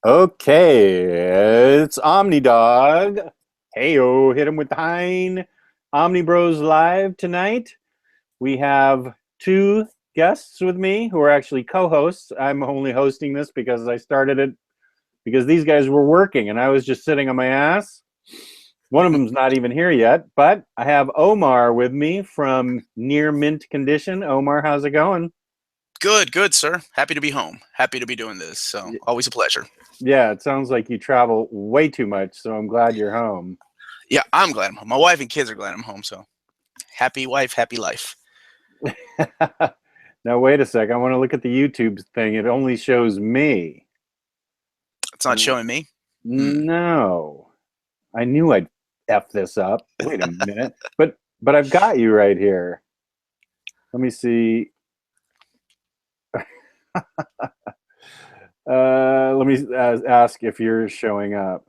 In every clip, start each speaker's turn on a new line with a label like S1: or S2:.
S1: Okay, it's OmniDog. Heyo, hit him with the hind. Omnibroslive tonight. We have two guests with me who are actually co-hosts. I'm only hosting this because I started it because these guys were working and I was just sitting on my ass. One of them's not even here yet, but I have Omar with me from Near Mint Condition. Omar, how's it going?
S2: Good, sir. Happy to be home. Happy to be doing this. So always a pleasure.
S1: Yeah, it sounds like you travel way too much, so I'm glad you're home.
S2: Yeah, I'm glad I'm home. My wife and kids are glad I'm home. So happy wife, happy life.
S1: Now, wait a sec. I want to look at the YouTube thing. It only shows me.
S2: It's not showing me.
S1: No. I knew I'd F this up. Wait a minute. But I've got you right here. Let me see. Let me ask if you're showing up.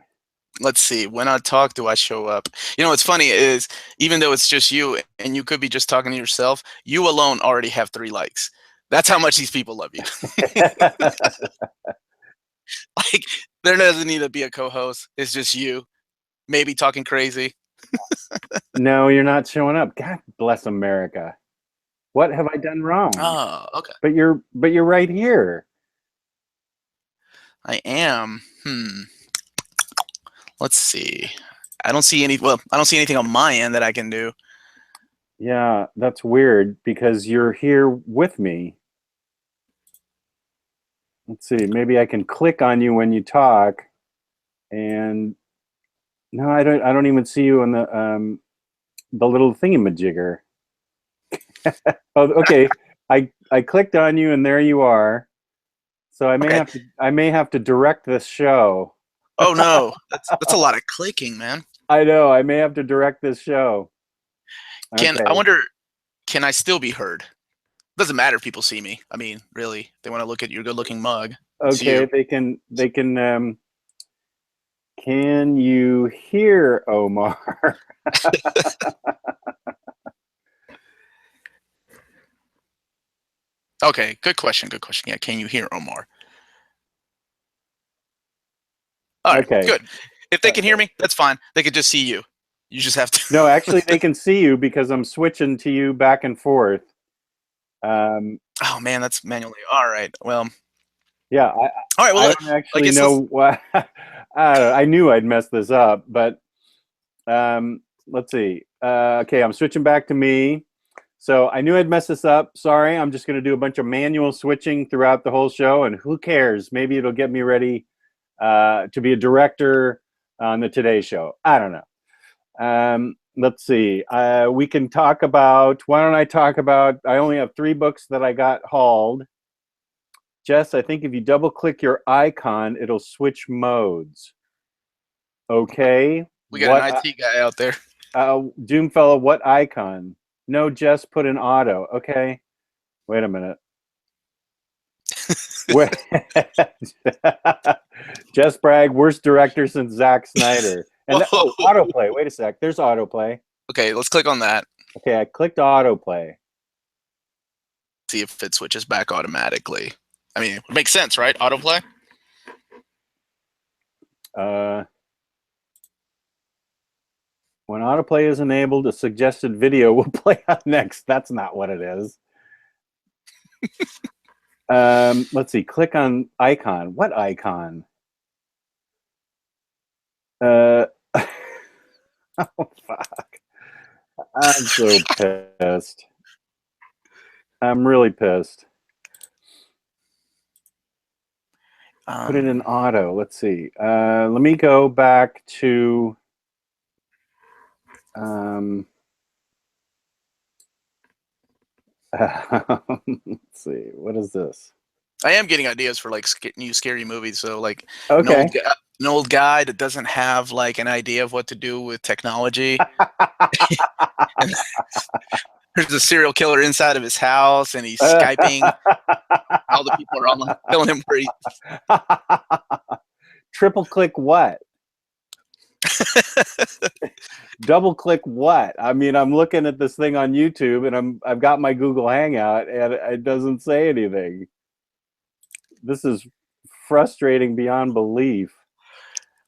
S2: Let's see. When I talk, do I show up? You know, what's funny is even though it's just you and you could be just talking to yourself, you alone already have 3 likes. That's how much these people love you. Like, there doesn't need to be a co-host. It's just you, maybe talking crazy.
S1: No, you're not showing up. God bless America. What have I done wrong?
S2: Oh, okay.
S1: But you're right here.
S2: I am. Let's see. I don't see anything on my end that I can do.
S1: Yeah, that's weird because you're here with me. Let's see. Maybe I can click on you when you talk, and no, I don't even see you on the little thingamajigger. Oh, okay. I clicked on you, and there you are. So I may have to direct this show.
S2: Oh no, that's a lot of clicking, man.
S1: I know. I may have to direct this show.
S2: I wonder, can I still be heard? Doesn't matter if people see me. I mean, really, they want to look at your good-looking mug.
S1: Okay, they can. Can you hear Omar?
S2: Okay, good question. Yeah, can you hear Omar? All right,
S1: Okay.
S2: good. If they can hear me, that's fine. They can just see you. You just have to.
S1: No, actually, they can see you because I'm switching to you back and forth.
S2: Oh man, that's manually. All right. Well.
S1: Yeah.
S2: All right. Well,
S1: I don't actually know what. I knew I'd mess this up, but let's see. Okay, I'm switching back to me. So I knew I'd mess this up. Sorry, I'm just going to do a bunch of manual switching throughout the whole show, and who cares? Maybe it'll get me ready to be a director on the Today Show. I don't know. Let's see. We can talk about. Why don't I talk about? I only have 3 books that I got hauled. Jess, I think if you double click your icon, it'll switch modes. Okay.
S2: We got an IT guy out there.
S1: Doomfella, what icon? No, Jess put in auto. Okay. Wait a minute. Jess Bragg, worst director since Zack Snyder. And autoplay. Wait a sec. There's autoplay.
S2: Okay, let's click on that.
S1: Okay, I clicked autoplay.
S2: See if it switches back automatically. I mean, it makes sense, right? Autoplay?
S1: When autoplay is enabled, a suggested video will play out next. That's not what it is. Let's see. Click on icon. What icon? Oh, fuck. I'm so pissed. I'm really pissed. Put it in auto. Let's see. Let me go back to. Let's see. What is this?
S2: I am getting ideas for like new scary movies. So like
S1: okay.
S2: an old guy that doesn't have like an idea of what to do with technology. There's a serial killer inside of his house, and he's Skyping. All the people are online telling him where he.
S1: Triple click what? Double click what? I mean, I'm looking at this thing on YouTube, and I've got my Google Hangout, and it doesn't say anything. This is frustrating beyond belief.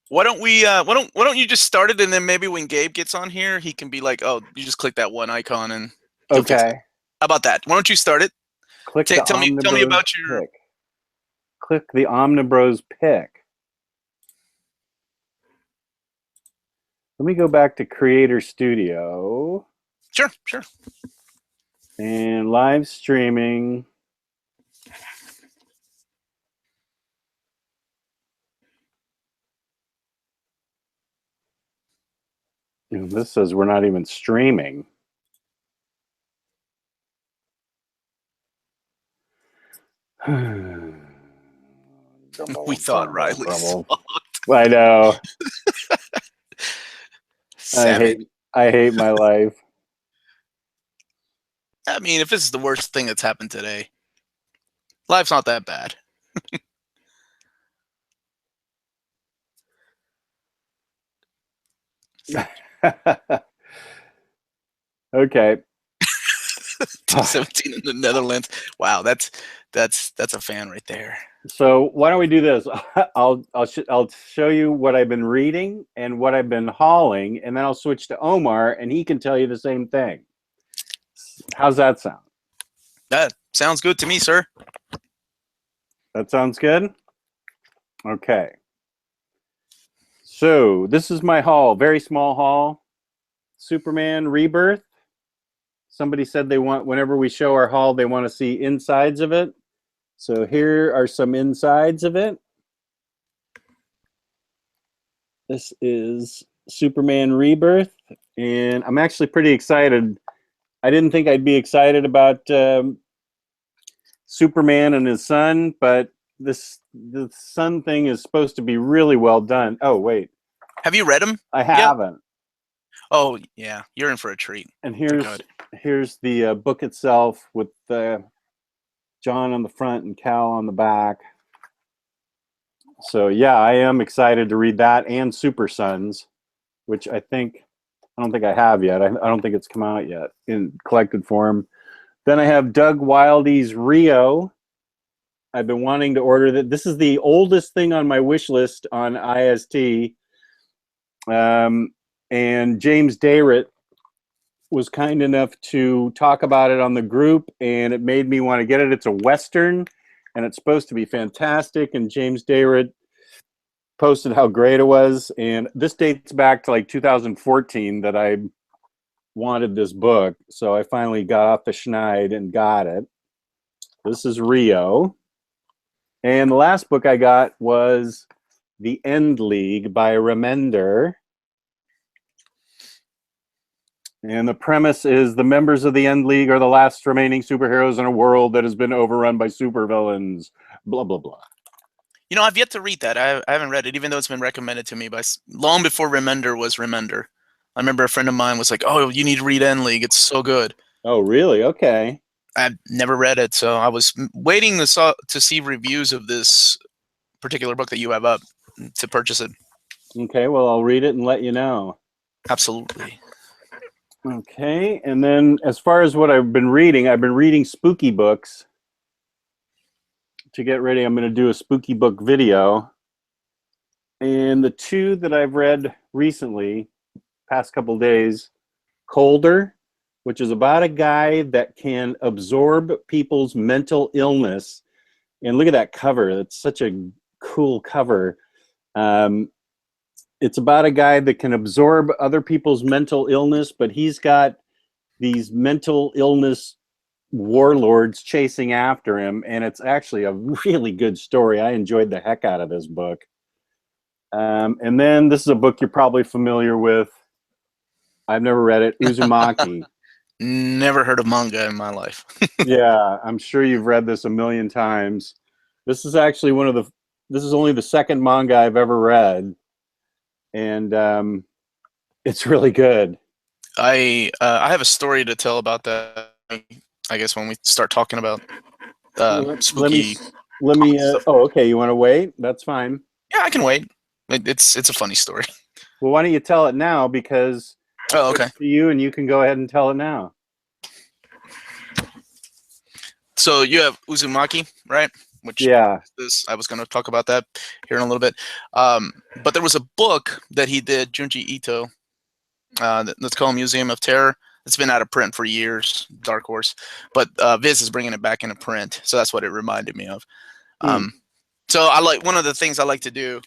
S2: Why don't we? Why don't you just start it, and then maybe when Gabe gets on here, he can be like, "Oh, you just click that one icon, and he'll fix it."
S1: Okay.
S2: How about that? Why don't you start it?
S1: Click the
S2: Tell me
S1: Omnibros
S2: about your.
S1: pick. Click the OmniBros pick. Let me go back to Creator Studio.
S2: Sure.
S1: And live streaming. And this says we're not even streaming.
S2: We thought Riley sucked.
S1: I know.
S2: Savage.
S1: I hate my life.
S2: I mean, if this is the worst thing that's happened today, life's not that bad.
S1: Okay.
S2: 217 in the Netherlands. Wow, that's a fan right there.
S1: So why don't we do this? I'll show you what I've been reading and what I've been hauling, and then I'll switch to Omar, and he can tell you the same thing. How's that sound?
S2: That sounds good to me, sir.
S1: That sounds good? Okay. So this is my haul, very small haul. Superman Rebirth. Somebody said they want, whenever we show our haul, they want to see insides of it. So here are some insides of it. This is Superman Rebirth, and I'm actually pretty excited. I didn't think I'd be excited about Superman and his son, but the son thing is supposed to be really well done. Oh, wait.
S2: Have you read them?
S1: I haven't. Yep.
S2: Oh, yeah. You're in for a treat.
S1: And here's the book itself with John on the front and Cal on the back. So, yeah, I am excited to read that and Super Sons, which I don't think I have yet. I don't think it's come out yet in collected form. Then I have Doug Wildey's Rio. I've been wanting to order that. This is the oldest thing on my wish list on IST. And James Dayrit was kind enough to talk about it on the group, and it made me want to get it. It's a Western, and it's supposed to be fantastic. And James Dayrit posted how great it was. And this dates back to like 2014 that I wanted this book. So I finally got off the schneid and got it. This is Rio. And the last book I got was The End League by Remender. And the premise is the members of the End League are the last remaining superheroes in a world that has been overrun by supervillains. Blah, blah, blah.
S2: You know, I've yet to read that. I haven't read it, even though it's been recommended to me by long before Remender was Remender. I remember a friend of mine was like, "Oh, you need to read End League. It's so good."
S1: Oh, really? Okay.
S2: I've never read it, so I was waiting to see reviews of this particular book that you have up to purchase it.
S1: Okay, well, I'll read it and let you know.
S2: Absolutely.
S1: Okay, and then as far as what I've been reading spooky books. To get ready, I'm going to do a spooky book video. And the two that I've read recently, past couple days, Colder, which is about a guy that can absorb people's mental illness. And look at that cover. It's such a cool cover. It's about a guy that can absorb other people's mental illness, but he's got these mental illness warlords chasing after him, and it's actually a really good story. I enjoyed the heck out of this book. And then this is a book you're probably familiar with. I've never read it. Uzumaki.
S2: Never heard of manga in my life.
S1: Yeah, I'm sure you've read this a million times. This is actually this is only the second manga I've ever read, and it's really good.
S2: I have a story to tell about that. I guess when we start talking about spooky.
S1: Let me. Oh, okay. You want to wait? That's fine.
S2: Yeah, I can wait. It's a funny story.
S1: Well, why don't you tell it now? Because
S2: okay.
S1: To you, and you can go ahead and tell it now.
S2: So you have Uzumaki, right? which
S1: Yeah.
S2: I was going to talk about that here in a little bit. But there was a book that he did, Junji Ito, that's called Museum of Terror. It's been out of print for years, Dark Horse, but Viz is bringing it back into print, so that's what it reminded me of. So I like, one of the things I like to do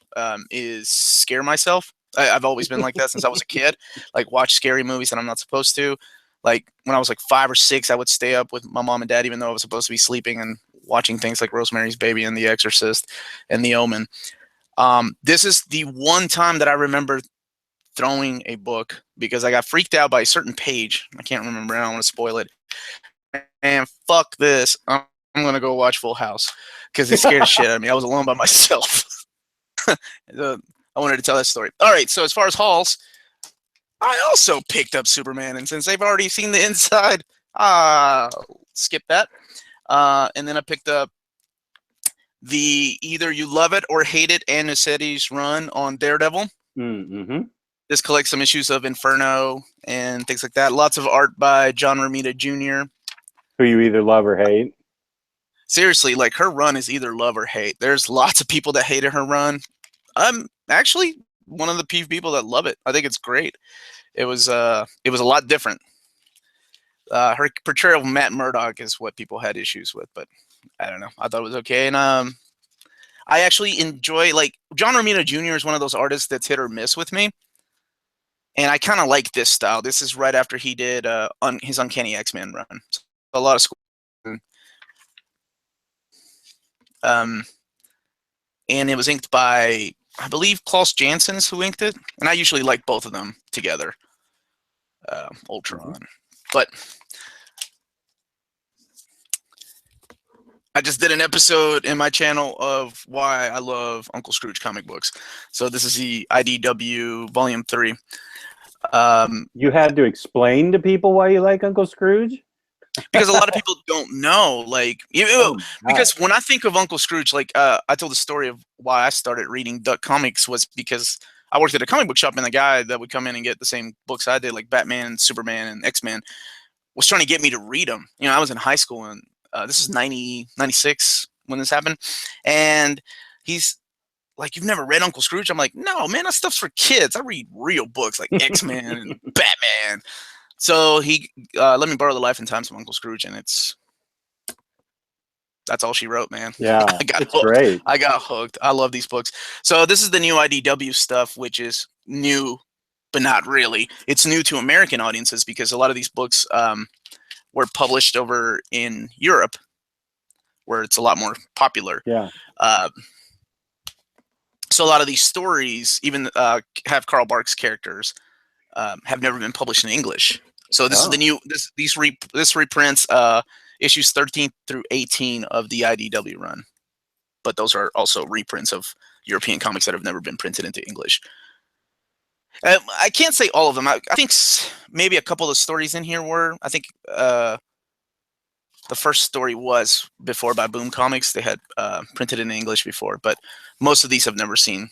S2: is scare myself. I've always been like that since I was a kid. Like, watch scary movies that I'm not supposed to. Like, when I was like 5 or 6, I would stay up with my mom and dad, even though I was supposed to be sleeping, and watching things like Rosemary's Baby and The Exorcist and The Omen. This is the one time that I remember throwing a book because I got freaked out by a certain page. I can't remember. I don't want to spoil it. And fuck this. I'm going to go watch Full House because it scared the shit out of me. I was alone by myself. I wanted to tell that story. All right. So as far as hauls, I also picked up Superman. And since they've already seen the inside, skip that. And then I picked up the Either You Love It or Hate It Ann Nocetti's run on Daredevil.
S1: Mm-hmm.
S2: This collects some issues of Inferno and things like that. Lots of art by John Romita Jr.,
S1: who you either love or hate.
S2: Seriously, like, her run is either love or hate. There's lots of people that hated her run. I'm actually one of the few people that love it. I think it's great. It was a lot different. Her portrayal of Matt Murdock is what people had issues with, but I don't know. I thought it was okay. And I actually enjoy, like, John Romita Jr. is one of those artists that's hit or miss with me. And I kind of like this style. This is right after he did his Uncanny X-Men run. So a lot of school. And it was inked by, I believe, Klaus Janssens, who inked it. And I usually like both of them together. Ultron. But I just did an episode in my channel of why I love Uncle Scrooge comic books. So this is the IDW Volume 3.
S1: You had to explain to people why you like Uncle Scrooge?
S2: Because a lot of people don't know, like, because when I think of Uncle Scrooge, like, I told the story of why I started reading Duck Comics was because I worked at a comic book shop, and the guy that would come in and get the same books I did, like Batman, Superman, and X-Men, was trying to get me to read them. You know, I was in high school, and this is 96 when this happened, and he's like, "You've never read Uncle Scrooge?" I'm like, "No, man, that stuff's for kids. I read real books like X-Men and Batman." So he let me borrow The Life and Times of Uncle Scrooge, and that's all she wrote, man.
S1: Yeah, it's great.
S2: I got hooked. I love these books. So this is the new IDW stuff, which is new, but not really. It's new to American audiences because a lot of these books were published over in Europe, where it's a lot more popular.
S1: Yeah.
S2: So a lot of these stories, even have Carl Barks characters, have never been published in English. So this is the new this reprints issues 13 through 18 of the IDW run, but those are also reprints of European comics that have never been printed into English. I can't say all of them. I think maybe a couple of stories in here were. I think the first story was before by Boom Comics. They had printed in English before, but most of these have never seen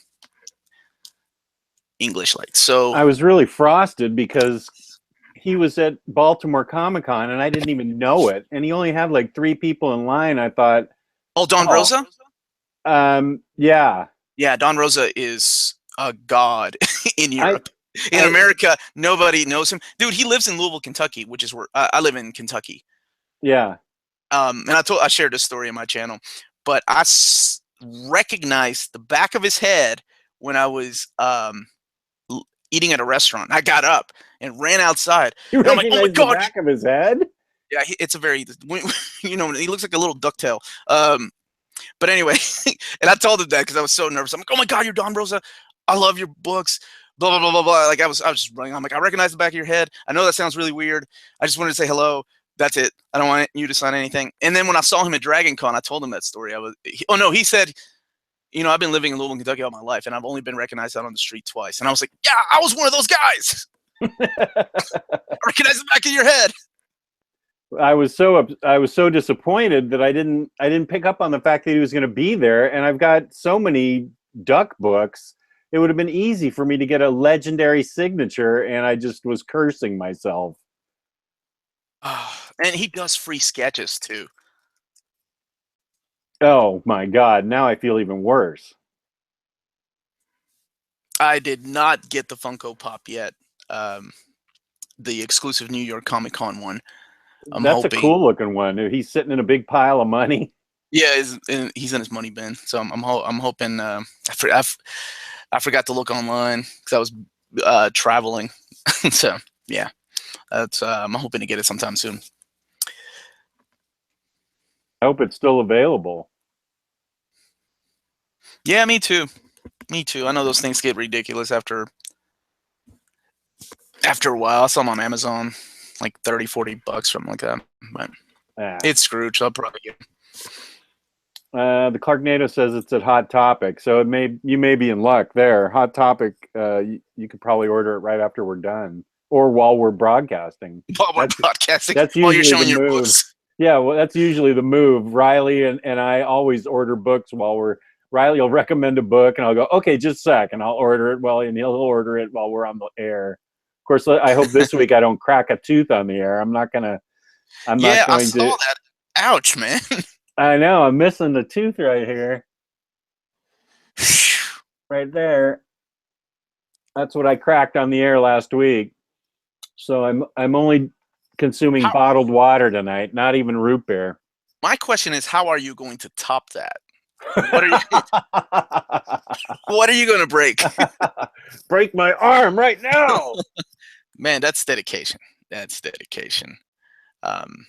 S2: English lights. So
S1: I was really frosted because he was at Baltimore Comic-Con and I didn't even know it, and he only had like 3 people in line. I thought,
S2: Don Rosa?
S1: Yeah,
S2: Don Rosa is a god in Europe. In America, nobody knows him. Dude, he lives in Louisville, Kentucky, which is where I live in Kentucky.
S1: Yeah.
S2: And I shared this story on my channel, but I recognized the back of his head when I was eating at a restaurant. I got up and ran outside.
S1: You
S2: and I'm like, "Oh my God!"
S1: The back of his head?
S2: Yeah, it's a very, he looks like a little ducktail. But anyway, and I told him that because I was so nervous. I'm like, "Oh my God, you're Don Rosa. I love your books." Blah blah blah blah blah. Like I was just running. I'm like, "I recognize the back of your head. I know that sounds really weird. I just wanted to say hello. That's it. I don't want you to sign anything." And then when I saw him at Dragon Con, I told him that story. He said, "I've been living in Louisville, Kentucky all my life, and I've only been recognized out on the street twice." And I was like, "Yeah, I was one of those guys." I recognize the back of your head.
S1: I was so disappointed that I didn't pick up on the fact that he was going to be there, and I've got so many Duck books. It would have been easy for me to get a legendary signature, and I just was cursing myself.
S2: And he does free sketches too.
S1: Oh my God! Now I feel even worse.
S2: I did not get the Funko Pop yet. Um, the exclusive New York Comic Con one. I'm
S1: That's a
S2: hoping.
S1: cool looking one. He's sitting in a big pile of money.
S2: Yeah, he's in his money bin. So I'm hoping. I forgot to look online because I was traveling. So yeah, that's I'm hoping to get it sometime soon.
S1: I hope it's still available.
S2: Yeah, me too. Me too. I know those things get ridiculous after a while. I saw them on Amazon, like 30, $40, something like that. But
S1: Ah.
S2: it's Scrooge. So I'll probably get.
S1: The Clarknado says it's at Hot Topic, so you may be in luck there. Hot Topic, you could probably order it right after we're done, or while we're broadcasting.
S2: While we're
S1: That's
S2: broadcasting,
S1: that's
S2: while you're
S1: usually the
S2: showing your
S1: move.
S2: books.
S1: Yeah, well, that's usually the move. Riley and I always order books while we're. Riley will recommend a book, and I'll go, okay, just a sec, and I'll order it and he'll order it while we're on the air. Of course, I hope this week I don't crack a tooth on the air. I'm not
S2: Yeah, I
S1: going
S2: saw
S1: to.
S2: that. Ouch, man.
S1: I know I'm missing the tooth right here, right there. That's what I cracked on the air last week. So I'm only consuming
S2: How,
S1: bottled water tonight, not even root beer.
S2: my question is, how are you going to top that? What are you What are you going to break?
S1: Break my arm right now.
S2: Man, that's dedication. That's dedication. Um,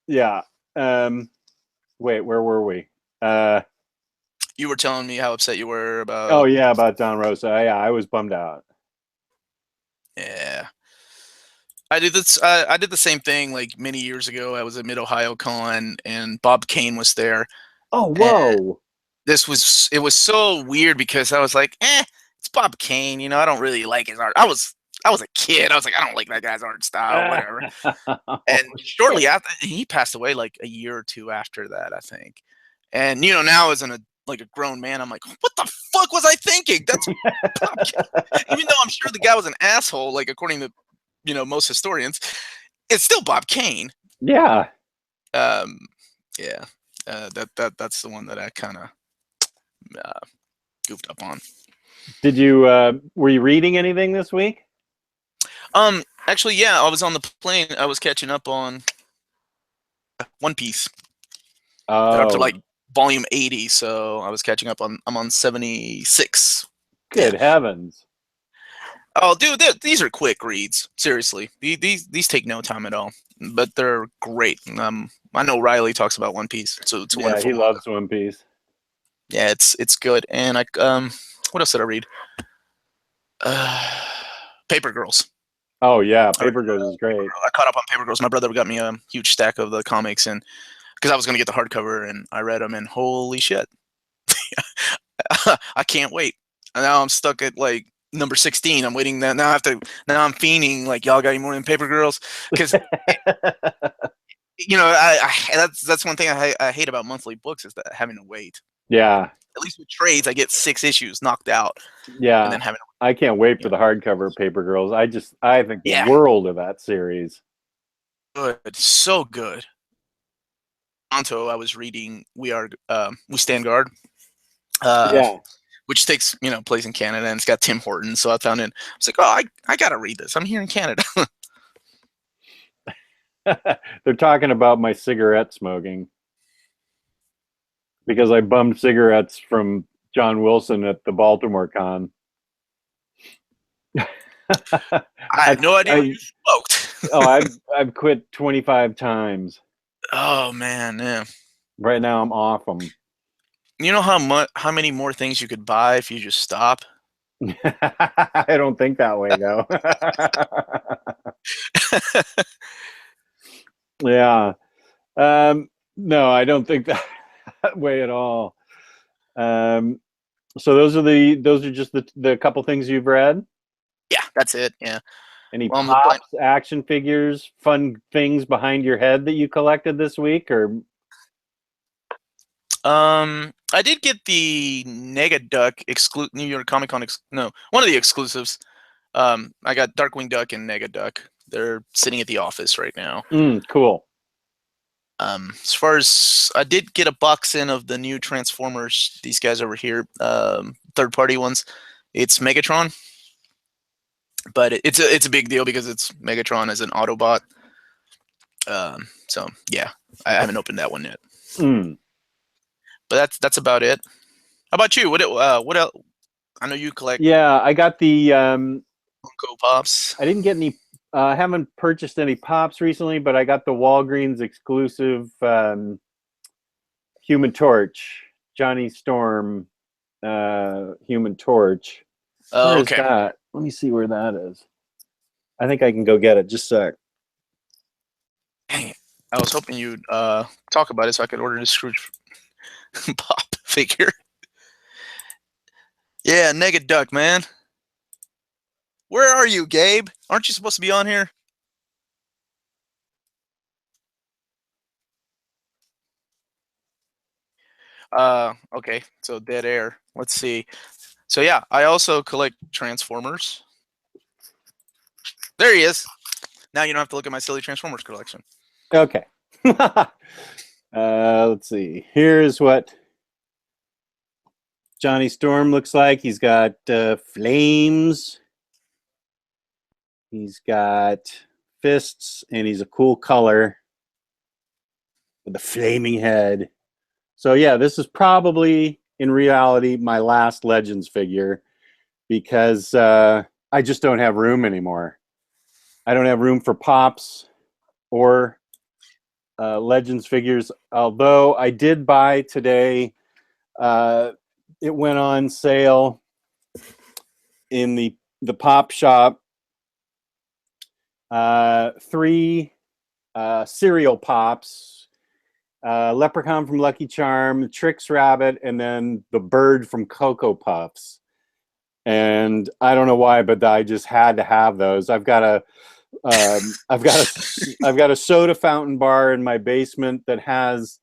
S1: Yeah. Wait, where were we?
S2: you were telling me how upset you were
S1: Oh
S2: about.
S1: yeah, about Don Rosa. Yeah, I was bummed out.
S2: Yeah, I did this. I did the same thing like many years ago. I was at Mid Ohio Con, and Bob Kane was there.
S1: Oh
S2: And
S1: whoa.
S2: it was so weird because I was like, it's Bob Kane. You know, I don't really like his art. I was a kid. I was like, I don't like that guy's art style, whatever.
S1: Oh,
S2: And
S1: shit.
S2: shortly after, he passed away like a year or two after that, I think. And you know, now as like a grown man, I'm like, what the fuck was I thinking? That's Bob Kane. Even though I'm sure the guy was an asshole, like according to most historians, it's still Bob Kane.
S1: Yeah.
S2: Um, yeah, that's the one that I kind of uh, goofed up on.
S1: Did you were you reading anything this week?
S2: Actually, yeah, I was on the plane. I was catching up on One Piece. They're up to
S1: Oh,
S2: like volume 80, so I was catching up on. I'm on 76. Yeah.
S1: good heavens.
S2: Oh, dude, these are quick reads. Seriously, these take no time at all, but they're great. I know Riley talks about One Piece, so it's a
S1: Yeah,
S2: wonderful
S1: he
S2: manga.
S1: loves One Piece.
S2: Yeah, it's good. And what else did I read? Uh, Paper Girls.
S1: Oh yeah,
S2: I, read,
S1: Paper Girls is great.
S2: I caught up on Paper Girls. My brother got me a huge stack of the comics, and because I was going to get the hardcover, and I read them, and holy shit, I can't wait. And now I'm stuck at like number 16. I'm waiting that now. I have to. Now I'm fiending like y'all got any more than Paper Girls because that's one thing I hate about monthly books is that having to wait.
S1: Yeah,
S2: At least with trades, I get 6 issues knocked out, and
S1: yeah.
S2: then having
S1: I can't wait
S2: to,
S1: for the hardcover Paper Girls. I think the
S2: yeah,
S1: world of that series.
S2: good, so good. Toronto, I was reading We Stand Guard, uh,
S1: Yeah.
S2: which takes place in Canada, and it's got Tim Hortons. So I found it. I was like, oh, I gotta read this. I'm here in Canada.
S1: They're talking about my cigarette smoking because I bummed cigarettes from John Wilson at the Baltimore con.
S2: I had no idea
S1: I
S2: you smoked.
S1: I've quit 25 times.
S2: Oh man, yeah.
S1: Right now I'm off them.
S2: You know how many more things you could buy if you just stop?
S1: I don't think that way though. Yeah. No, I don't think that way at all. Um, so those are just the couple things you've read.
S2: Yeah, that's it. Yeah.
S1: Any
S2: Well, on the plane.
S1: pops, action figures, fun things behind your head that you collected this week, or
S2: I did get the Negaduck New York Comic Con. No, one of the exclusives. I got Darkwing Duck and Negaduck. They're sitting at the office right now.
S1: cool.
S2: As far as I did get a box in of the new Transformers, these guys over here, third party ones. It's Megatron, but it's a big deal because it's Megatron as an Autobot. So yeah, I haven't opened that one yet. But that's about it. How about you? What else? I know you collect
S1: Yeah, I got the.
S2: Funko Pops.
S1: I didn't get any. I haven't purchased any Pops recently, but I got the Walgreens exclusive Human Torch, Johnny Storm, Human Torch. Where is
S2: Okay.
S1: that? Let me see where that is. I think I can go get it. Just a sec.
S2: Dang it. I was hoping you'd talk about it so I could order the Scrooge Pop figure. Yeah, Naked Duck, man. Where are you, Gabe? Aren't you supposed to be on here? Okay, so dead air. Let's see. So yeah, I also collect Transformers. There he is. Now you don't have to look at my silly Transformers collection.
S1: Okay. Let's see. Here's what Johnny Storm looks like. He's got flames. He's got fists, and he's a cool color with a flaming head. So yeah, this is probably in reality my last Legends figure because I just don't have room anymore. I don't have room for Pops or Legends figures, although I did buy today. It went on sale in the Pop Shop. 3 cereal Pops, Leprechaun from Lucky Charm, Trix Rabbit, and then the bird from Cocoa Puffs. And I don't know why, but I just had to have those. I've got a soda fountain bar in my basement that has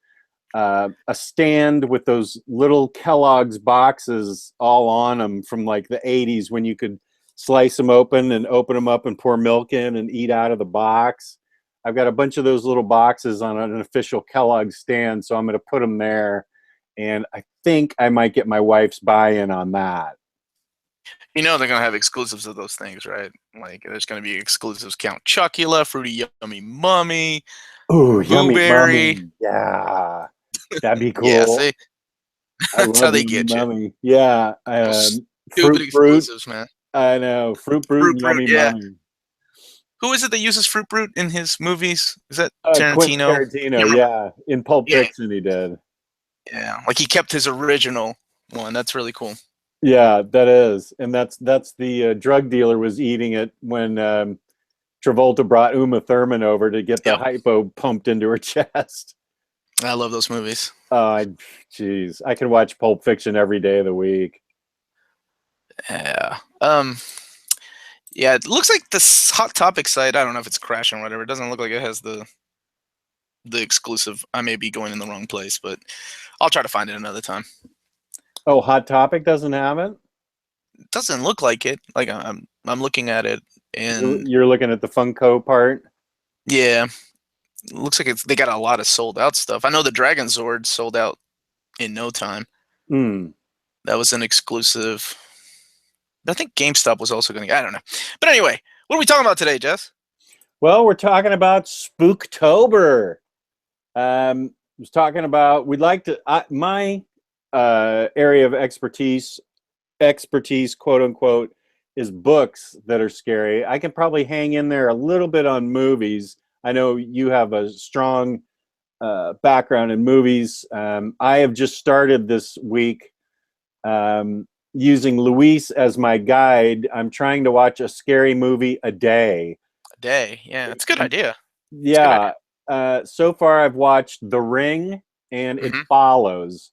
S1: a stand with those little Kellogg's boxes all on them from like the 80s when you could slice them open and open them up and pour milk in and eat out of the box. I've got a bunch of those little boxes on an official Kellogg's stand, so I'm going to put them there. And I think I might get my wife's buy-in on that.
S2: You know they're gonna have exclusives of those things, right? Like there's gonna be exclusives: Count Chocula, Fruity Yummy Mummy,
S1: Ooh, Yummy
S2: Blueberry.
S1: Mummy. Yeah, that'd be cool.
S2: Yeah, see,
S1: I
S2: that's how
S1: love
S2: they
S1: Yummy
S2: get you.
S1: Mummy. Yeah,
S2: Those
S1: Fruit
S2: stupid
S1: Brute.
S2: exclusives, man.
S1: I know, Fruit Brute and Yummy
S2: yeah.
S1: Mummy.
S2: Who is it that uses Fruit Brute in his movies? Is that
S1: Quentin
S2: Tarantino?
S1: Tarantino, yeah. In Pulp Fiction, he did.
S2: Yeah, like he kept his original one. That's really cool.
S1: Yeah, that is, and that's the drug dealer was eating it when Travolta brought Uma Thurman over to get the hypo pumped into her chest.
S2: I love those movies.
S1: Jeez, I can watch Pulp Fiction every day of the week.
S2: Yeah. Yeah, it looks like this Hot Topic site, I don't know if it's crashing or whatever. It doesn't look like it has the exclusive. I may be going in the wrong place, but I'll try to find it another time.
S1: Oh, Hot Topic doesn't have it?
S2: It doesn't look like it. Like I'm looking at it and
S1: you're looking at the Funko part?
S2: Yeah. It looks like they got a lot of sold out stuff. I know the Dragon Zord sold out in no time. That was an exclusive. I think GameStop was also going to. I don't know. But anyway, what are we talking about today, Jess?
S1: Well, we're talking about Spooktober. I was talking about we'd like to my area of expertise, quote unquote, is books that are scary. I can probably hang in there a little bit on movies. I know you have a strong background in movies. I have just started this week using Luis as my guide. I'm trying to watch a scary movie a day.
S2: A day, yeah, it's a good idea.
S1: Yeah. So far, I've watched The Ring and It Follows,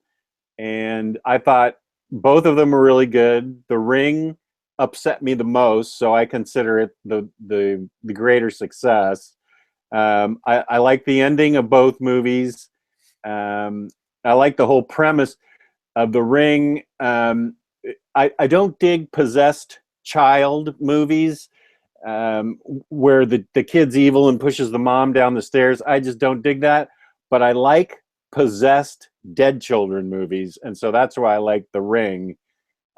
S1: and I thought both of them were really good. The Ring upset me the most, so I consider it the greater success. I like the ending of both movies. I like the whole premise of The Ring. I don't dig possessed child movies where the kid's evil and pushes the mom down the stairs. I just don't dig that. but I like possessed dead children movies, and so that's why I like The Ring.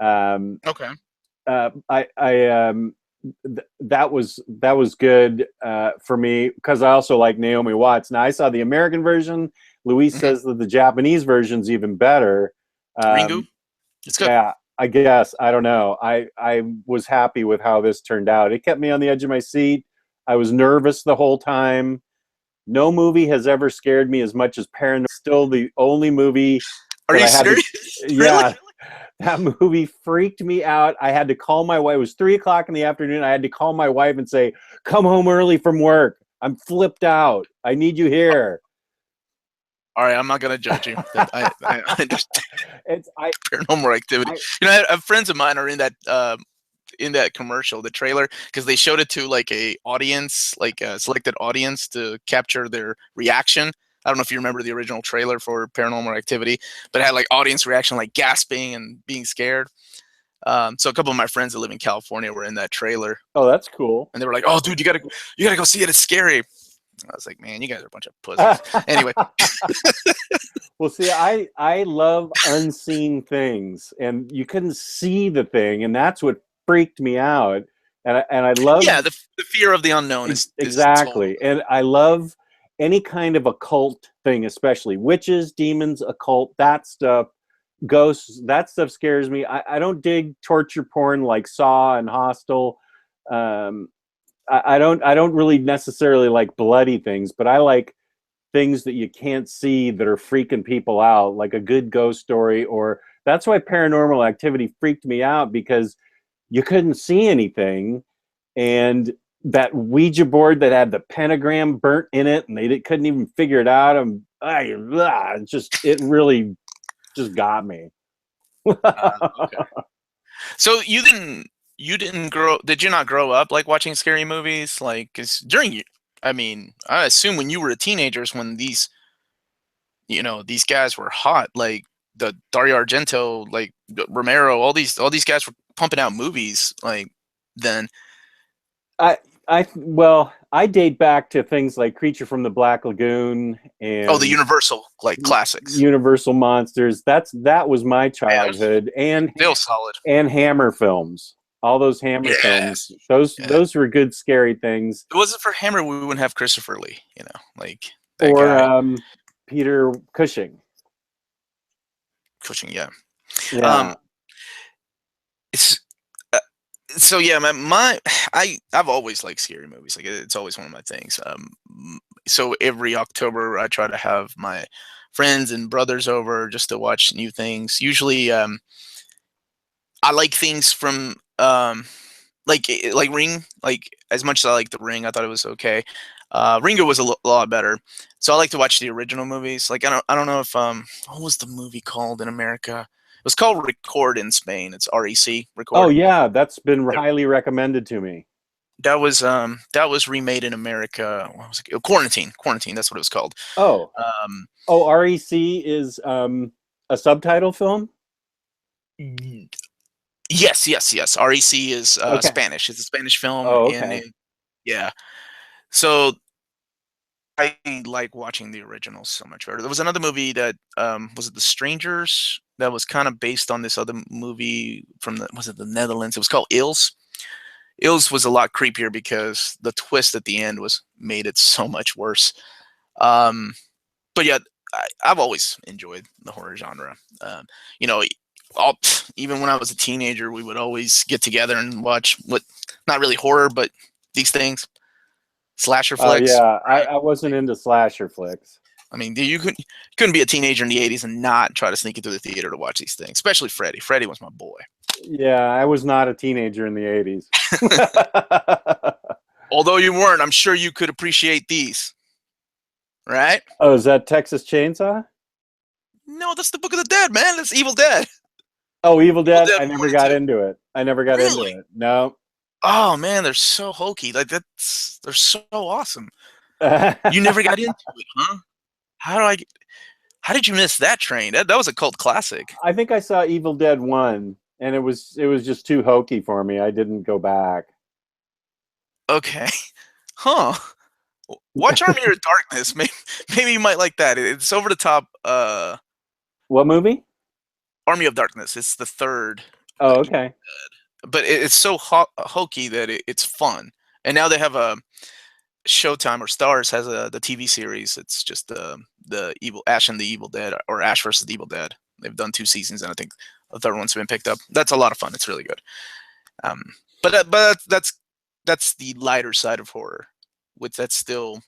S2: Okay.
S1: That was good for me because I also like Naomi Watts. Now I saw the American version. Luis
S2: Mm-hmm.
S1: says that the Japanese version's even better.
S2: Ringu. It's good.
S1: Yeah, I guess I don't know. I was happy with how this turned out. It kept me on the edge of my seat. I was nervous the whole time. No movie has ever scared me as much as Paranormal. Still the only movie
S2: Are
S1: that
S2: you
S1: I had
S2: serious?
S1: to,
S2: Really?
S1: yeah, that movie freaked me out. I had to call my wife. It was 3:00 in the afternoon. I had to call my wife and say, "Come home early from work. I'm flipped out. I need you here."
S2: All right, I'm not gonna judge you. I understand Paranormal Activity. I have friends of mine are in that commercial, the trailer, because they showed it to like a audience, like a selected audience, to capture their reaction. I don't know if you remember the original trailer for Paranormal Activity, but it had like audience reaction, like gasping and being scared. So a couple of my friends that live in California were in that trailer,
S1: Oh, that's cool.
S2: and they were like, "Oh, dude, you gotta go see it. It's scary." I was like, "Man, you guys are a bunch of pussies." Anyway.
S1: Well, see, I love unseen things, and you couldn't see the thing, and that's what freaked me out. And I love,
S2: yeah, the fear of the unknown is
S1: exactly, and I love any kind of occult thing, especially witches, demons, occult, that stuff, ghosts. That stuff scares me. I don't dig torture porn like Saw and Hostel. I don't really necessarily like bloody things, but I like things that you can't see that are freaking people out, like a good ghost story. Or that's why Paranormal Activity freaked me out, because you couldn't see anything, and that Ouija board that had the pentagram burnt in it, and they couldn't even figure it out. It really just got me.
S2: Okay. So you didn't grow? Did you not grow up like watching scary movies? Like, 'cause I mean, I assume when you were a teenager is when these guys were hot, like the Dario Argento, like Romero, all these guys were pumping out movies like then.
S1: I date back to things like Creature from the Black Lagoon
S2: Oh, the
S1: and
S2: Universal like classics.
S1: Universal Monsters. That was my
S2: Yeah,
S1: childhood, and
S2: still solid.
S1: Hammer films. All those Hammer films.
S2: Yes.
S1: Those were good scary things.
S2: If it wasn't for Hammer, we wouldn't have Christopher Lee. Like that
S1: Or
S2: guy.
S1: Peter Cushing.
S2: Cushing, yeah.
S1: Yeah.
S2: It's so yeah, I've always liked scary movies. Like it's always one of my things. So every October I try to have my friends and brothers over just to watch new things. Usually, I like things from like Ring. Like as much as I like The Ring, I thought it was okay. Ringo was a lot better. So I like to watch the original movies. Like I don't know if what was the movie called in America? It was called Record in Spain. It's REC,
S1: Oh
S2: Record.
S1: yeah, that's been highly recommended to me.
S2: That was remade in America. What was it? Quarantine. Quarantine. That's what it was called.
S1: Oh,
S2: Um,
S1: REC is a subtitle film.
S2: yes, yes, yes. REC is
S1: Okay.
S2: Spanish. It's a Spanish film,
S1: Oh,
S2: and
S1: okay.
S2: yeah. So I like watching the originals so much better. There was another movie that was it The Strangers, that was kind of based on this other movie from the Netherlands. It was called Ills. Ills was a lot creepier because the twist at the end made it so much worse. Um, but yeah, I've always enjoyed the horror genre. You know, all, even when I was a teenager, we would always get together and watch not really horror, but these things, slasher flicks.
S1: Yeah,
S2: Right?
S1: I wasn't into slasher flicks.
S2: I mean, couldn't be a teenager in the '80s and not try to sneak into the theater to watch these things, especially Freddy. Freddy was my boy.
S1: Yeah, I was not a teenager in the 80s.
S2: Although you weren't, I'm sure you could appreciate these. Right?
S1: Oh, is that Texas Chainsaw?
S2: No, that's the Book of the Dead, man. That's Evil Dead.
S1: Oh, Evil Dead. I
S2: 1
S1: never
S2: and
S1: got
S2: 2.
S1: into it. I never got into
S2: Really?
S1: it. No.
S2: Oh man, they're so hokey. Like they're so awesome. You never got into it, huh? How did you miss that train? That was a cult classic.
S1: I think I saw Evil Dead 1, and it was just too hokey for me. I didn't go back.
S2: Okay. Huh. Watch Army of Darkness. Maybe you might like that. It's over the top.
S1: What movie?
S2: Army of Darkness. It's the third.
S1: Oh, okay.
S2: But it's so hokey that it's fun. And now they have a Showtime or Stars has the TV series. It's just the evil Ash and the Evil Dead, or Ash versus the Evil Dead. They've done 2 seasons, and I think the third one's been picked up. That's a lot of fun. It's really good. But that's the lighter side of horror, with that still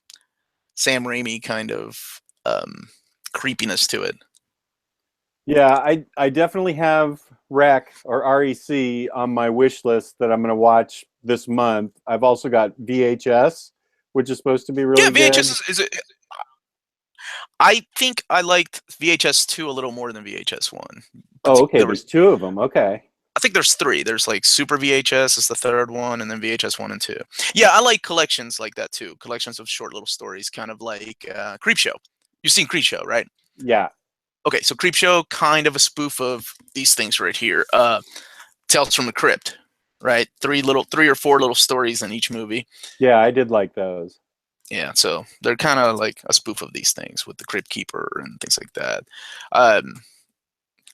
S2: Sam Raimi kind of creepiness to it.
S1: Yeah, I definitely have REC or REC on my wish list that I'm going to watch this month. I've also got VHS, which is supposed to be really good.
S2: Yeah, VHS is I think I liked VHS 2 a little more than VHS 1.
S1: Oh, okay. There's 2 of them. Okay.
S2: I think there's 3. There's like Super VHS is the third one, and then VHS 1 and 2. Yeah, I like collections like that too. Collections of short little stories, kind of like Creepshow. You've seen Creepshow, right?
S1: Yeah.
S2: Okay, so Creepshow, kind of a spoof of these things right here. Tales from the Crypt, right? 3 or 4 little stories in each movie.
S1: Yeah, I did like those.
S2: Yeah, so they're kind of like a spoof of these things with the Crypt Keeper and things like that.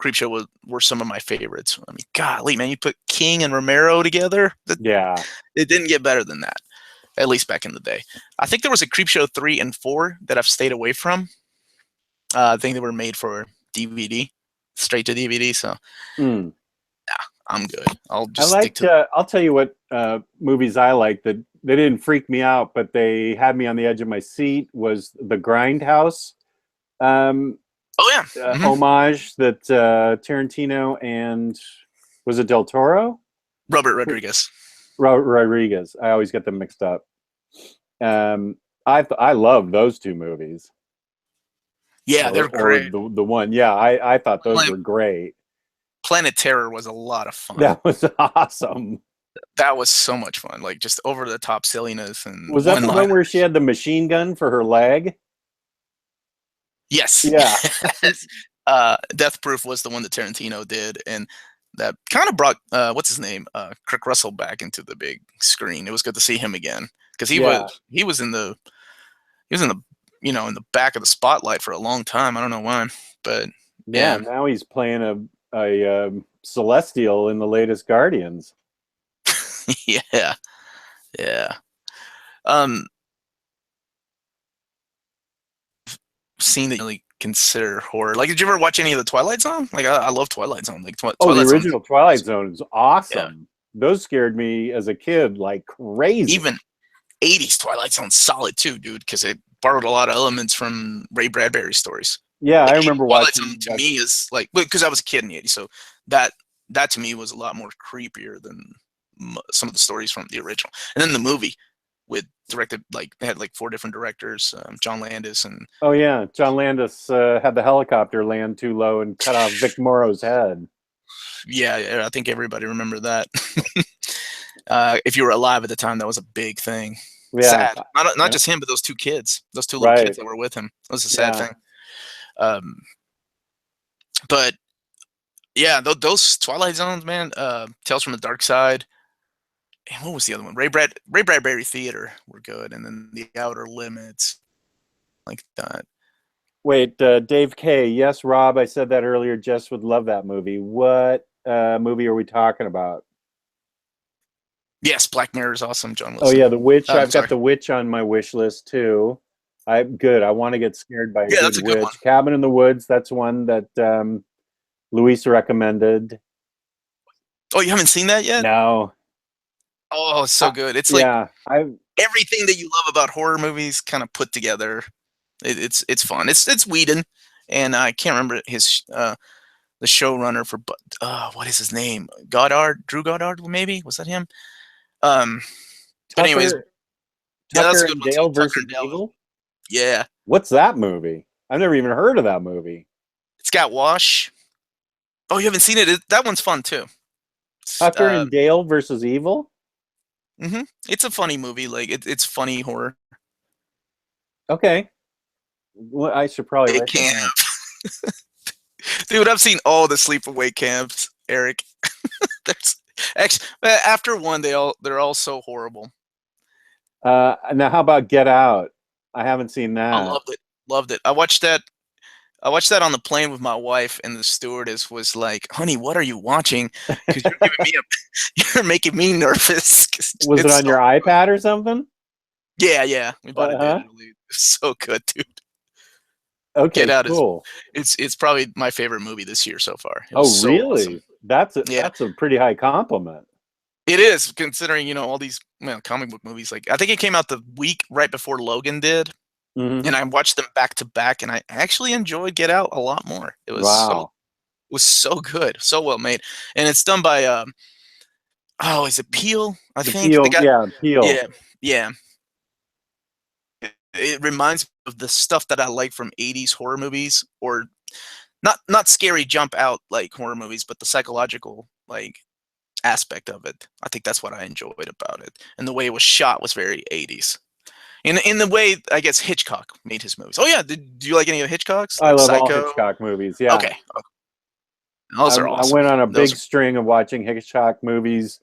S2: Creepshow were some of my favorites. I mean, golly, man, you put King and Romero together.
S1: Yeah.
S2: It didn't get better than that, at least back in the day. I think there was a Creepshow 3 and 4 that I've stayed away from. I think they were made for DVD, straight to DVD. So, yeah, I'm good. I'll just stick to.
S1: I'll tell you what movies I like that they didn't freak me out, but they had me on the edge of my seat. Was the Grindhouse?
S2: Oh yeah,
S1: homage that Tarantino and was it Del Toro?
S2: Robert Rodriguez.
S1: Rodriguez. I always get them mixed up. I love those 2 movies.
S2: Yeah, they're great.
S1: Or the one, yeah, I thought those were great.
S2: Planet Terror was a lot of fun.
S1: That was awesome.
S2: That was so much fun, like just over the top silliness. And
S1: was that the one where she had the machine gun for her leg?
S2: Yes.
S1: Yeah.
S2: Death Proof was the one that Tarantino did, and that kind of brought what's his name, Kirk Russell back into the big screen. It was good to see him again because he was in the in the back of the spotlight for a long time. I don't know why, but
S1: yeah. Now he's playing a Celestial in the latest Guardians.
S2: Yeah. Seen that you really consider horror. Like, did you ever watch any of the Twilight Zone? Like, I love Twilight Zone. Like,
S1: the original Twilight Zone is awesome. Yeah. Those scared me as a kid like crazy.
S2: Even 80s Twilight Zone's solid too, dude, because it borrowed a lot of elements from Ray Bradbury stories.
S1: Yeah, I remember watching.
S2: Twilight Zone to me is like, because I was a kid in the 80s, so that to me was a lot more creepier than some of the stories from the original. And then the movie directed, like, they had like 4 different directors, John Landis and
S1: John Landis had the helicopter land too low and cut off Vic Morrow's head.
S2: Yeah, I think everybody remember that. If you were alive at the time, that was a big thing.
S1: Yeah.
S2: Sad. Not just him, but those 2 kids, those 2 little kids that were with him. It was a sad thing. But yeah, those Twilight Zones, man. Tales from the Dark Side. And what was the other one? Ray Bradbury Theater were good, and then The Outer Limits, like that.
S1: Wait, Dave K. Yes, Rob, I said that earlier. Jess would love that movie. What movie are we talking about?
S2: Yes, Black Mirror is awesome. John Wilson.
S1: Oh yeah, The Witch. I've got The Witch on my wish list too. I'm good. I want to get scared by a
S2: that's a good one.
S1: Cabin in the Woods. That's one that Luis recommended.
S2: Oh, you haven't seen that yet?
S1: No.
S2: Oh, it's so good. It's like
S1: everything
S2: that you love about horror movies kind of put together. It's fun. It's Whedon, and I can't remember his the showrunner for what is his name? Drew Goddard, maybe, was that him? But anyways,
S1: Tucker and Dale versus Evil.
S2: Yeah.
S1: What's that movie? I've never even heard of that movie.
S2: It's got Wash. Oh, you haven't seen it? That one's fun too.
S1: Tucker and Dale versus Evil.
S2: It's a funny movie. Like it's funny horror.
S1: Okay. Well, I should probably.
S2: It camp. Dude, I've seen all the sleepaway camps, Eric. There's after one, they're all so horrible.
S1: Now, how about Get Out? I haven't seen
S2: I
S1: that.
S2: loved it. Loved it. I watched that. I watched that on the plane with my wife, and the stewardess was like, "Honey, what are you watching? Because you're giving me you're making me nervous. 'Cause
S1: Was it
S2: it's
S1: on
S2: so
S1: your iPad or something?
S2: yeah, yeah. We bought it
S1: Uh-huh.
S2: digitally. It's so good, dude. Get
S1: Okay,
S2: Out is
S1: cool.
S2: it's probably my favorite movie this year so far. It
S1: Oh,
S2: was so awesome.
S1: really? That's a
S2: Yeah,
S1: that's a pretty high compliment.
S2: it is considering all these comic book movies. Like I think it came out the week right before Logan did,
S1: Hmm.
S2: and I watched them back to back, and I actually enjoyed Get Out a lot more.
S1: Wow.
S2: It was so good, so well made, and it's done by oh, is it Peel? I
S1: The
S2: think the
S1: Peel,
S2: guy.
S1: yeah, Peel.
S2: Yeah, yeah. It reminds me of the stuff that I like from '80s horror movies, or not scary jump out like horror movies, but the psychological like aspect of it. I think that's what I enjoyed about it, and the way it was shot was very '80s. In the way I guess Hitchcock made his movies. Oh yeah, do you like any of Hitchcock's
S1: I
S2: like
S1: love all
S2: Psycho?
S1: Hitchcock movies. Yeah,
S2: Okay, those are
S1: I
S2: awesome.
S1: went on a
S2: Those
S1: big string of watching Hitchcock movies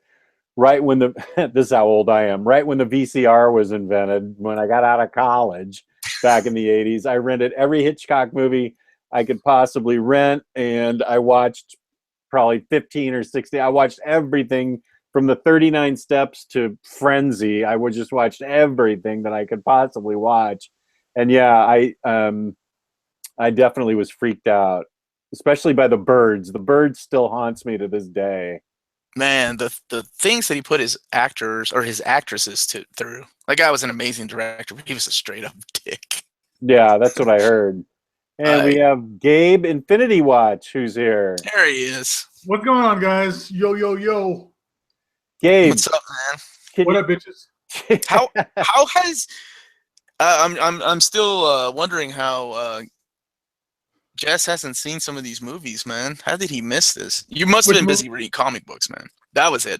S1: right when the this is how old I am. Right when the VCR was invented, when I got out of college back in the '80s, I rented every Hitchcock movie I could possibly rent, and I watched probably 15 or 16. I watched everything from the 39 Steps to Frenzy. I would just watch everything that I could possibly watch, and yeah, I definitely was freaked out, especially by the birds. The birds still haunts me to this day.
S2: man, the things that he put his actors or his actresses through. That guy was an amazing director. He was a straight up dick.
S1: Yeah, that's what I heard. And we
S2: I
S1: have Gabe Infinity Watch who's here.
S2: There he is.
S3: What's going on, guys? Yo, yo, yo.
S1: Gabe,
S2: What's up, man?
S1: can
S3: What up, bitches?
S2: How has I'm still wondering how Jess hasn't seen some of these movies, man. How did he miss this? You must have
S3: Which
S2: been
S3: movie?
S2: busy reading comic books, man. That was it.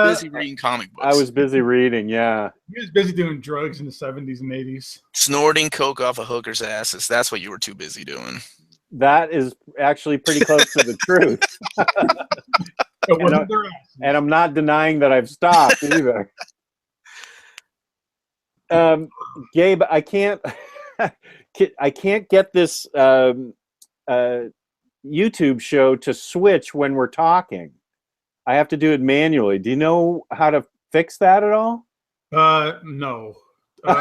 S2: Busy reading comic
S1: I
S2: books.
S1: was busy reading, yeah.
S3: He was busy doing drugs in the 70s and 80s.
S2: Snorting coke off of hookers' asses. That's what you were too busy doing.
S1: That is actually pretty close to the truth.
S3: It wasn't their asses.
S1: And I'm not denying that I've stopped either. Gabe, I can't get this YouTube show to switch when we're talking. I have to do it manually. Do you know how to fix that at all?
S3: No.
S2: You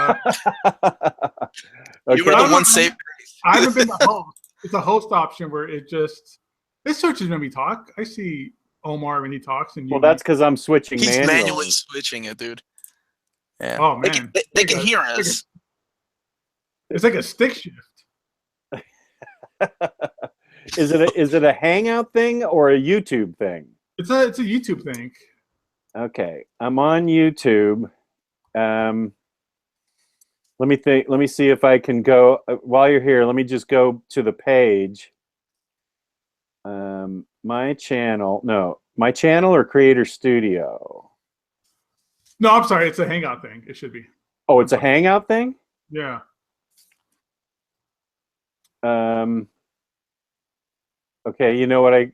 S2: were the one saved.
S3: I haven't been the host. It's a host option where it searches when we talk. I see Omar when he talks, and you.
S1: Well, that's because I'm switching
S2: He's
S1: manually.
S2: manually switching it, dude. Yeah.
S3: Oh man,
S2: they can hear us.
S3: It's like a stick shift.
S1: Is it a Hangout thing or a YouTube thing?
S3: It's a YouTube thing.
S1: Okay, I'm on YouTube. Let me think. Let me see if I can go while you're here. Let me just go to the page. My channel. No, my channel or Creator Studio.
S3: No, I'm sorry. It's a Hangout thing. It should be.
S1: Oh, it's a Hangout thing.
S3: Yeah.
S1: Okay, you know what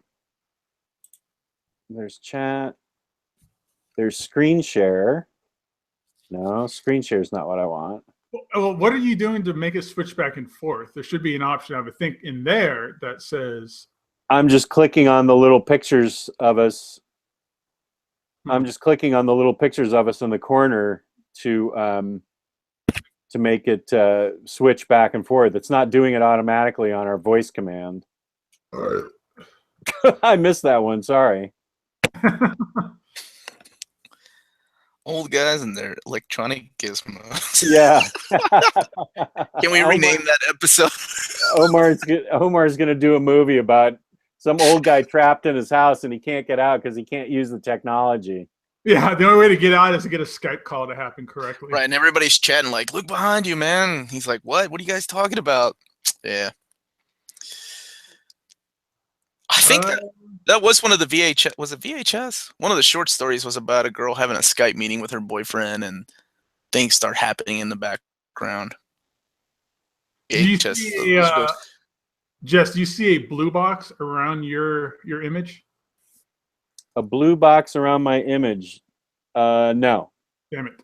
S1: there's chat. There's screen share. No, screen share is not what I want.
S3: Well, what are you doing to make it switch back and forth? There should be an option, I would think, in there that says.
S1: I'm just clicking on the little pictures of us. I'm just clicking on the little pictures of us in the corner to make it switch back and forth. It's not doing it automatically on our voice command. I missed that one. Sorry.
S2: Old guys and their electronic gizmos.
S1: Yeah.
S2: Can we rename that episode?
S1: Omar's going to do a movie about some old guy trapped in his house and he can't get out because he can't use the technology.
S3: Yeah, the only way to get out is to get a Skype call to happen correctly.
S2: Right, and everybody's chatting like, "Look behind you, man." He's like, "What? What are you guys talking about?" Yeah. I think that was one of the VHS. Was it VHS? One of the short stories was about a girl having a Skype meeting with her boyfriend, and things start happening in the background.
S3: VHS. Jess, do you see a blue box around your image?
S1: A blue box around my image? No.
S3: Damn it.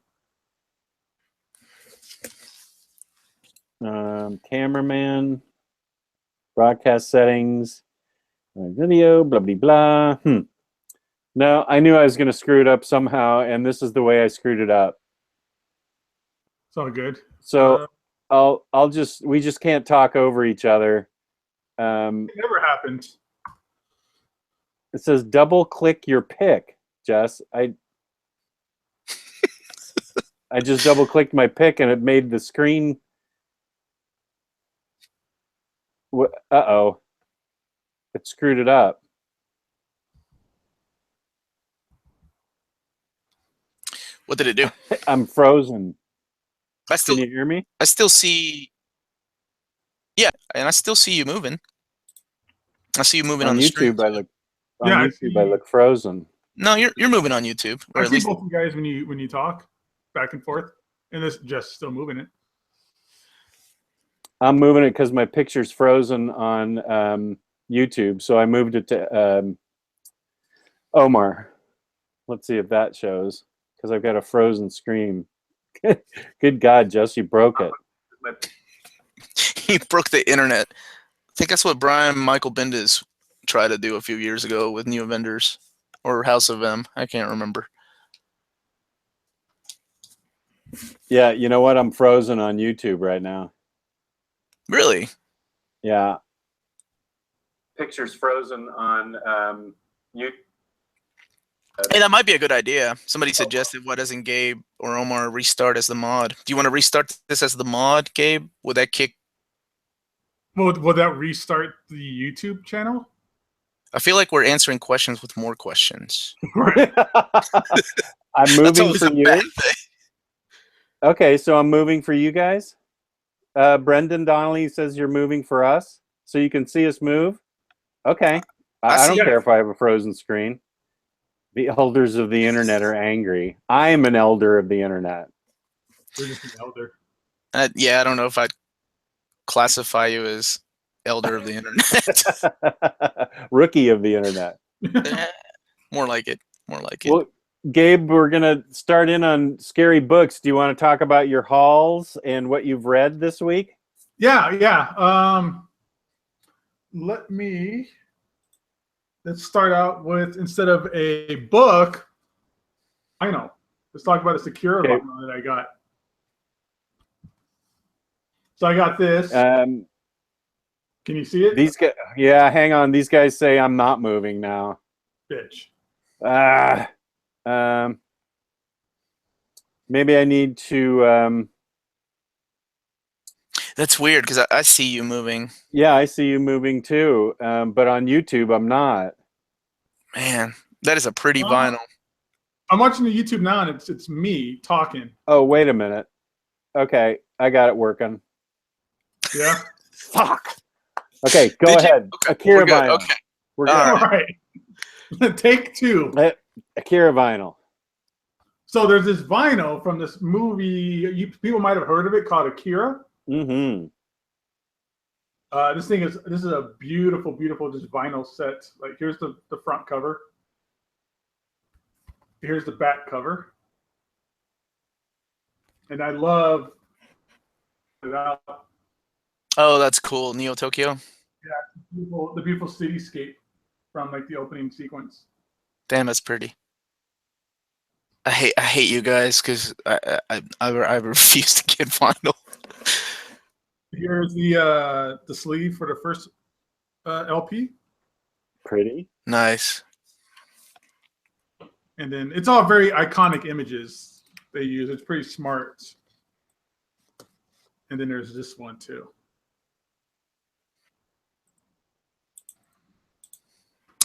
S1: Cameraman, broadcast settings, video, blah, blah, blah. No, I knew I was going to screw it up somehow, and this is the way I screwed it up.
S3: It's all good.
S1: So we just can't talk over each other.
S3: It never happened.
S1: It says double click your pick, Jess. I just double clicked my pick and it made the screen. Uh-oh. It screwed it up.
S2: What did it do?
S1: I'm frozen.
S2: Can
S1: you hear me?
S2: I still see. Yeah, and I still see you moving. I see you moving on the
S1: YouTube.
S2: screen.
S1: I look frozen.
S2: No, you're moving on YouTube. Or
S3: I
S2: at
S3: see
S2: least
S3: both you guys when you talk back and forth, and this just still moving it.
S1: I'm moving it because my picture's frozen on YouTube, so I moved it to Omar. Let's see if that shows, because I've got a frozen screen. Good God, Jess, you broke it.
S2: He broke the internet. I think that's what Brian Michael Bendis tried to do a few years ago with New Avengers or House of M. I can't remember.
S1: Yeah, you know what? I'm frozen on YouTube right now.
S2: Really?
S1: Yeah. Picture's frozen on YouTube.
S2: Hey, that might be a good idea. Somebody suggested, why doesn't Gabe or Omar restart as the mod? Do you want to restart this as the mod, Gabe? Would that kick?
S3: Will that restart the YouTube channel?
S2: I feel like we're answering questions with more questions.
S3: Right.
S1: I'm moving for
S2: a
S1: you.
S2: bad thing.
S1: Okay, so I'm moving for you guys. Brendan Donnelly says you're moving for us, so you can see us move. Okay. I don't care if I have a frozen screen. The elders of the internet are angry. I am an elder of the internet.
S3: We're just an elder.
S2: Yeah, I don't know if I'd classify you as elder of the internet.
S1: Rookie of the internet.
S2: More like it. More like it.
S1: Well, Gabe, we're going to start in on scary books. Do you want to talk about your hauls and what you've read this week?
S3: Yeah. Let's start out with, instead of a book, let's talk about a secure vinyl that I got. So I got this. Can you see it?
S1: These guys, yeah, hang on. These guys say I'm not moving now.
S3: Bitch.
S1: Maybe I need to.
S2: That's weird because I see you moving.
S1: Yeah, I see you moving too. But on YouTube, I'm not.
S2: Man, that is a pretty vinyl.
S3: I'm watching the YouTube now, and it's me talking.
S1: Oh, wait a minute. Okay, I got it working.
S3: Yeah.
S1: Fuck. Okay, go ahead.
S2: Okay,
S1: Akira vinyl.
S2: Okay.
S1: We're good.
S3: All right. Take two.
S1: Akira vinyl.
S3: So there's this vinyl from this movie. People might have heard of it, called Akira.
S1: Mm-hmm.
S3: This is a beautiful, beautiful just vinyl set. Like, here's the front cover. Here's the back cover. And I love it.
S2: Oh, that's cool. Neo Tokyo.
S3: Yeah, the beautiful cityscape from like the opening sequence.
S2: Damn, that's pretty. I hate you guys because I refuse to get vinyl.
S3: Here's the sleeve for the first LP.
S1: Pretty.
S2: Nice.
S3: And then it's all very iconic images they use. It's pretty smart. And then there's this one too.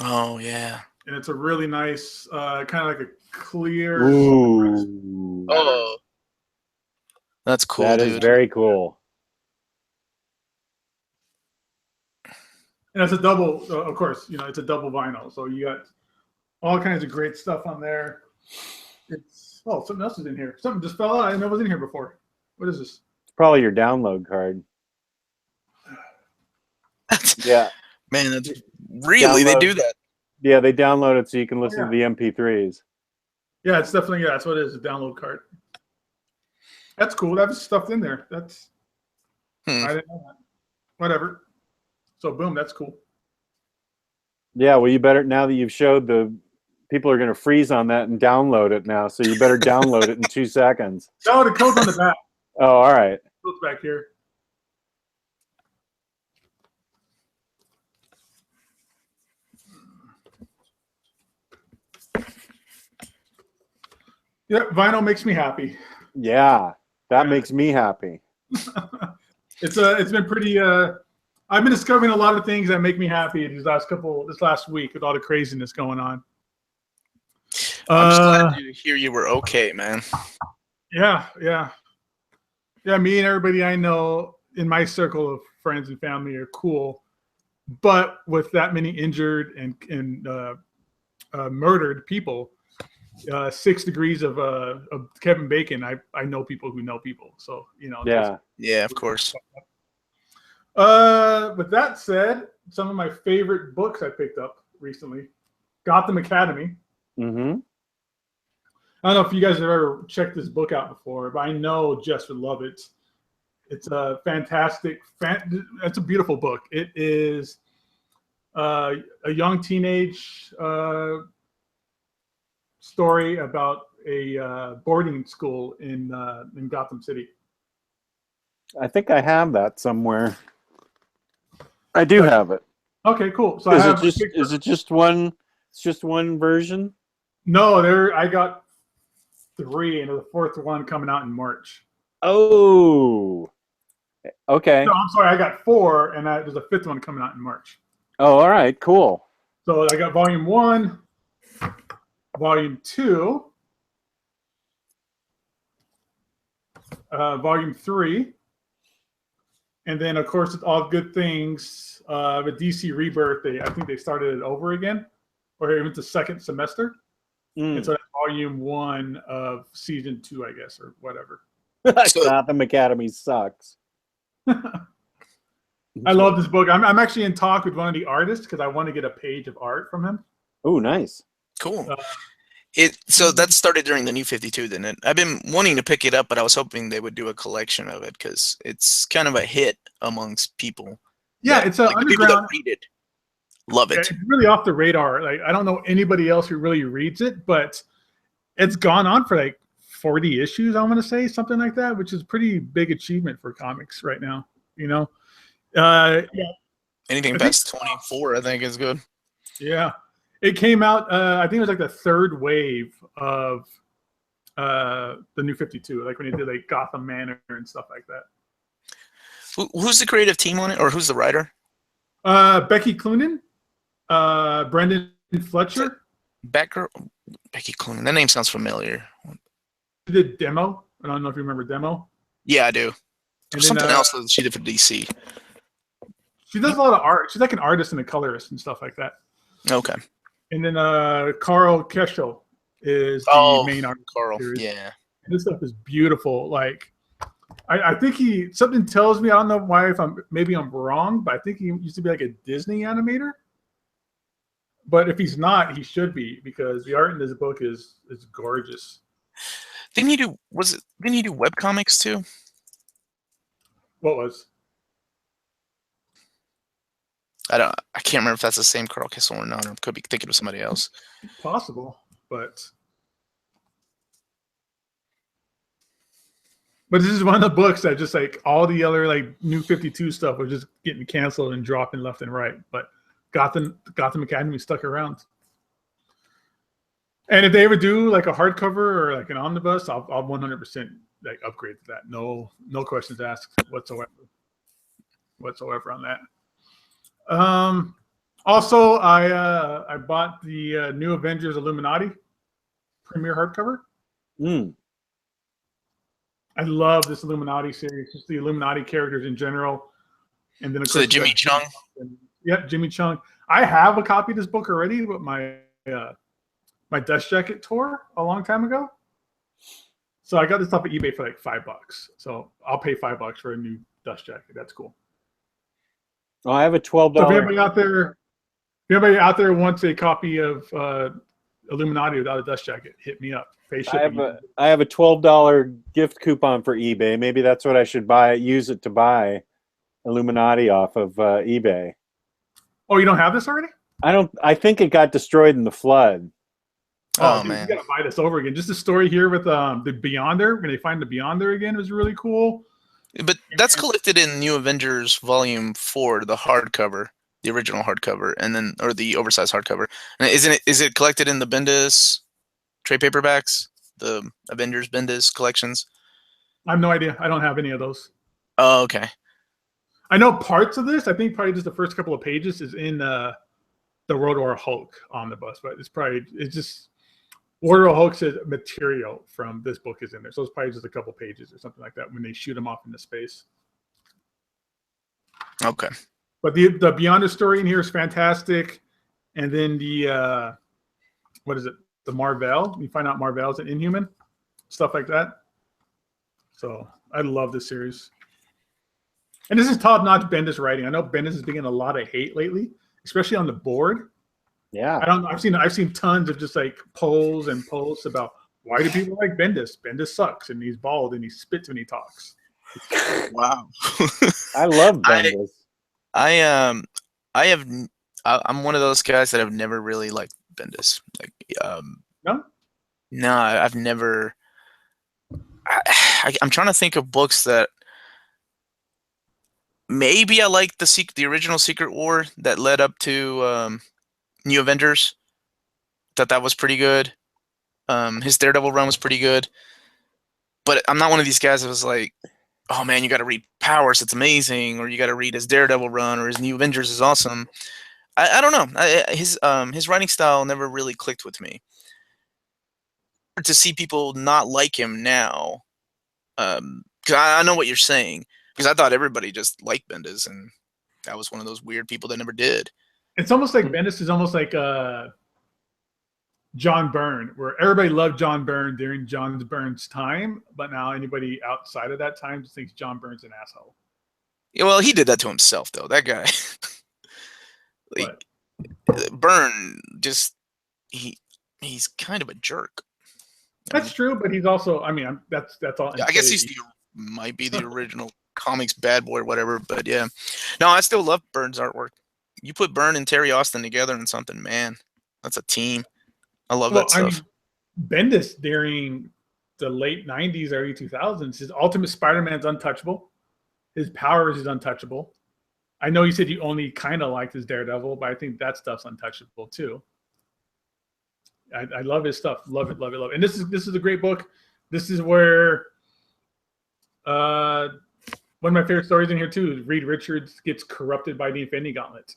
S2: Oh yeah.
S3: And it's a really nice, kind of like a clear.
S1: Ooh.
S2: Oh, that's cool.
S1: That is very cool.
S3: And it's a double, of course, it's a double vinyl. So you got all kinds of great stuff on there. Something else is in here. Something just fell out. I didn't know it was in here before. What is this?
S1: It's probably your download card. Yeah.
S2: Man, that's really, they do that.
S1: Yeah, they download it so you can listen to the MP3s.
S3: Yeah, it's definitely, that's what it is, a download card. That's cool. That was stuffed in there. That's I didn't know that. Whatever. So boom, that's cool.
S1: Yeah, well, you better, now that you've showed the, people are going to freeze on that and download it now, so you better download it in 2 seconds.
S3: No, the code's on the back.
S1: Oh, all right.
S3: Code's back here. Yeah, vinyl makes me happy.
S1: Yeah, that makes me happy.
S3: It's been pretty. I've been discovering a lot of things that make me happy this last week with all the craziness going on.
S2: I'm just glad to hear you were okay, man.
S3: Yeah. Me and everybody I know in my circle of friends and family are cool, but with that many injured and murdered people, 6 degrees of Kevin Bacon. I know people who know people, so
S2: Yeah, of course.
S3: With that said, some of my favorite books I picked up recently: Gotham Academy.
S1: Mm-hmm.
S3: I don't know if you guys have ever checked this book out before, but I know Jess would love it. It's a fantastic. It's a beautiful book. It is a young teenage story about a boarding school in Gotham City.
S1: I think I have that somewhere. I do have it.
S3: Okay, cool. So
S1: Is it just one? It's just one version?
S3: No, I got 3, and the 4th one coming out in March.
S1: Oh, okay.
S3: No, I'm sorry, I got 4, and there's a 5th one coming out in March.
S1: Oh, all right, cool.
S3: So I got volume 1, volume 2, volume 3, and then of course it's all good things. The DC Rebirth, I think they started it over again, or even the 2nd semester. And so that's volume 1 of season 2, I guess, or whatever.
S1: Gotham Academy sucks.
S3: I love this book. I'm actually in talk with one of the artists because I want to get a page of art from him.
S1: Oh, nice.
S2: Cool. So that started during the New 52, didn't it? I've been wanting to pick it up, but I was hoping they would do a collection of it because it's kind of a hit amongst people.
S3: Yeah, it's like
S2: the people that read it love it.
S3: It's really off the radar. Like, I don't know anybody else who really reads it, but it's gone on for like 40 issues, I want to say, something like that, which is a pretty big achievement for comics right now. Yeah.
S2: Anything past 24, I think, is good.
S3: Yeah. It came out, I think it was like the 3rd wave of the New 52, like when he did like Gotham Manor and stuff like that.
S2: Who's the creative team on it, or who's the writer?
S3: Becky Cloonan, Brendan Fletcher.
S2: Becky Cloonan. That name sounds familiar.
S3: She did Demo. I don't know if you remember Demo.
S2: Yeah, I do. There's
S3: then,
S2: something else that she did for DC.
S3: She does a lot of art. She's like an artist and a colorist and stuff like that.
S2: Okay.
S3: And then Carl Keschel is the main artist.
S2: Carl, yeah.
S3: And this stuff is beautiful. Like, I think something tells me, I don't know why, maybe I'm wrong, but I think he used to be like a Disney animator. But if he's not, he should be, because the art in this book is gorgeous.
S2: Didn't he do webcomics too?
S3: What was?
S2: I can't remember if that's the same Carl Kessel or not, or could be thinking of somebody else.
S3: Possible, but this is one of the books that just like all the other like New 52 stuff was just getting canceled and dropping left and right. But Gotham Academy stuck around. And if they ever do like a hardcover or like an omnibus, I'll 100% like upgrade to that. No questions asked whatsoever on that. Also, I bought the new Avengers Illuminati premiere hardcover. I love this Illuminati series, just the Illuminati characters in general. And then of course,
S2: Jimmy Chung.
S3: Yep, Jimmy Chung. I have a copy of this book already, but my Dust Jacket tore a long time ago. So I got this stuff at eBay for like $5. So I'll pay $5 for a new Dust Jacket. That's cool.
S1: Oh, I have a $12.
S3: So if anybody out there wants a copy of Illuminati without a Dust Jacket, hit me up.
S1: I have a $12 gift coupon for eBay. Maybe that's what I should buy. Use it to buy Illuminati off of eBay.
S3: Oh, you don't have this already?
S1: I think it got destroyed in the flood.
S2: Oh,
S3: Dude,
S2: man.
S3: you gotta buy this over again. Just the story here with the Beyonder, when they find the Beyonder again, was really cool.
S2: But that's collected in New Avengers Volume 4, the hardcover, the original hardcover, and then or the oversized hardcover. And is it collected in the Bendis trade paperbacks, the Avengers Bendis collections?
S3: I have no idea. I don't have any of those.
S2: Oh, okay.
S3: I know parts of this. I think probably just the first couple of pages is in the World War Hulk omnibus, but it's just World War Hulk's material from this book is in there. So it's probably just a couple pages or something like that when they shoot him off into space.
S2: Okay.
S3: But the Beyonder story in here is fantastic. And then the what is it? The Marvel. You find out Marvel's an Inhuman, stuff like that. So I love this series. And this is top-notch Bendis writing. I know Bendis is getting a lot of hate lately, especially on the board.
S1: Yeah.
S3: I've seen tons of just like polls and posts about why do people like Bendis? Bendis sucks and he's bald and he spits when he talks.
S2: Wow.
S1: I love Bendis.
S2: I'm one of those guys that have never really liked Bendis. Like, no, I've never. I'm trying to think of books that maybe I liked the original Secret War that led up to New Avengers. Thought that was pretty good. His Daredevil run was pretty good. But I'm not one of these guys that was like, oh man, you got to read Powers, it's amazing, or you got to read his Daredevil run, or his New Avengers is awesome. I don't know. His writing style never really clicked with me. To see people not like him now, because I know what you're saying, because I thought everybody just liked Bendis, and I was one of those weird people that never did.
S3: It's almost like Bendis is almost like John Byrne, where everybody loved John Byrne during John Byrne's time, but now anybody outside of that time just thinks John Byrne's an asshole.
S2: Yeah, well, he did that to himself, though. That guy, like Byrne, just he's kind of a jerk.
S3: That's true, but he's also, I mean, that's all.
S2: Yeah, I guess might be the original comics bad boy or whatever, but yeah. No, I still love Byrne's artwork. You put Byrne and Terry Austin together in something, man. That's a team. I love that stuff.
S3: I mean, Bendis during the late 90s, early 2000s, his Ultimate Spider-Man's untouchable. His Powers is untouchable. I know you said you only kind of liked his Daredevil, but I think that stuff's untouchable too. I love his stuff. Love it, love it, love it. And this is a great book. This is where one of my favorite stories in here too is Reed Richards gets corrupted by the Infinity Gauntlet,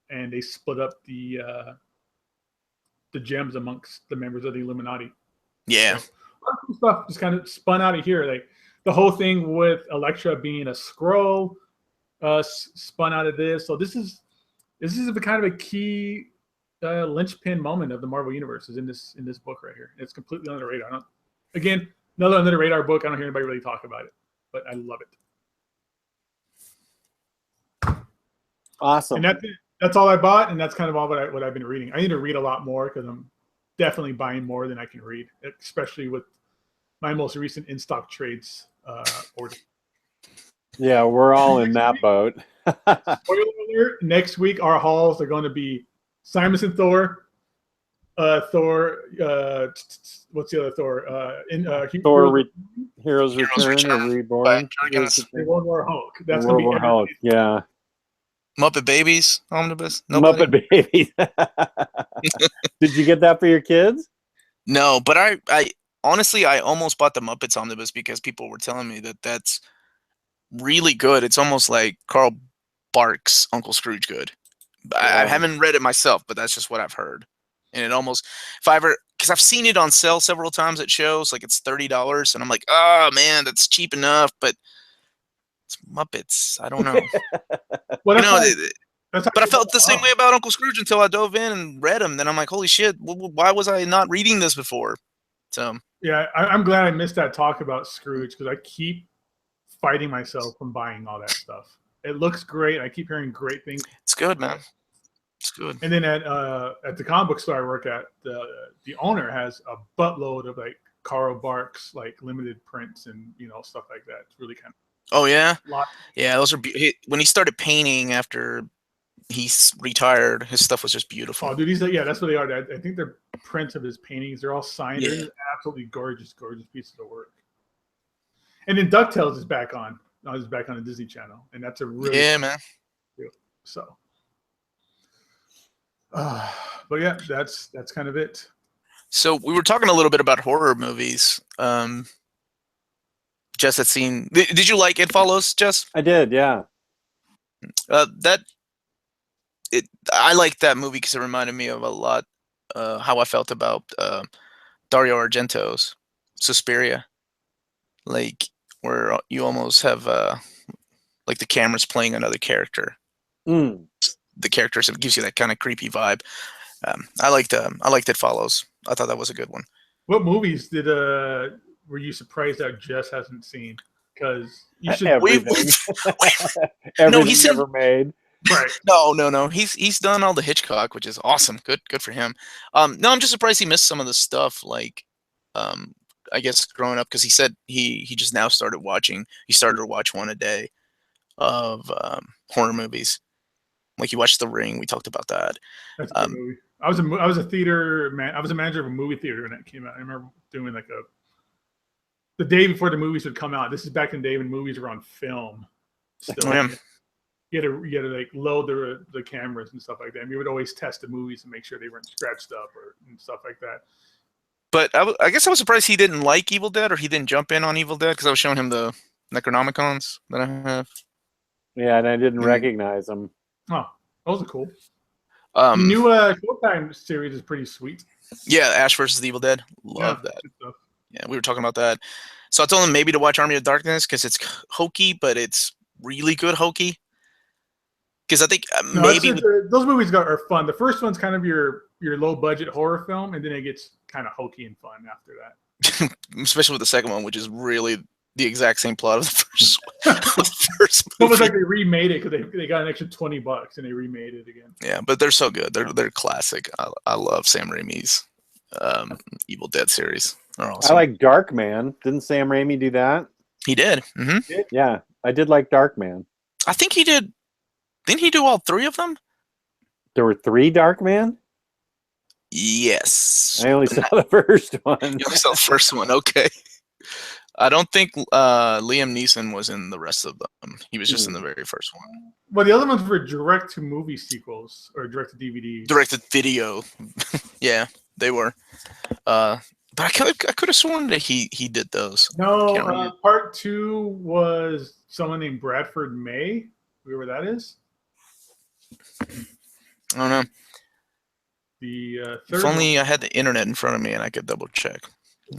S3: and they split up the gems amongst the members of the Illuminati.
S2: Yeah.
S3: So, a lot of stuff just kind of spun out of here. Like the whole thing with Elektra being a Skrull spun out of this. So this is the kind of a key linchpin moment of the Marvel Universe is in this book right here. It's completely under the radar. Another under the radar book. I don't hear anybody really talk about it, but I love it.
S1: Awesome.
S3: And that's all I bought, and that's kind of all what I've been reading. I need to read a lot more because I'm definitely buying more than I can read, especially with my most recent in-stock trades order.
S1: Yeah, we're all in that boat.
S3: Spoiler alert, next week our hauls are going to be Simonson Thor, what's the other Thor?
S1: Thor Heroes Return or Reborn.
S3: World War Hulk. That's
S1: World War Hulk, yeah.
S2: Muppet Babies Omnibus?
S1: Nobody? Muppet Babies. Did you get that for your kids?
S2: No, but I honestly, I almost bought the Muppets Omnibus because people were telling me that that's really good. It's almost like Carl Barks' Uncle Scrooge good. I haven't read it myself, but that's just what I've heard. And it almost, because I've seen it on sale several times at shows, like it's $30, and I'm like, oh man, that's cheap enough, but it's Muppets. I don't know. But I felt the same way about Uncle Scrooge until I dove in and read them. Then I'm like, holy shit, why was I not reading this before? So
S3: yeah, I'm glad I missed that talk about Scrooge because I keep fighting myself from buying all that stuff. It looks great. I keep hearing great things.
S2: It's good, man. It's good.
S3: And then at the comic book store I work at, the owner has a buttload of like Carl Barks like limited prints and stuff like that. It's really kind of
S2: Oh yeah,
S3: Lot.
S2: yeah. Those are when he started painting after he's retired. His stuff was just beautiful.
S3: Oh, dude, yeah, that's what they are. I think they're prints of his paintings. They're all signed.
S2: Yeah.
S3: They're just absolutely gorgeous, gorgeous pieces of work. And then DuckTales is back on. It's back on the Disney Channel, and that's a really
S2: man.
S3: So. But yeah, that's kind of it.
S2: So we were talking a little bit about horror movies. Jess had seen. Did you like It Follows, Jess?
S1: I did, yeah.
S2: I liked that movie because it reminded me of a lot how I felt about Dario Argento's Suspiria, like where you almost have like the camera's playing another character.
S1: Mm.
S2: The characters, it gives you that kind of creepy vibe. I liked It Follows. I thought that was a good one.
S3: What movies were you surprised that Jess hasn't seen? Because you should.
S1: Everything.
S2: No,
S1: Everything
S2: he's
S1: ever made.
S3: Right.
S2: No. He's done all the Hitchcock, which is awesome. Good for him. No, I'm just surprised he missed some of the stuff. Like, I guess growing up, because he said he just now started watching. He started to watch one a day of horror movies. Like he watched The Ring. We talked about that.
S3: That's a good movie. I was a theater man. I was a manager of a movie theater when that came out. I remember doing like the day before the movies would come out. This is back in the day when movies were on film. Still, you had to like load the cameras and stuff like that. And we would always test the movies and make sure they weren't scratched up and stuff like that.
S2: But I guess I was surprised he didn't like Evil Dead, or he didn't jump in on Evil Dead, because I was showing him the Necronomicons that I have.
S1: Yeah, and I didn't recognize them.
S3: Oh, those are cool. The new Showtime series is pretty sweet.
S2: Yeah, Ash versus the Evil Dead. Love that. Yeah, we were talking about that. So I told him maybe to watch Army of Darkness because it's hokey, but it's really good hokey. Because I think
S3: those movies are fun. The first one's kind of your low budget horror film, and then it gets kind of hokey and fun after that.
S2: Especially with the second one, which is really the exact same plot of the first one.
S3: It was like they remade it because they got an extra $20 and they remade it again.
S2: Yeah, but they're so good. They're classic. I love Sam Raimi's Evil Dead series. They're awesome.
S1: I like Darkman. Didn't Sam Raimi do that?
S2: He did. Mm-hmm.
S1: Yeah, I did like Darkman.
S2: I think he did. Didn't he do all three of them?
S1: There were 3 Darkman?
S2: Yes.
S1: I only saw the first one.
S2: You only saw the first one. Okay. I don't think Liam Neeson was in the rest of them. He was just in the very first one.
S3: Well, the other ones were direct-to-movie sequels or direct-to-DVD.
S2: Direct-to-video. Yeah, they were. But I could have sworn that he did those.
S3: No, part 2 was someone named Bradford May. Whoever that is.
S2: I don't know.
S3: The
S2: if only I had the internet in front of me and I could double check.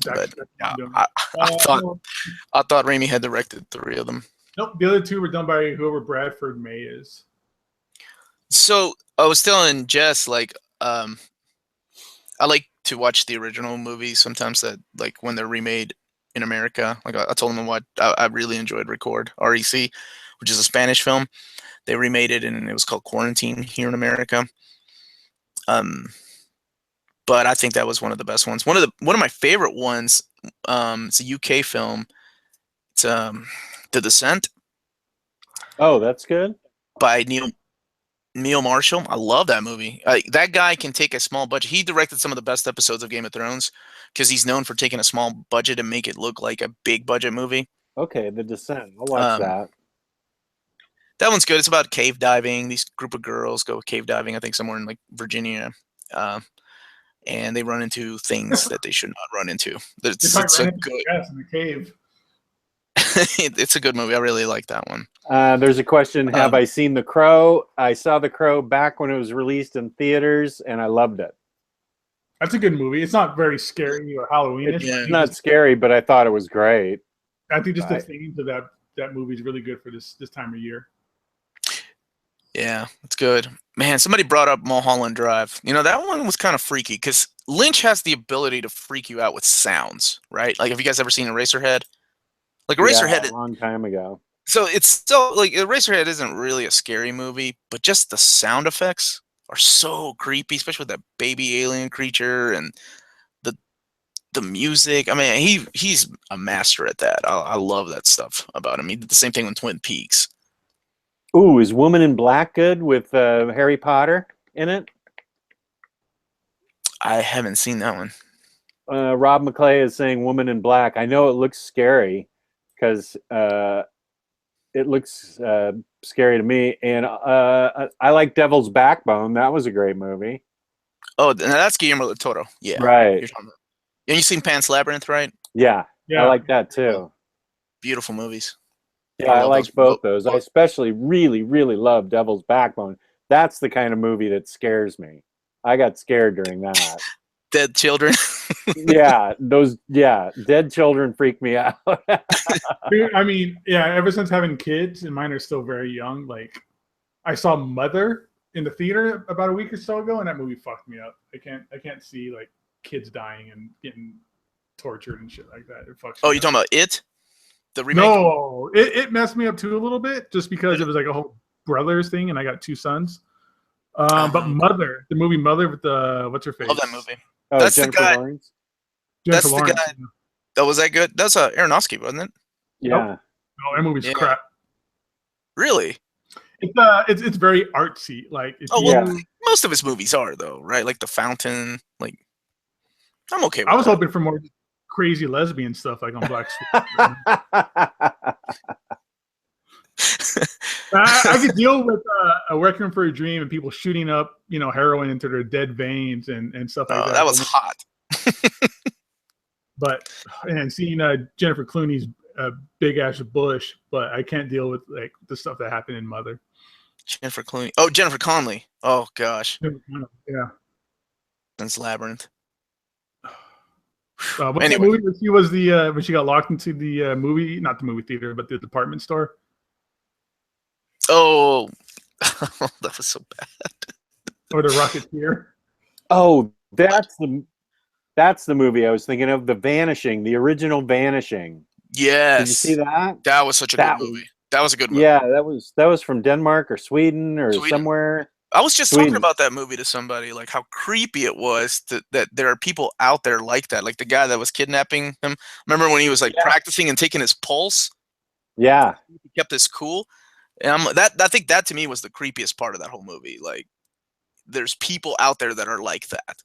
S2: But I thought Raimi had directed 3 of them.
S3: Nope, the other 2 were done by whoever Bradford May is.
S2: So I was telling Jess, like, I like to watch the original movies sometimes, that like when they're remade in America. Like I told him what I really enjoyed REC, which is a Spanish film. They remade it and it was called Quarantine here in America. But I think that was one of the best ones. One of my favorite ones. It's a UK film. It's The Descent.
S1: Oh, that's good.
S2: By Neil Marshall. I love that movie. That guy can take a small budget. He directed some of the best episodes of Game of Thrones because he's known for taking a small budget and make it look like a big budget movie.
S1: Okay, The Descent. I'll watch that.
S2: That one's good. It's about cave diving. These group of girls go cave diving, I think somewhere in like Virginia. And they run into things that they should not run into. It's a good.
S3: In the cave.
S2: It's a good movie. I really like that one.
S1: There's a question. Have I seen The Crow? I saw The Crow back when it was released in theaters, and I loved it.
S3: That's a good movie. It's not very scary or Halloween-ish.
S1: It's not scary, but I thought it was great.
S3: I think just the themes of that movie is really good for this time of year.
S2: Yeah, it's good. Man, somebody brought up Mulholland Drive. You know, that one was kind of freaky because Lynch has the ability to freak you out with sounds, right? Like, have you guys ever seen Eraserhead? Like, Eraserhead...
S1: Yeah, a long time ago.
S2: So it's still, like, Eraserhead isn't really a scary movie, but just the sound effects are so creepy, especially with that baby alien creature and the music. I mean, he's a master at that. I love that stuff about him. He did the same thing with Twin Peaks.
S1: Ooh, is Woman in Black good with Harry Potter in it?
S2: I haven't seen that one.
S1: Rob McClay is saying Woman in Black. I know it looks scary because it looks scary to me. And I like Devil's Backbone. That was a great movie.
S2: Oh, that's Guillermo del Toro. Yeah.
S1: Right.
S2: You're talking about. And you seen Pan's Labyrinth, right?
S1: Yeah,
S3: Yeah.
S1: I like that too.
S2: Beautiful movies.
S1: Yeah, I like both those. I
S2: both.
S1: especially really, really love Devil's Backbone. That's the kind of movie that scares me. I got scared during that.
S2: Dead children.
S1: Yeah, dead children freak me out.
S3: Dude, I mean, yeah, ever since having kids, and mine are still very young, like I saw Mother in the theater about a week or so ago, and that movie fucked me up. I can't see like kids dying and getting tortured and shit like that. It fucks.
S2: Oh, you talking about It? The remake?
S3: No, it messed me up too a little bit, just because it was like a whole brothers thing, and I got two sons. But Mother, the movie Mother with what's her face?
S2: Love that movie.
S1: Oh,
S2: That's
S1: Jennifer
S2: the guy.
S1: Lawrence?
S3: Jennifer
S2: That's
S3: Lawrence.
S2: the guy. Oh, was that good? That's Aronofsky, wasn't it?
S1: Yeah.
S3: No, that movie's
S2: Yeah.
S3: crap.
S2: Really?
S3: It's very artsy. Like
S2: Most of his movies are though, right? Like The Fountain. Like, I'm okay with
S3: I was
S2: that.
S3: hoping for more crazy lesbian stuff like on Black Swan. I could deal with a Requiem for a Dream and people shooting up, heroin into their dead veins and stuff like that.
S2: That was hot.
S3: And seeing Jennifer Clooney's big ass bush, but I can't deal with like the stuff that happened in Mother.
S2: Jennifer Clooney. Oh, Jennifer Connelly. Oh gosh.
S3: Yeah.
S2: That's Labyrinth.
S3: What's
S2: Anyway.
S3: that movie when she was when she got locked into the not the movie theater, but the department store?
S2: Oh, that was so bad.
S3: Or the Rocketeer?
S1: Oh, that's the movie I was thinking of. The Vanishing, the original Vanishing.
S2: Yes.
S1: Did you see that?
S2: That was such a good movie. That was a good movie.
S1: Yeah, that was from Denmark or Sweden or somewhere.
S2: I was just
S1: Sweden.
S2: talking about that movie to somebody, like how creepy it was that there are people out there like that. Like the guy that was kidnapping him. Remember when he was like practicing and taking his pulse?
S1: Yeah.
S2: He kept this cool. And I think that to me was the creepiest part of that whole movie. Like there's people out there that are like that.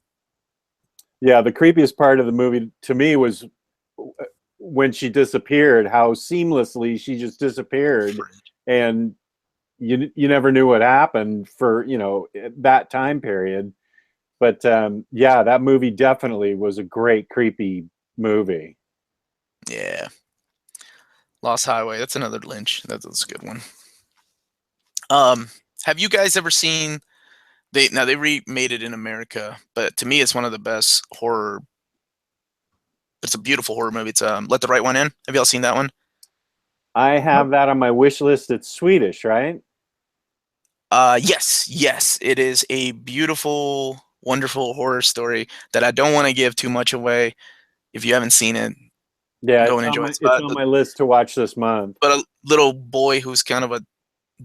S1: Yeah, the creepiest part of the movie to me was when she disappeared, how seamlessly she just disappeared. And you never knew what happened for, that time period. But yeah, that movie definitely was a great creepy movie.
S2: Yeah. Lost Highway, that's another Lynch. That's a good one. Have you guys ever seen they remade it in America, but to me it's one of the best horror. It's a beautiful horror movie. It's Let the Right One In. Have y'all seen that one?
S1: I have that on my wish list. It's Swedish, right?
S2: Yes. It is a beautiful, wonderful horror story that I don't want to give too much away. If you haven't seen it,
S1: yeah,
S2: go and enjoy it.
S1: It's on my list to watch this month.
S2: But a little boy who's kind of a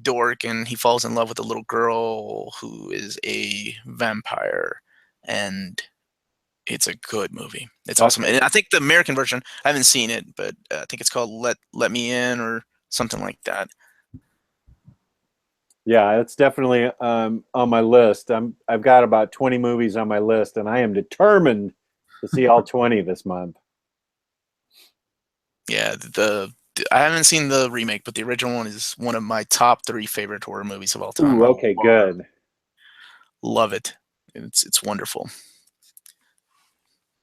S2: dork and he falls in love with a little girl who is a vampire, and it's a good movie. It's awesome. And I think the American version, I haven't seen it, but I think it's called Let Me In or something like that.
S1: Yeah, it's definitely on my list. I've got about 20 movies on my list, and I am determined to see all 20 this month.
S2: Yeah, I haven't seen the remake, but the original one is one of my top 3 favorite horror movies of all time.
S1: Ooh, okay, good.
S2: Love it. It's wonderful.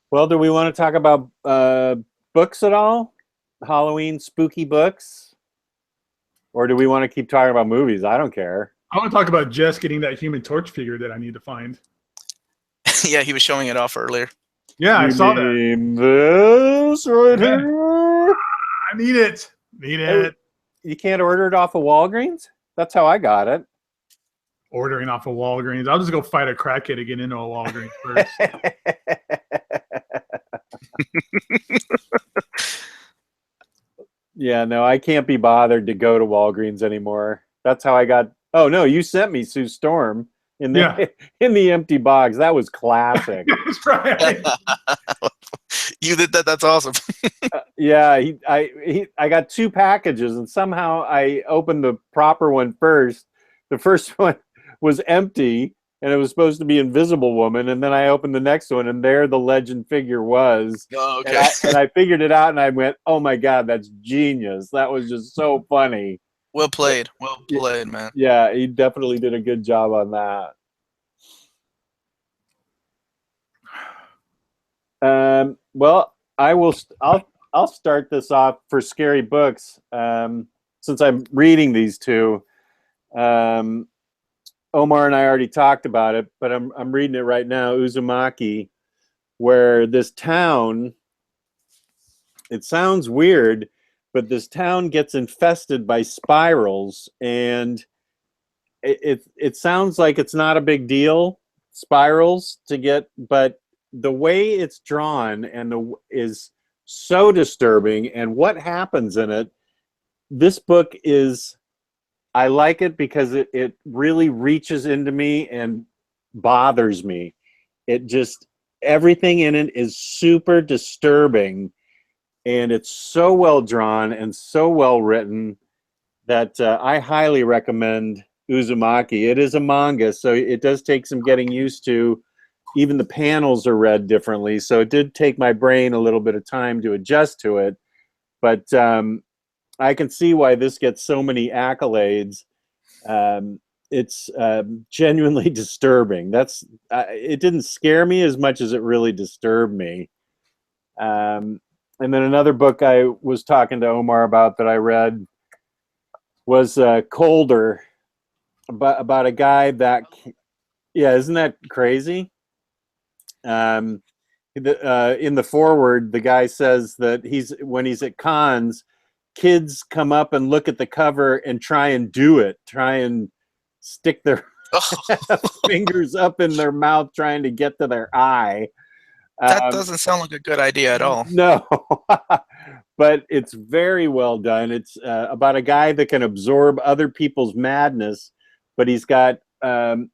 S1: Well, do we want to talk about books at all? Halloween spooky books? Or do we want to keep talking about movies? I don't care.
S3: I want to talk about Jess getting that Human Torch figure that I need to find.
S2: Yeah, he was showing it off earlier.
S3: Yeah, I saw that.
S1: This right here?
S3: I need it.
S1: You can't order it off of Walgreens? That's how I got it.
S3: Ordering off of Walgreens. I'll just go fight a crackhead to get into a Walgreens first.
S1: Yeah, no, I can't be bothered to go to Walgreens anymore. That's how I got. Oh no, you sent me Sue Storm in the empty box. That was classic.
S3: That's right.
S2: You did that. That's awesome.
S1: Yeah, I got 2 packages, and somehow I opened the proper one first. The first one was empty, and it was supposed to be Invisible Woman, and then I opened the next one, and there the legend figure was.
S2: Oh, okay.
S1: And I figured it out, and I went, "Oh my God, that's genius! That was just so funny."
S2: Well played. Well played, man.
S1: Yeah, he definitely did a good job on that. Well, I'll start this off for scary books. Since I'm reading these 2, Omar and I already talked about it, but I'm reading it right now, Uzumaki, where this town, it sounds weird, but this town gets infested by spirals, and it sounds like it's not a big deal, spirals to get, but the way it's drawn and is so disturbing, and what happens in it. This book is, I like it because it really reaches into me and bothers me. It just, everything in it is super disturbing, and it's so well drawn and so well written that I highly recommend Uzumaki. It is a manga, so it does take some getting used to. Even the panels are read differently, so it did take my brain a little bit of time to adjust to it. But I can see why this gets so many accolades. It's genuinely disturbing. It didn't scare me as much as it really disturbed me. And then another book I was talking to Omar about that I read was Colder, about a guy that, yeah, isn't that crazy? In the foreword, the guy says that when he's at cons, kids come up and look at the cover and try and stick their fingers up in their mouth trying to get to their eye.
S2: That doesn't sound like a good idea at all.
S1: No, but it's very well done. It's about a guy that can absorb other people's madness, but he's got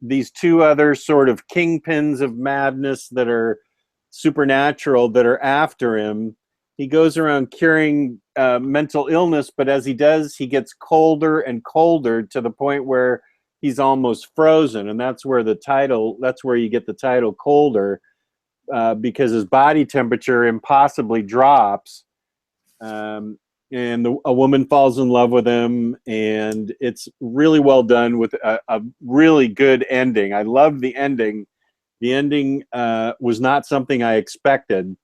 S1: these 2 other sort of kingpins of madness that are supernatural that are after him. He goes around curing mental illness, but as he does, he gets colder and colder to the point where he's almost frozen, and that's where you get the title Colder, because his body temperature impossibly drops. And a woman falls in love with him, and it's really well done with a really good ending. I love the ending. The ending was not something I expected.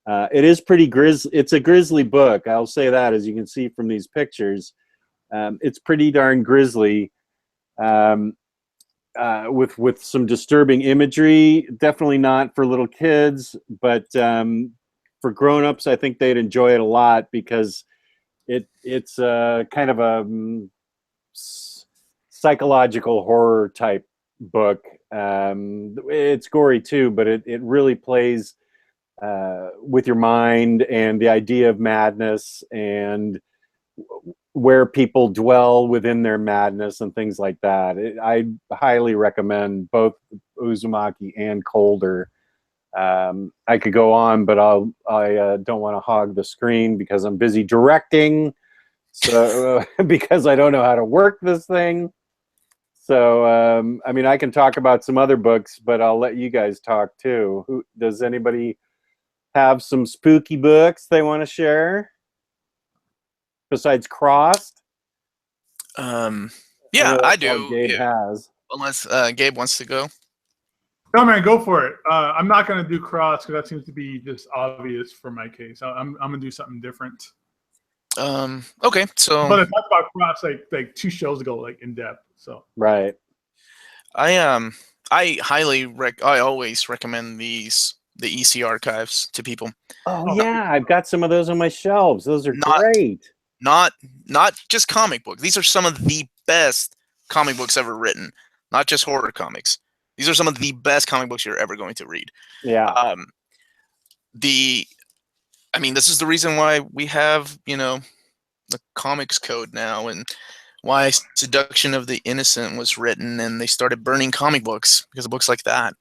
S1: It is pretty grisly. It's a grisly book, I'll say that, as you can see from these pictures. It's pretty darn grisly, with some disturbing imagery. Definitely not for little kids, but for grown-ups, I think they'd enjoy it a lot, because it's kind of a psychological horror type book. It's gory too, but it really plays with your mind and the idea of madness and where people dwell within their madness and things like that. I highly recommend both Uzumaki and Colder. I could go on, but I don't want to hog the screen because I'm busy directing. So because I don't know how to work this thing. So I mean, I can talk about some other books, but I'll let you guys talk too. Does anybody have some spooky books they want to share besides Crossed?
S2: Yeah, I do.
S1: Gabe has.
S2: Unless Gabe wants to go.
S3: No, man, go for it. I'm not going to do Cross because that seems to be just obvious for my case. I'm going to do something different.
S2: Okay, so.
S3: But I talked about Cross like 2 shows ago, like in depth. So.
S1: Right.
S2: I always recommend the EC archives to people.
S1: Oh yeah, I've got some of those on my shelves. Those are great.
S2: Not just comic books. These are some of the best comic books ever written. Not just horror comics. These are some of the best comic books you're ever going to read.
S1: Yeah.
S2: I mean, this is the reason why we have, the comics code now, and why Seduction of the Innocent was written, and they started burning comic books because of books like that.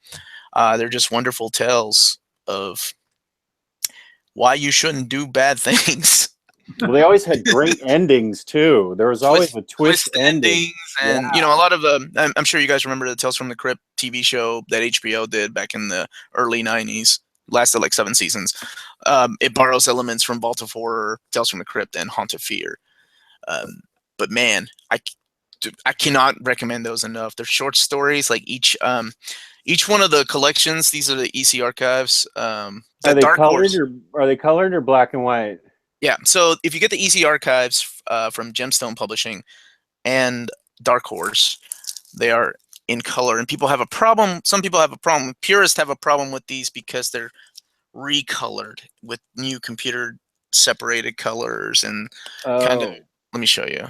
S2: They're just wonderful tales of why you shouldn't do bad things.
S1: Well, they always had great endings too. There was always a twist ending.
S2: endings, and a lot of I'm sure you guys remember the Tales from the Crypt TV show that HBO did back in the early '90s. Lasted like 7 seasons. It borrows elements from Vault of Horror, Tales from the Crypt, and Haunt of Fear. But man, I cannot recommend those enough. They're short stories, like each one of the collections. These are the EC archives.
S1: Are they colored or black and white?
S2: Yeah. So if you get the EC archives from Gemstone Publishing and Dark Horse, they are in color, and people have a problem. Some people have a problem. Purists have a problem with these because they're recolored with new computer separated colors and kind of. Let me show you.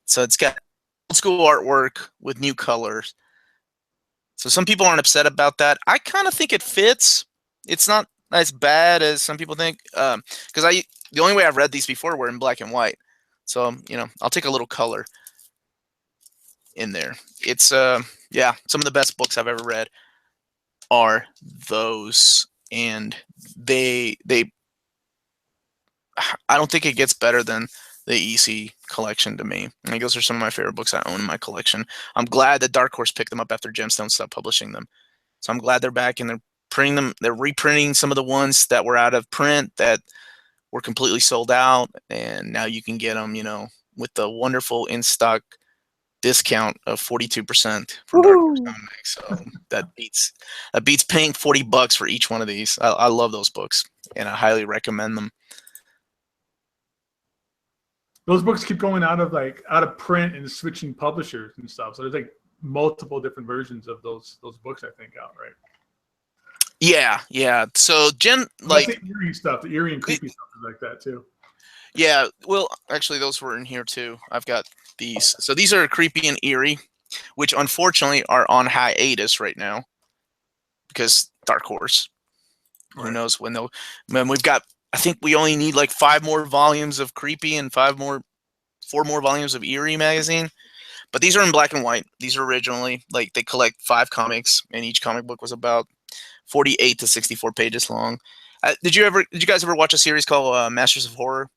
S2: So it's got old school artwork with new colors. So some people aren't upset about that. I kind of think it fits. It's not as bad as some people think. Because the only way I've read these before were in black and white. So I'll take a little color in there. It's some of the best books I've ever read are those, and they I don't think it gets better than the EC collection to me. I think those are some of my favorite books I own in my collection. I'm glad that Dark Horse picked them up after Gemstone stopped publishing them. So I'm glad they're back and they're printing them. They're reprinting some of the ones that were out of print that were completely sold out, and now you can get them, with the wonderful in-stock discount of 42% for Dark Horse Comics. So that beats paying $40 for each one of these. I love those books, and I highly recommend them.
S3: Those books keep going out of print and switching publishers and stuff. So there's like multiple different versions of those books, I think, out, right?
S2: Yeah. So
S3: the eerie stuff, the eerie and creepy stuff is like that too.
S2: Yeah, well, actually, those were in here too. I've got these. So these are creepy and eerie, which unfortunately are on hiatus right now because Dark Horse. Right. Who knows when we've got. I think we only need like 5 more volumes of creepy and 4 more volumes of eerie magazine. But these are in black and white. These are originally like they collect 5 comics, and each comic book was about 48 to 64 pages long. Did you guys ever watch a series called Masters of Horror?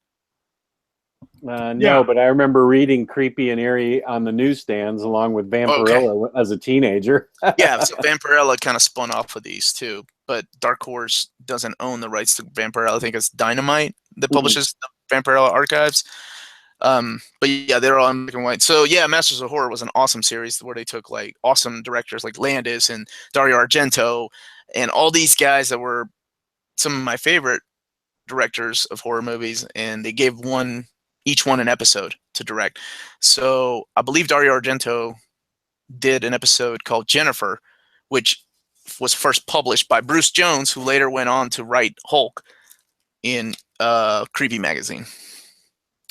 S1: No, but I remember reading Creepy and Eerie on the newsstands along with Vampirella as a teenager.
S2: Yeah, so Vampirella kind of spun off of these too, but Dark Horse doesn't own the rights to Vampirella. I think it's Dynamite that publishes the Vampirella archives. But yeah, they're all in black and white. So yeah, Masters of Horror was an awesome series where they took like awesome directors like Landis and Dario Argento and all these guys that were some of my favorite directors of horror movies, and they gave each one an episode to direct. So I believe Dario Argento did an episode called Jennifer, which was first published by Bruce Jones, who later went on to write Hulk in Creepy magazine.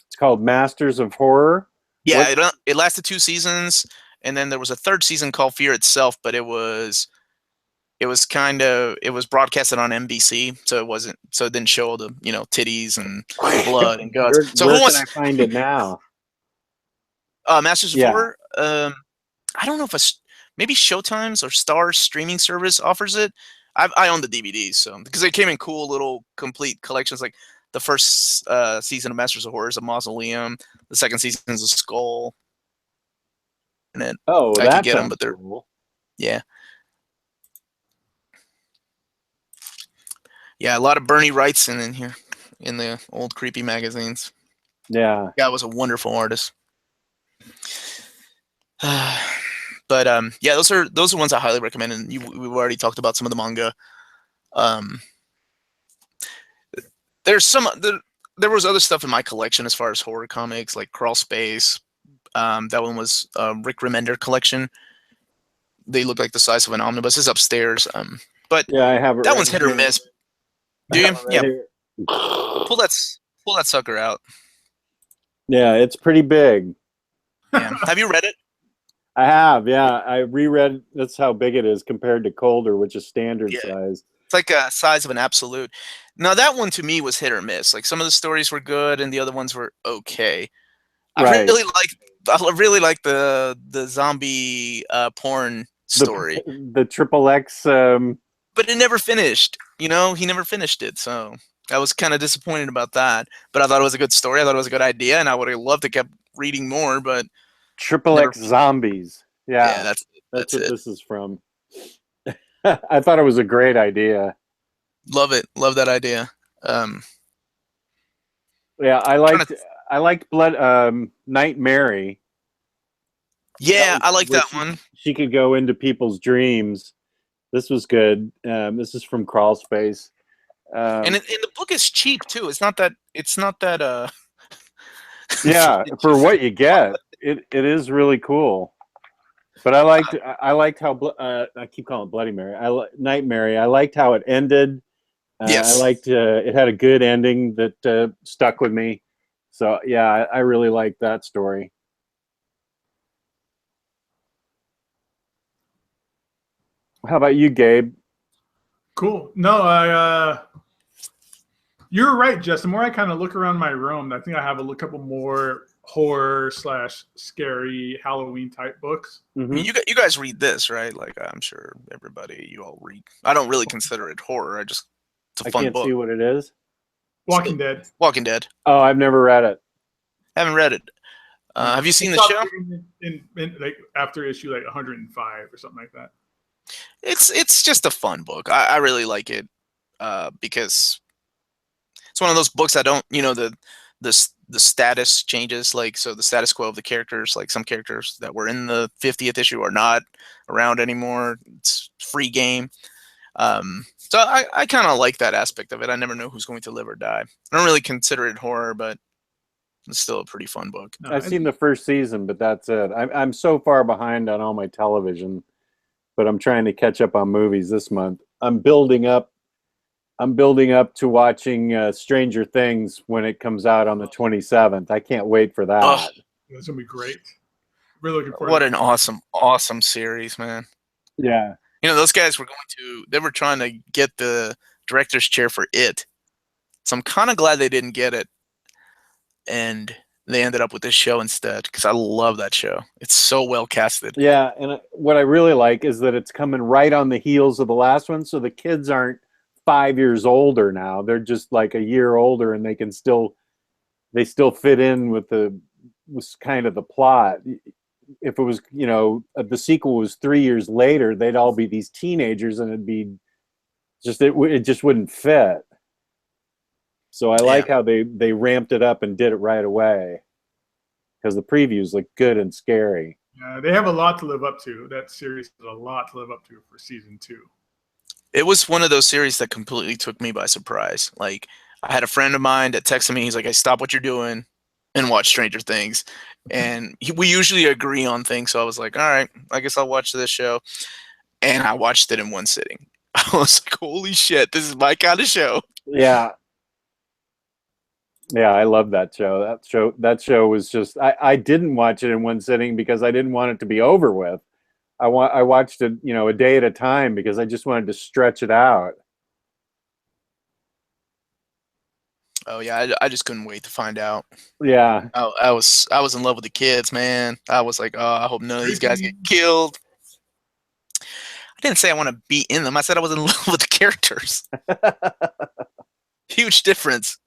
S1: It's called Masters of Horror?
S2: Yeah, it lasted 2 seasons, and then there was a 3rd season called Fear Itself, but it was broadcasted on NBC, so it didn't show the titties and blood and guts.
S1: Where can I find it now?
S2: Masters of Horror. I don't know if maybe Showtime's or Starz streaming service offers it. I own the DVDs, so because they came in cool little complete collections. Like the first season of Masters of Horror is a mausoleum. The 2nd season is a skull. And then I could get them, but they're cool. Yeah. Yeah, a lot of Bernie Wrightson in here in the old Creepy magazines.
S1: Yeah.
S2: Guy was a wonderful artist. But yeah, those are ones I highly recommend. And we've already talked about some of the manga. There was other stuff in my collection as far as horror comics, like Crawl Space. That one was Rick Remender collection. They look like the size of an omnibus. It's upstairs. But
S1: yeah, I have it.
S2: That one's hit or miss. Do you? Yeah. Pull that sucker out.
S1: Yeah, it's pretty big.
S2: Yeah. Have you read it?
S1: I have, yeah. I reread. That's how big it is compared to Colder, which is standard size.
S2: It's like a size of an absolute. Now that one to me was hit or miss. Like some of the stories were good, and the other ones were okay. I really like the zombie porn story.
S1: The XXX.
S2: But it never finished. you know, he never finished it. So I was kind of disappointed about that. But I thought it was a good story. I thought it was a good idea, and I would have loved to keep reading more. But
S1: Triple
S2: never.
S1: X Zombies.
S2: Yeah,
S1: Yeah, that's what
S2: it.
S1: this is from. I thought it was a great idea.
S2: Love it. Love that idea.
S1: Yeah, I
S2: Trying
S1: liked Night Mary.
S2: Yeah, I like
S1: where
S2: that one.
S1: She could go into people's dreams. This was good. This is from Crawl Space.
S2: And the book is cheap too. It's not that.
S1: Yeah, for what you get, it is really cool. But I liked how I keep calling it Bloody Mary. Night Mary. I liked how it ended.
S2: Yes.
S1: I liked it had a good ending that stuck with me. So yeah, I really liked that story. How about you, Gabe?
S3: Cool. No, you're right, Jess. The more I kind of look around my room, I think I have a couple more horror / scary Halloween type books.
S1: Mm-hmm.
S2: I mean, you guys read this, right? Like, I'm sure you all read. I don't really consider it horror. It's a fun
S1: can't
S2: book.
S1: see what it is.
S3: Walking Dead.
S2: Walking Dead.
S1: Oh, I've never read it.
S2: Haven't read it. Have you seen the show?
S3: In like after issue like 105 or something like that.
S2: It's just a fun book. I really like it because it's one of those books I don't, the status changes, like, so the status quo of the characters, like some characters that were in the 50th issue are not around anymore. It's free game. So I kind of like that aspect of it. I never know who's going to live or die. I don't really consider it horror, but it's still a pretty fun book.
S3: No,
S1: I've seen the first season, but that's it. I'm so far behind on all my television, but I'm trying to catch up on movies this month. I'm building up to watching Stranger Things when it comes out on the 27th. I can't wait for that.
S2: Oh,
S3: it's gonna be great. Really looking forward.
S2: What an awesome series, man.
S1: Yeah.
S2: Those guys they were trying to get the director's chair for it. So I'm kind of glad they didn't get it. And they ended up with this show instead, because I love that show. It's so well casted.
S1: Yeah, and what I really like is that it's coming right on the heels of the last one, so the kids aren't 5 years older now. They're just like a year older, and they still fit in with kind of the plot. If it was, the sequel was 3 years later, they'd all be these teenagers, and it'd be it just wouldn't fit. So I like how they ramped it up and did it right away, because the previews look good and scary.
S3: Yeah, they have a lot to live up to. That series has a lot to live up to for season 2.
S2: It was one of those series that completely took me by surprise. Like, I had a friend of mine that texted me. He's like, "Hey, stop what you're doing and watch Stranger Things." And we usually agree on things. So I was like, all right, I guess I'll watch this show. And I watched it in one sitting. I was like, holy shit, this is my kind of show.
S1: Yeah. Yeah, I love that show. That show was just, I didn't watch it in one sitting because I didn't want it to be over with. I watched it, a day at a time, because I just wanted to stretch it out.
S2: Oh yeah, I just couldn't wait to find out.
S1: Yeah.
S2: I was in love with the kids, man. I was like, oh, I hope none of these guys get killed. I didn't say I want to be in them. I said I was in love with the characters. Huge difference.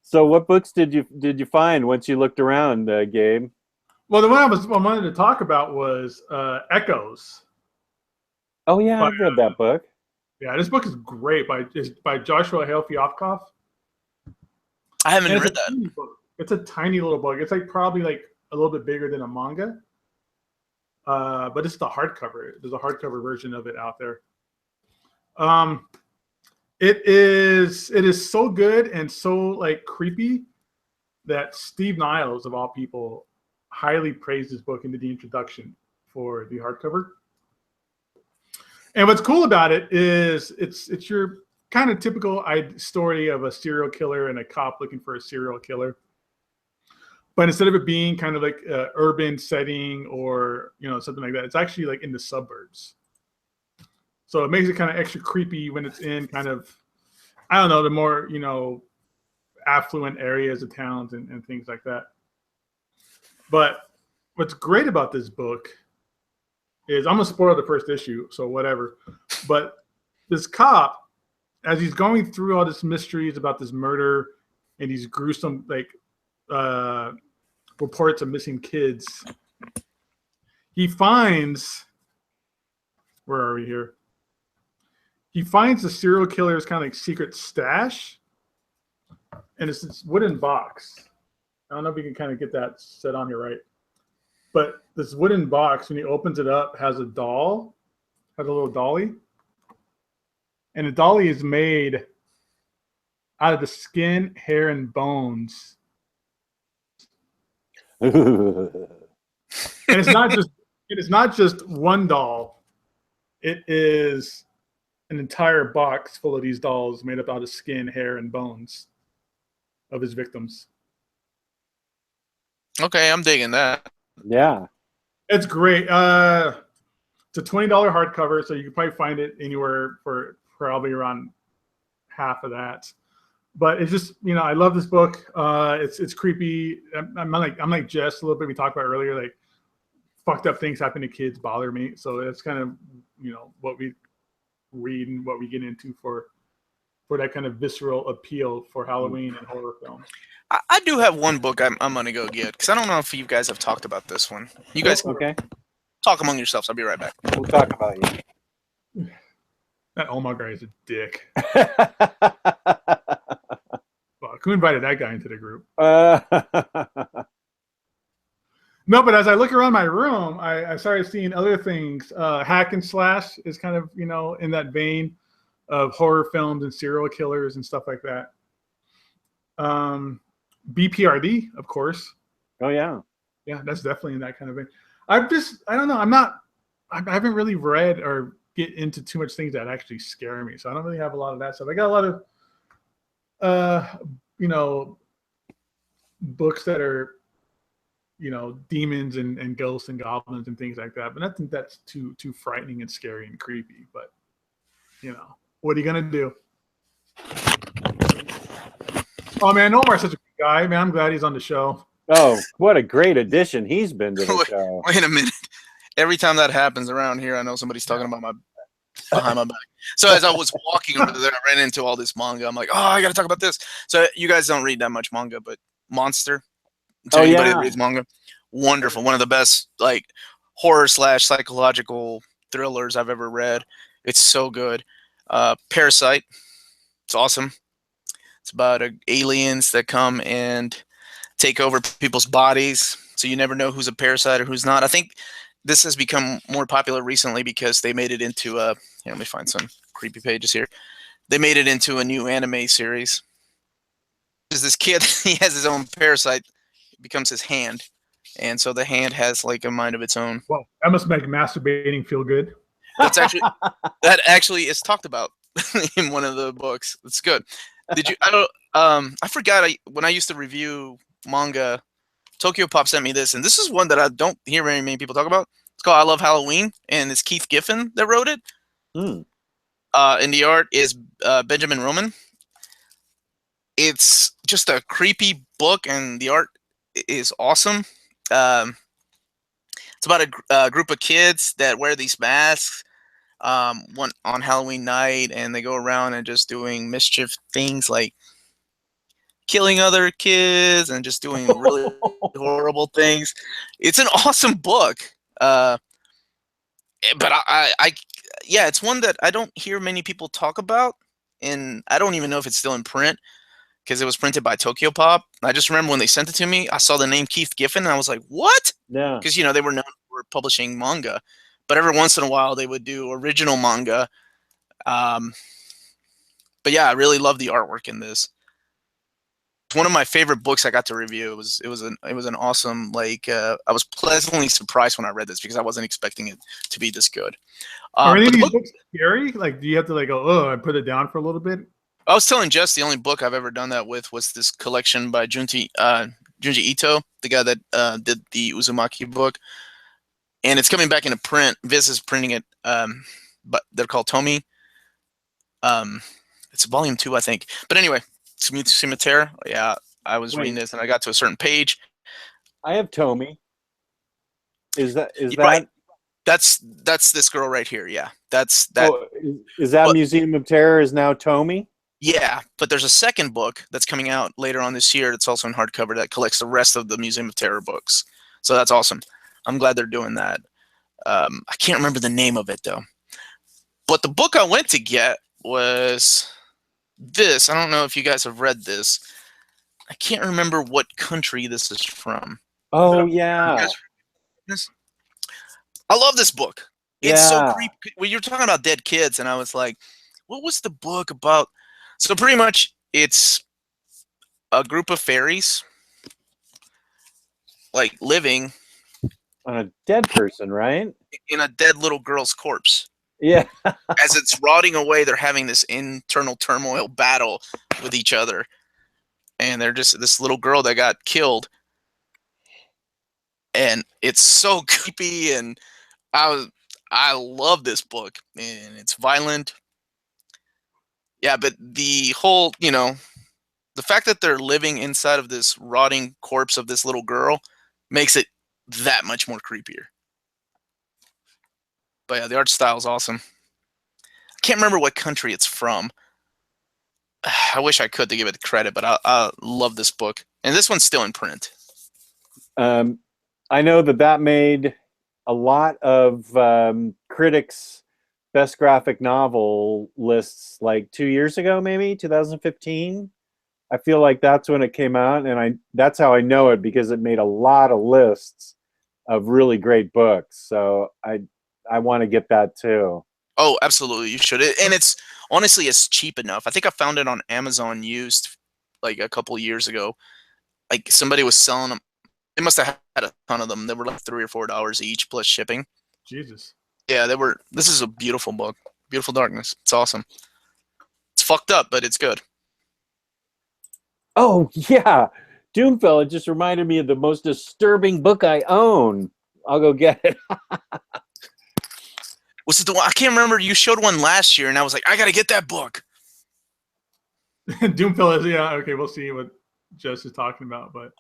S1: So what books did you find once you looked around, Gabe?
S3: Well, the one I wanted to talk about was Echoes.
S1: Oh yeah, I've read that book.
S3: Yeah, this book is great by Joshua Haley-Ofkoff.
S2: I haven't read that.
S3: It's a tiny little book. It's like probably like a little bit bigger than a manga. But it's the hardcover. There's a hardcover version of it out there. It is so good and so like creepy that Steve Niles, of all people, highly praised this book into the introduction for the hardcover. And what's cool about it is it's your kind of typical story of a serial killer and a cop looking for a serial killer. But instead of it being kind of like an urban setting or something like that, it's actually like in the suburbs. So it makes it kind of extra creepy when it's in kind of, I don't know, the more affluent areas of towns and things like that. But what's great about this book is, I'm gonna spoil the first issue, so whatever. But this cop, as he's going through all this mysteries about this murder and these gruesome reports of missing kids, he finds, where are we here? He finds the serial killer's kind of like secret stash, and it's this wooden box. I don't know if you can kind of get that set on here right, but this wooden box, when he opens it up, has a doll, has a little dolly, and the dolly is made out of the skin, hair, and bones. And it's not just one doll. It is an entire box full of these dolls made up out of skin, hair, and bones of his victims.
S2: Okay, I'm digging that.
S1: Yeah.
S3: It's great. It's a $20 hardcover, so you can probably find it anywhere for probably around half of that. But it's just, I love this book. It's creepy. I'm like Jess a little bit. We talked about earlier, like fucked up things happen to kids bother me. So that's kind of what we read and what we get into for that kind of visceral appeal for Halloween and horror films.
S2: I do have one book I'm gonna go get, because I don't know if you guys have talked about this one. You guys
S1: Okay.
S2: talk among yourselves. I'll be right back.
S1: We'll talk about you.
S3: That Omar guy is a dick. Fuck, who invited that guy into the group? No, but as I look around my room, I started seeing other things. Hack and slash is kind of, in that vein of horror films and serial killers and stuff like that. BPRD, of course.
S1: Oh, yeah.
S3: Yeah, that's definitely in that kind of vein. I don't know. I haven't really read or get into too much things that actually scare me. So I don't really have a lot of that stuff. I got a lot of, books that are, demons and ghosts and goblins and things like that. But nothing that's too frightening and scary and creepy. But, what are you going to do? Oh, man, Omar's such a good guy. Man, I'm glad he's on the show.
S1: Oh, what a great addition he's been to the show.
S2: Wait a minute. Every time that happens around here, I know somebody's talking about behind my back. So as I was walking over there, I ran into all this manga. I'm like, oh, I got to talk about this. So you guys don't read that much manga, but Monster, to anybody that reads manga, wonderful. One of the best horror / psychological thrillers I've ever read. It's so good. Parasite, it's awesome. It's about aliens that come and take over people's bodies, so you never know who's a parasite or who's not. I think this has become more popular recently because they made it into here, let me find some creepy pages here. They made it into a new anime series. There's this kid, he has his own parasite, it becomes his hand, and so the hand has like a mind of its own.
S3: Well, that must make masturbating feel good.
S2: That actually is talked about in one of the books. It's good. I forgot when I used to review manga, Tokyo Pop sent me this, and this is one that I don't hear very many people talk about. It's called I Love Halloween, and it's Keith Giffen that wrote it. And the art is Benjamin Roman. It's just a creepy book, and the art is awesome. It's about a group of kids that wear these masks on Halloween night, and they go around and just doing mischief things like killing other kids and just doing really horrible things. It's an awesome book. But it's one that I don't hear many people talk about, and I don't even know if it's still in print because it was printed by Tokyo Pop. I just remember when they sent it to me, I saw the name Keith Giffen, and I was like, what?
S1: Yeah.
S2: Because, they were known for publishing manga. But every once in a while, they would do original manga. But yeah, I really love the artwork in this. It's one of my favorite books I got to review. It was an awesome, I was pleasantly surprised when I read this because I wasn't expecting it to be this good.
S3: Are any of these books scary? Like, do you have to go, oh, I put it down for a little bit?
S2: I was telling Jess the only book I've ever done that with was this collection by Junji Ito, the guy that did the Uzumaki book. And it's coming back into print. Viz is printing it, but they're called Tomy. It's volume 2, I think. But anyway, Cimetière. Yeah, I was reading this, and I got to a certain page.
S1: I have Tomy. Is that
S2: Right. That's this girl right here. Yeah, that's that.
S1: Oh, is that
S2: But-
S1: Museum of Terror is now Tomy?
S2: Yeah, but there's a second book that's coming out later on this year. That's also in hardcover that collects the rest of the Museum of Terror books. So that's awesome. I'm glad they're doing that. I can't remember the name of it though. But the book I went to get was this. I don't know if you guys have read this. I can't remember what country this is from.
S1: Oh
S2: You
S1: yeah,
S2: guys read this? I love this book. It's so
S1: Yeah.
S2: creepy. When you're talking about dead kids, and I was like, what was the book about? So pretty much it's a group of fairies like living
S1: on a dead person, right?
S2: in a dead little girl's corpse.
S1: Yeah.
S2: As it's rotting away, they're having this internal turmoil battle with each other. And they're just this little girl that got killed. And it's so creepy, and I love this book, and it's violent. Yeah, but the whole, the fact that they're living inside of this rotting corpse of this little girl makes it that much more creepier. But yeah, the art style is awesome. I can't remember what country it's from. I wish I could to give it credit, but I love this book. And this one's still in print.
S1: I know that made a lot of critics' best graphic novel lists like 2 years ago, maybe 2015. I feel like that's when it came out, and that's how I know it, because it made a lot of lists of really great books. So I want to get that too.
S2: Oh, absolutely, you should. And it's honestly, it's cheap enough. I think I found it on Amazon used like a couple of years ago. Like somebody was selling them. They must have had a ton of them. They were like $3 or $4 each plus shipping.
S3: Jesus.
S2: Yeah, they were. This is a beautiful book. Beautiful Darkness. It's awesome. It's fucked up, but it's good.
S1: Oh yeah, Doomfella just reminded me of the most disturbing book I own. I'll go get it.
S2: Was it the one? I can't remember. You showed one last year, and I was like, I gotta get that book.
S3: Doomfella, yeah, okay, we'll see what Jess is talking about. But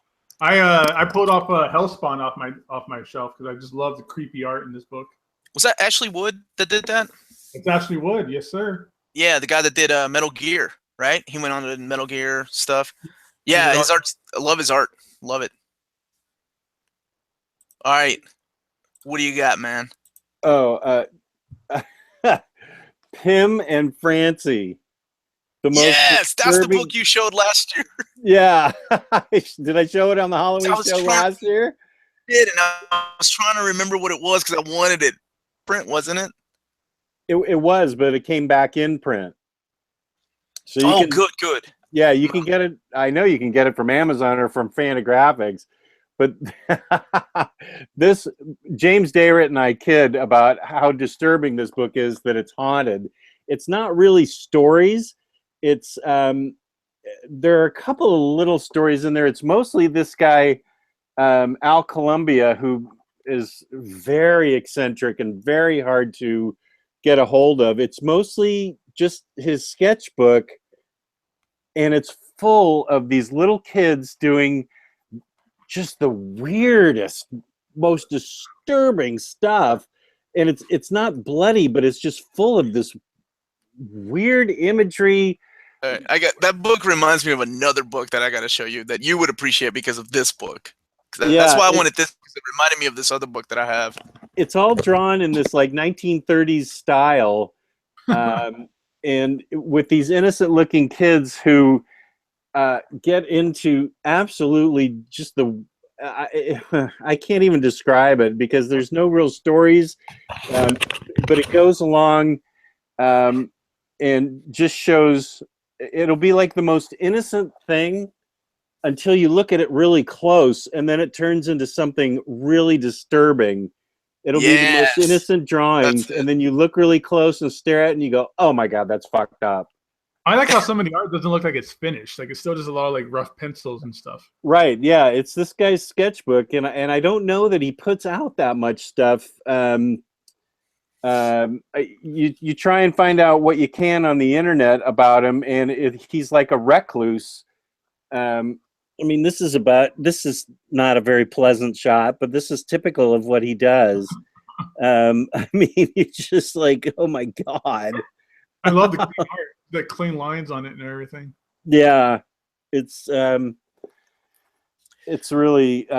S3: I pulled off Hellspawn off my shelf because I just love the creepy art in this book.
S2: Was that Ashley Wood that did that?
S3: It's Ashley Wood, yes, sir.
S2: Yeah, the guy that did Metal Gear, right? He went on to Metal Gear stuff. Yeah, his art. I love his art. Love it. All right, what do you got, man?
S1: Oh, Pim and Francie. The most
S2: Yes, that's the
S1: disturbing-
S2: book you showed last year.
S1: Yeah. Did I show it on the Halloween
S2: I was
S1: show
S2: trying-
S1: last year?
S2: And I was trying to remember what it was because I wanted it print, wasn't it?
S1: It was, but it came back in print. So you can,
S2: good.
S1: Yeah, you can get it. I know you can get it from Amazon or from Fantagraphics, but this James Dayrit and I kid about how disturbing this book is, that it's haunted. It's not really stories. It's there are a couple of little stories in there. It's mostly this guy, Al Columbia, who is very eccentric and very hard to get a hold of. It's mostly just his sketchbook, and it's full of these little kids doing just the weirdest, most disturbing stuff. And it's not bloody, but it's just full of this weird imagery.
S2: I got that book. Reminds me of another book that I got to show you that you would appreciate because of this book. That's why I wanted this, because it reminded me of this other book that I have.
S1: It's all drawn in this like 1930s style, and with these innocent-looking kids who get into absolutely just the. I can't even describe it because there's no real stories, but it goes along and just shows. It'll be like the most innocent thing until you look at it really close, and then it turns into something really disturbing. It'll be the most innocent drawings, and then you look really close and stare at it, and you go, "Oh my god, that's fucked up."
S3: I like how some of the art doesn't look like it's finished. Like it's still just a lot of like rough pencils and stuff.
S1: Right? Yeah, it's this guy's sketchbook, and I don't know that he puts out that much stuff. You try and find out what you can on the internet about him, and he's like a recluse. I mean, this is not a very pleasant shot, but this is typical of what he does. I mean, it's just like, oh my god.
S3: I love the clean art, the clean lines on it and everything.
S1: Yeah, it's really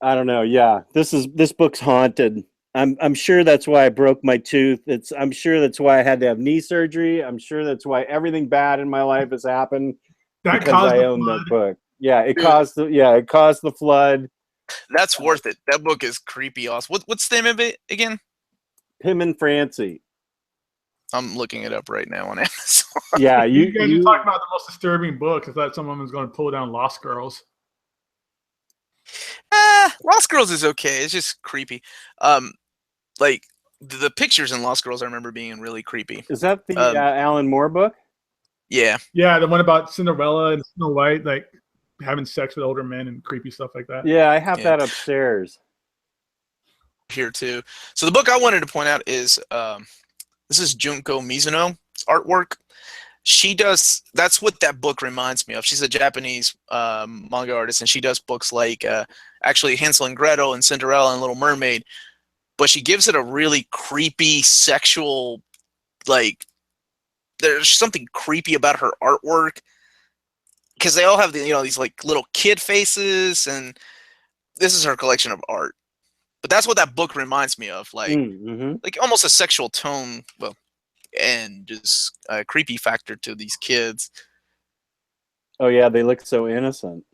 S1: I don't know. Yeah, this book's haunted. I'm sure that's why I broke my tooth. I'm sure that's why I had to have knee surgery. I'm sure that's why everything bad in my life has happened
S3: That
S1: because
S3: caused
S1: I
S3: the
S1: owned
S3: flood.
S1: that book. Yeah, it
S2: Dude.
S1: caused the flood.
S2: That's worth it. That book is creepy awesome. What's the name of it again?
S1: Pim and Francie.
S2: I'm looking it up right now on Amazon.
S1: Yeah,
S3: You guys are talking about the most disturbing book. I thought someone was going to pull down Lost Girls.
S2: Lost Girls is okay. It's just creepy. Like the pictures in Lost Girls, I remember being really creepy.
S1: Is that the Alan Moore book?
S2: Yeah.
S3: Yeah, the one about Cinderella and Snow White, like having sex with older men and creepy stuff like that.
S1: Yeah, I have that upstairs.
S2: Here too. So the book I wanted to point out is this is Junko Mizuno's artwork. That's what that book reminds me of. She's a Japanese manga artist, and she does books like actually Hansel and Gretel and Cinderella and Little Mermaid, but she gives it a really creepy sexual, like there's something creepy about her artwork because they all have these like little kid faces, and this is her collection of art. But that's what that book reminds me of, like like almost a sexual tone, well, and just a creepy factor to these kids.
S1: Oh yeah, they look so innocent.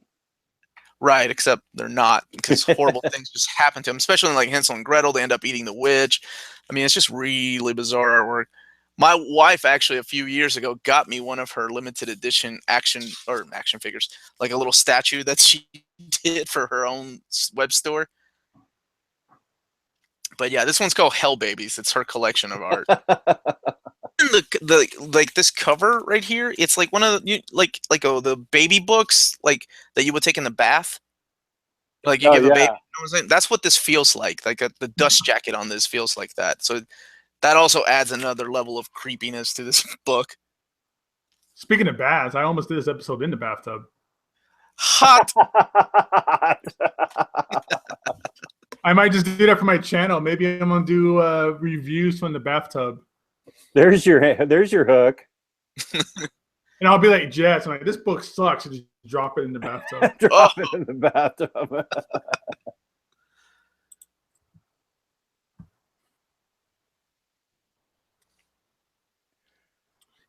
S2: Right, except they're not, because horrible things just happen to them, especially in like Hansel and Gretel. They end up eating the witch. I mean, it's just really bizarre artwork. My wife actually a few years ago got me one of her limited edition action figures, like a little statue that she did for her own web store. But yeah, this one's called Hell Babies. It's her collection of art. The like this cover right here, it's like one of the the baby books like that you would take in the bath. Like you give a baby, you know what I'm saying? That's what this feels like. Like the dust jacket on this feels like that. So that also adds another level of creepiness to this book.
S3: Speaking of baths, I almost did this episode in the bathtub.
S2: Hot.
S3: I might just do that for my channel. Maybe I'm gonna do reviews from the bathtub.
S1: There's your hook.
S3: And I'll be like Jess, I'm like, this book sucks, and just drop it in the bathtub.
S1: Drop it in the bathtub.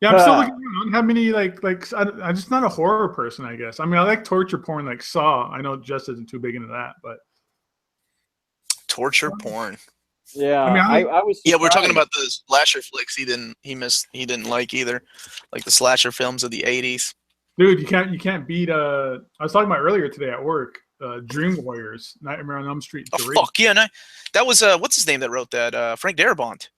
S3: Yeah, I'm still looking around. How many I'm just not a horror person, I guess. I mean, I like torture porn, like Saw. I know Jess isn't too big into that, but
S2: torture porn.
S1: Yeah,
S3: I mean,
S1: I was.
S2: Yeah, we're talking about the slasher flicks. He didn't like either, like the slasher films of the '80s.
S3: Dude, you can't beat. I was talking about earlier today at work. Dream Warriors, Nightmare on Elm Street 3.
S2: Oh fuck yeah! No, that was what's his name that wrote that? Frank Darabont.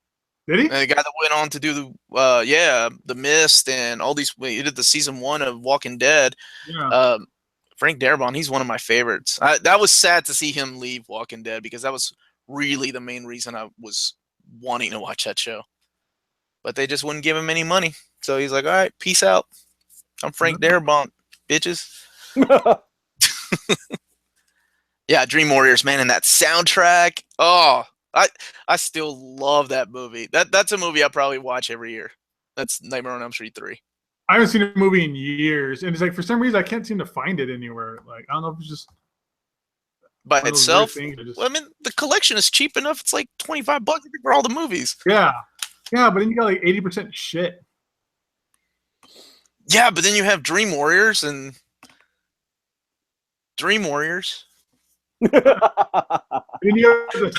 S3: Did he?
S2: The guy that went on to do The Mist and all these. He did the season 1 of Walking Dead.
S3: Yeah.
S2: Frank Darabont, he's one of my favorites. That was sad to see him leave Walking Dead because that was really the main reason I was wanting to watch that show. But they just wouldn't give him any money. So he's like, all right, peace out. I'm Frank Darabont, bitches. Yeah, Dream Warriors, man, and that soundtrack. Oh, I still love that movie. That's a movie I probably watch every year. That's Nightmare on Elm Street 3.
S3: I haven't seen a movie in years, and it's like for some reason I can't seem to find it anywhere. Like I don't know if it's just
S2: by itself.
S3: Just...
S2: Well, I mean, the collection is cheap enough. It's like $25 for all the movies.
S3: Yeah, but then you got like 80% shit.
S2: Yeah, but then you have Dream Warriors and Dream Warriors.
S3: And you have the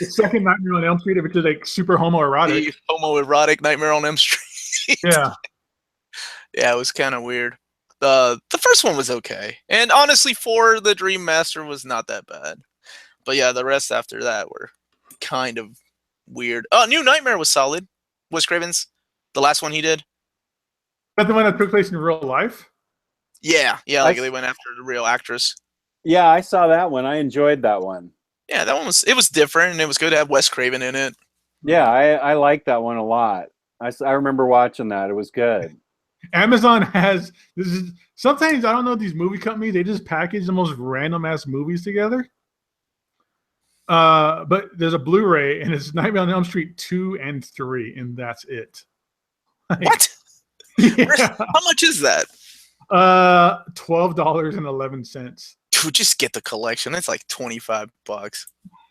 S3: second Nightmare on Elm Street, which is like super homoerotic.
S2: The homoerotic Nightmare on Elm Street.
S3: Yeah.
S2: Yeah, it was kind of weird. The first one was okay. And honestly, for the Dream Master was not that bad. But yeah, the rest after that were kind of weird. New Nightmare was solid. Wes Craven's, the last one he did.
S3: Is that the one that took place in real life?
S2: Yeah, like they went after the real actress.
S1: Yeah, I saw that one. I enjoyed that one.
S2: Yeah, that one was different, and it was good to have Wes Craven in it.
S1: Yeah, I liked that one a lot. I remember watching that. It was good.
S3: Amazon has sometimes I don't know these movie companies, they just package the most random ass movies together. But there's a Blu-ray, and it's Nightmare on Elm Street 2 and 3, and that's it.
S2: What?
S3: Yeah.
S2: How much is that?
S3: $12.11.
S2: Dude, just get the collection. It's like $25.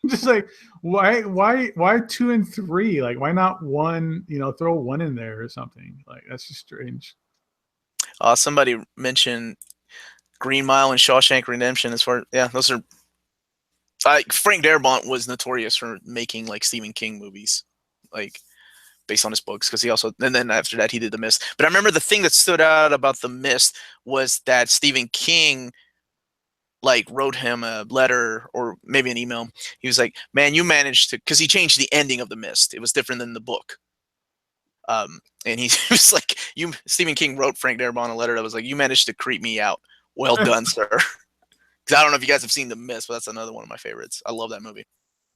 S3: Just like why 2 and 3? Like why not one? Throw one in there or something. Like that's just strange.
S2: Somebody mentioned Green Mile and Shawshank Redemption. Those are. Frank Darabont was notorious for making like Stephen King movies, like based on his books, because and then after that he did The Mist. But I remember the thing that stood out about The Mist was that Stephen King like wrote him a letter or maybe an email. He was like, "Man, you managed to," because he changed the ending of The Mist. It was different than the book. And he was like, Stephen King wrote Frank Darabont a letter that was like, "You managed to creep me out. Well done, sir." Because I don't know if you guys have seen The Mist, but that's another one of my favorites. I love that movie.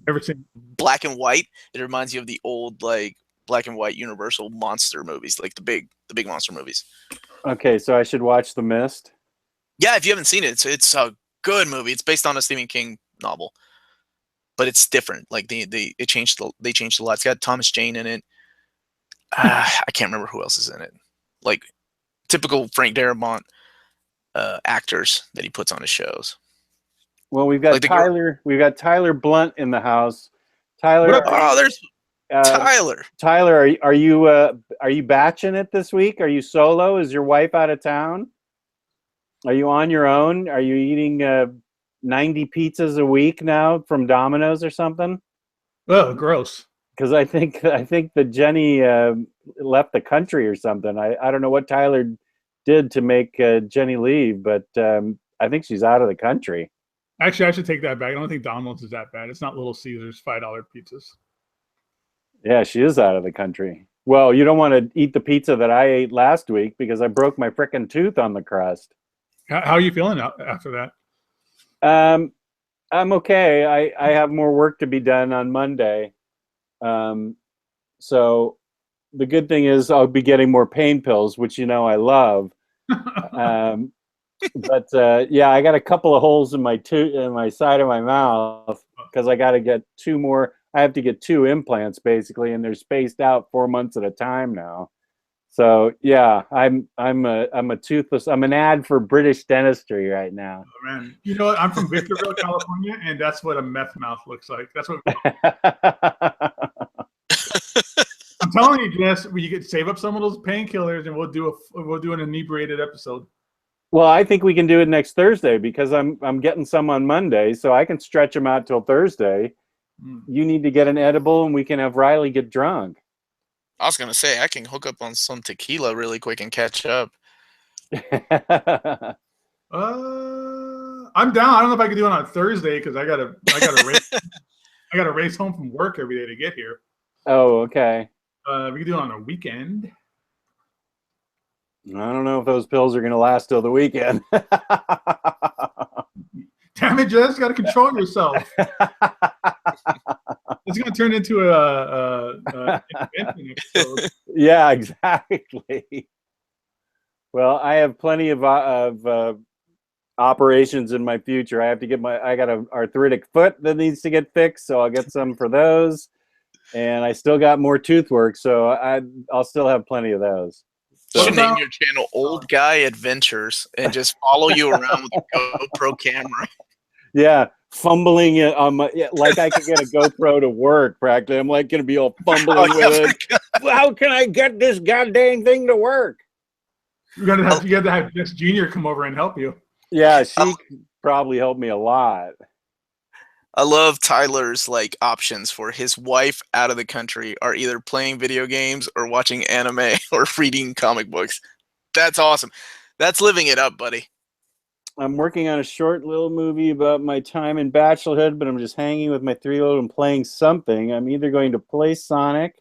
S3: Never seen.
S2: Black and white. It reminds you of the old like black and white Universal monster movies, like the big monster movies.
S1: Okay, so I should watch The Mist.
S2: Yeah, if you haven't seen it, it's a good movie. It's based on a Stephen King novel, but it's different. Like they changed a lot. It's got Thomas Jane in it. I can't remember who else is in it. Like typical Frank Darabont actors that he puts on his shows.
S1: Well, we've got
S2: Like
S1: Tyler. We've got Tyler Blunt in the house. Tyler.
S2: There's Tyler.
S1: Tyler, are you batching it this week? Are you solo? Is your wife out of town? Are you on your own? Are you eating 90 pizzas a week now from Domino's or something?
S3: Oh, gross.
S1: Because I think that Jenny left the country or something. I don't know what Tyler did to make Jenny leave, but I think she's out of the country.
S3: Actually, I should take that back. I don't think Domino's is that bad. It's not Little Caesars $5 pizzas.
S1: Yeah, she is out of the country. Well, you don't want to eat the pizza that I ate last week because I broke my frickin' tooth on the crust.
S3: How are you feeling after that?
S1: I'm okay. I have more work to be done on Monday. So the good thing is I'll be getting more pain pills, which I love. But yeah, I got a couple of holes in my side of my mouth because I got to get 2 more. I have to get 2 implants basically, and they're spaced out 4 months at a time now. So yeah, I'm a toothless. I'm an ad for British dentistry right now.
S3: Oh, man, you know what? I'm from Victorville, California, and that's what a meth mouth looks like. That's what. I'm telling you, Jess, you could save up some of those painkillers, and we'll do an inebriated episode.
S1: Well, I think we can do it next Thursday because I'm getting some on Monday, so I can stretch them out till Thursday. You need to get an edible, and we can have Riley get drunk.
S2: I was gonna say I can hook up on some tequila really quick and catch up.
S3: I'm down. I don't know if I can do it on Thursday because I gotta race home from work every day to get here.
S1: Oh, okay.
S3: We can do it on a weekend.
S1: I don't know if those pills are going to last till the weekend.
S3: Damn it, Jess! Got to control yourself. It's going to turn into a episode.
S1: Yeah, exactly. Well, I have plenty of operations in my future. I got an arthritic foot that needs to get fixed, so I'll get some for those. And I still got more tooth work, so I'll still have plenty of those.
S2: You should name your channel Old Guy Adventures and just follow you around with a GoPro camera.
S1: Yeah, fumbling it on like I could get a GoPro to work practically. I'm like going to be all fumbling with it. How can I get this goddamn thing to work?
S3: You got to have Jess Jr. come over and help you.
S1: Yeah, she probably helped me a lot.
S2: I love Tyler's like options for his wife out of the country are either playing video games or watching anime or reading comic books. That's awesome. That's living it up, buddy.
S1: I'm working on a short little movie about my time in bachelorhood, but I'm just hanging with my 3-year-old and playing something. I'm either going to play Sonic,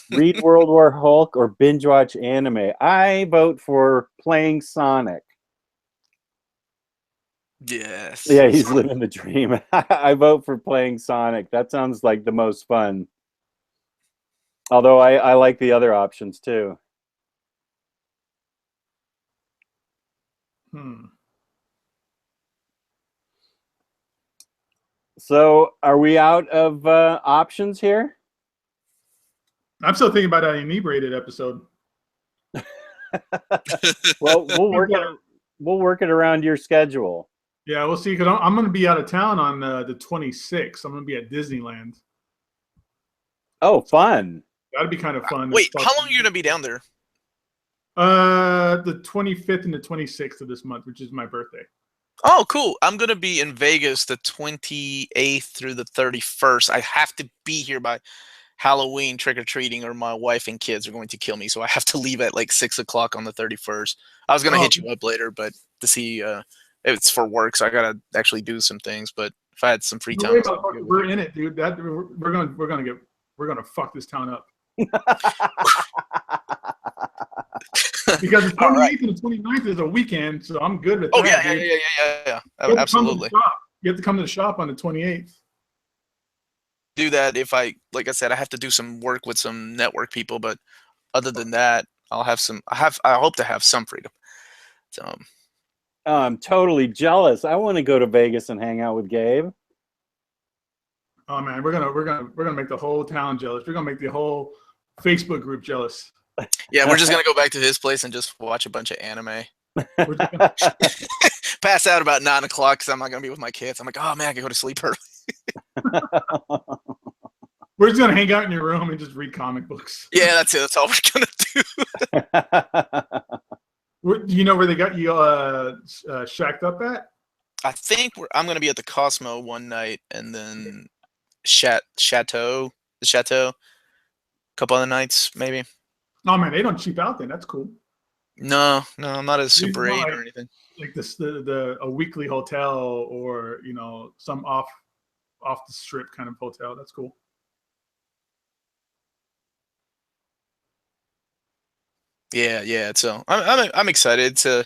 S1: read World War Hulk, or binge watch anime. I vote for playing Sonic.
S2: Yes.
S1: Yeah, he's living the dream. I vote for playing Sonic. That sounds like the most fun. Although I like the other options too. So, are we out of options here?
S3: I'm still thinking about that inebriated episode.
S1: Well, we'll work it around your schedule.
S3: Yeah, we'll see. Because I'm going to be out of town on the 26th. I'm going to be at Disneyland.
S1: Oh, fun!
S3: That'd be kind of fun.
S2: Wait, how long are you going to be down there?
S3: The 25th and the 26th of this month, which is my birthday.
S2: Oh, cool. I'm going to be in Vegas the 28th through the 31st. I have to be here by Halloween trick-or-treating or my wife and kids are going to kill me. So I have to leave at like 6 o'clock on the 31st. I was going to hit you up later, but to see it's for work, so I got to actually do some things. But if I had some free time.
S3: We're in it, dude. We're gonna fuck this town up. Because the 28th and the 29th is a weekend, so I'm good with that.
S2: Yeah. Absolutely.
S3: You have to come to the shop on the 28th.
S2: Do that if like I said, I have to do some work with some network people, but other than that, I hope to have some freedom. So
S1: I'm totally jealous. I want to go to Vegas and hang out with Gabe.
S3: Oh man, we're gonna make the whole town jealous. We're gonna make the whole Facebook group jealous.
S2: Yeah, we're just gonna go back to his place and just watch a bunch of anime. Pass out about 9 o'clock because I'm not gonna be with my kids. I'm like, oh man, I can go to sleep early.
S3: We're just gonna hang out in your room and just read comic books.
S2: Yeah, that's it. That's all we're gonna do.
S3: Do you know where they got you shacked up at?
S2: I think I'm gonna be at the Cosmo one night, and then Chateau, a couple other nights maybe.
S3: Oh man, they don't cheap out then. That's cool.
S2: No, I'm not a Super 8 or anything.
S3: Like a weekly hotel or some off the strip kind of hotel. That's cool.
S2: Yeah. So I'm excited to.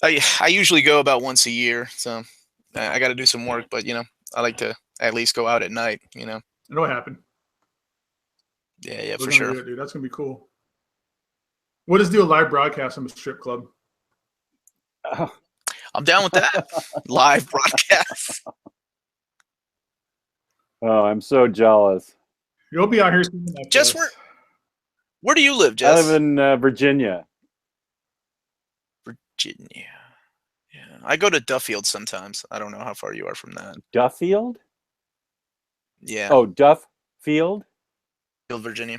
S2: I usually go about once a year, so I got to do some work, but I like to at least go out at night.
S3: It'll happen.
S2: Yeah,
S3: We're
S2: for sure.
S3: Do it, dude. That's gonna be cool. What is do a live broadcast from a strip club?
S2: I'm down with that. Live broadcast.
S1: Oh, I'm so jealous.
S3: You'll be out here.
S2: Jess, where do you live, Jess?
S1: I live in Virginia.
S2: Virginia. Yeah, I go to Duffield sometimes. I don't know how far you are from that.
S1: Duffield?
S2: Yeah.
S1: Oh, Duffield?
S2: Virginia.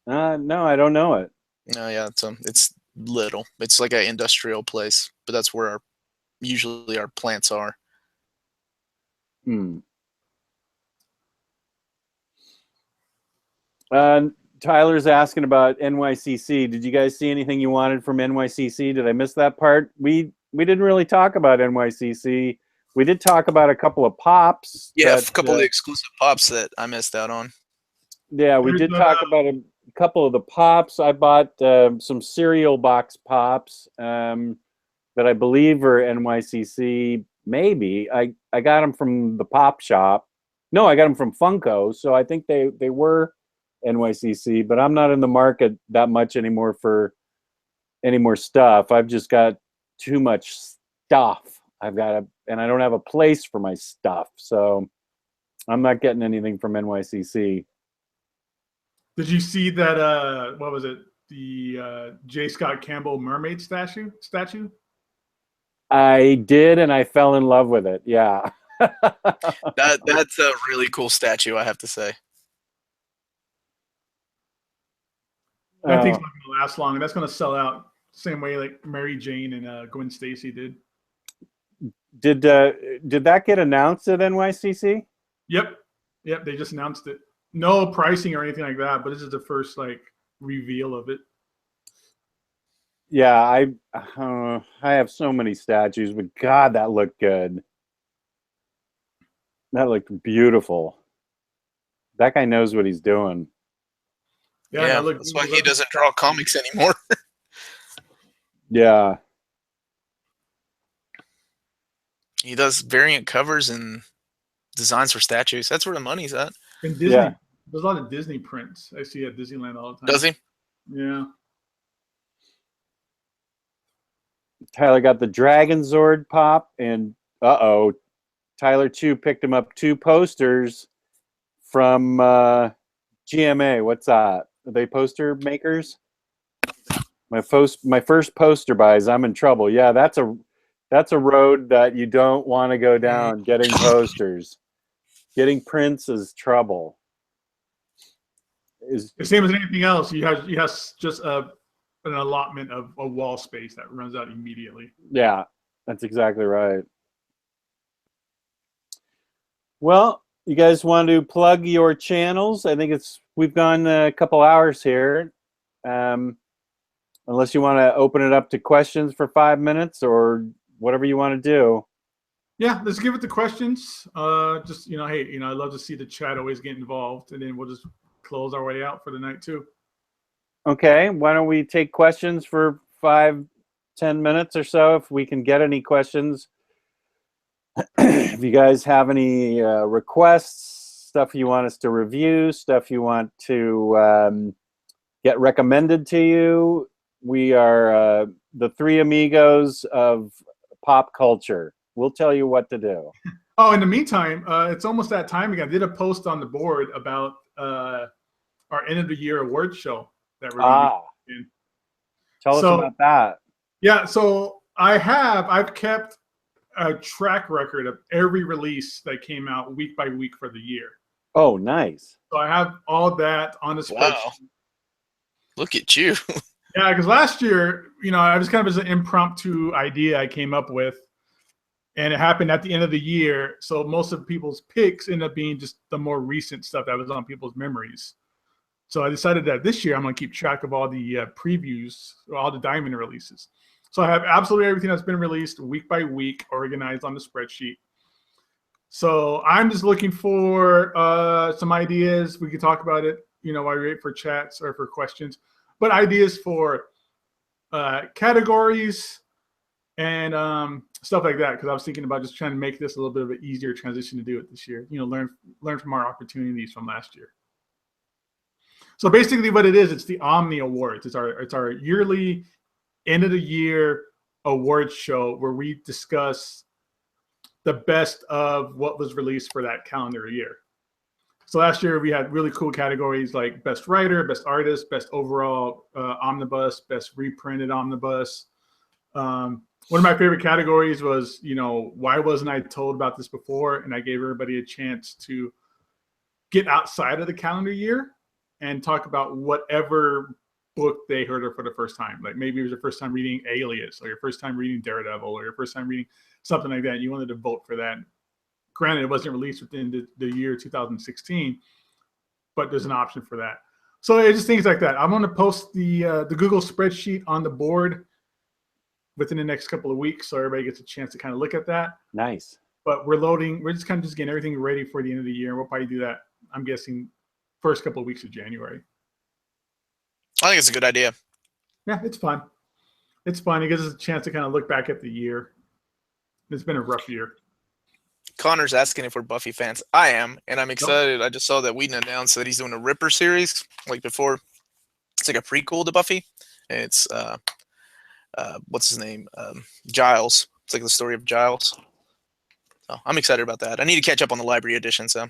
S1: No, I don't know it.
S2: No, yeah, it's little. It's like an industrial place, but that's where usually our plants are.
S1: Tyler's asking about NYCC. Did you guys see anything you wanted from NYCC? Did I miss that part? We didn't really talk about NYCC. We did talk about a couple of pops.
S2: Yeah, a couple of the exclusive pops that I missed out on.
S1: Yeah, we did talk about a couple of the pops. I bought some cereal box pops that I believe are NYCC. Maybe I got them from the pop shop. No, I got them from Funko. So I think they were NYCC, but I'm not in the market that much anymore for any more stuff. I've just got too much stuff. And I don't have a place for my stuff. So I'm not getting anything from NYCC.
S3: Did you see that? What was it? The J. Scott Campbell mermaid statue?
S1: I did, and I fell in love with it. Yeah.
S2: That's a really cool statue, I have to say.
S3: That thing's not going to last long. That's going to sell out same way like Mary Jane and Gwen Stacy did. Did
S1: that get announced at NYCC?
S3: Yep. They just announced it. No pricing or anything like that, but this is the first reveal of it.
S1: Yeah, I have so many statues, but God, that looked good. That looked beautiful. That guy knows what he's doing.
S2: Yeah, that's why he doesn't draw comics anymore.
S1: Yeah.
S2: He does variant covers and designs for statues. That's where the money's at.
S3: And Disney, there's a lot of Disney prints I see at Disneyland all the time.
S2: Does he?
S3: Yeah.
S1: Tyler got the Dragon Zord pop, and Tyler Chu picked him up 2 posters from GMA. What's that? Are they poster makers? My first poster buys. I'm in trouble. Yeah, that's a road that you don't want to go down. Getting posters, getting prints is trouble.
S3: The same as anything else. You have just an allotment of a wall space that runs out immediately.
S1: Yeah, that's exactly right. Well, you guys want to plug your channels? I think we've gone a couple hours here. Unless you want to open it up to questions for 5 minutes or whatever you want to do.
S3: Yeah, let's give it to questions. Just, hey, I love to see the chat always get involved, and then we'll just close our way out for the night too.
S1: Okay, why don't we take questions for 5-10 minutes or so if we can get any questions. If you guys have any requests, stuff you want us to review, stuff you want to get recommended to you, we are the 3 amigos of pop culture. We'll tell you what to do.
S3: Oh, in the meantime, it's almost that time again. I did a post on the board about our end of the year award show that we're doing.
S1: Tell us about that.
S3: Yeah, so I've kept a track record of every release that came out week by week for the year.
S1: Oh, nice.
S3: So I have all that on the spreadsheet.
S2: Wow. Look at you.
S3: Yeah, because last year, I was kind of as an impromptu idea I came up with, and it happened at the end of the year. So most of people's picks end up being just the more recent stuff that was on people's memories. So I decided that this year I'm going to keep track of all the previews, all the Diamond releases. So I have absolutely everything that's been released week by week organized on the spreadsheet. So I'm just looking for some ideas. We could talk about it, while we wait for chats or for questions. But ideas for categories and stuff like that, because I was thinking about just trying to make this a little bit of an easier transition to do it this year. Learn from our opportunities from last year. So basically, what it is, it's the Omni Awards. It's our yearly end of the year awards show where we discuss the best of what was released for that calendar year. So last year we had really cool categories like best writer, best artist, best overall omnibus, best reprinted omnibus. One of my favorite categories was, why wasn't I told about this before? And I gave everybody a chance to get outside of the calendar year and talk about whatever book they heard of for the first time. Like maybe it was your first time reading Alias, or your first time reading Daredevil, or your first time reading something like that. You wanted to vote for that. Granted, it wasn't released within the year 2016, but there's an option for that. So it's just things like that. I'm going to post the Google spreadsheet on the board within the next couple of weeks, so everybody gets a chance to kind of look at that.
S1: Nice.
S3: But we're just kind of just getting everything ready for the end of the year. We'll probably do that, I'm guessing, first couple of weeks of January.
S2: I think it's a good idea.
S3: Yeah, it's fun. It's fun. It gives us a chance to kind of look back at the year. It's been a rough year.
S2: Connor's asking if we're Buffy fans. I am, and I'm excited. Nope. I just saw that Whedon announced that he's doing a Ripper series, like before. It's like a prequel to Buffy. And it's, what's his name? Giles. It's like the story of Giles. So I'm excited about that. I need to catch up on the library edition, so.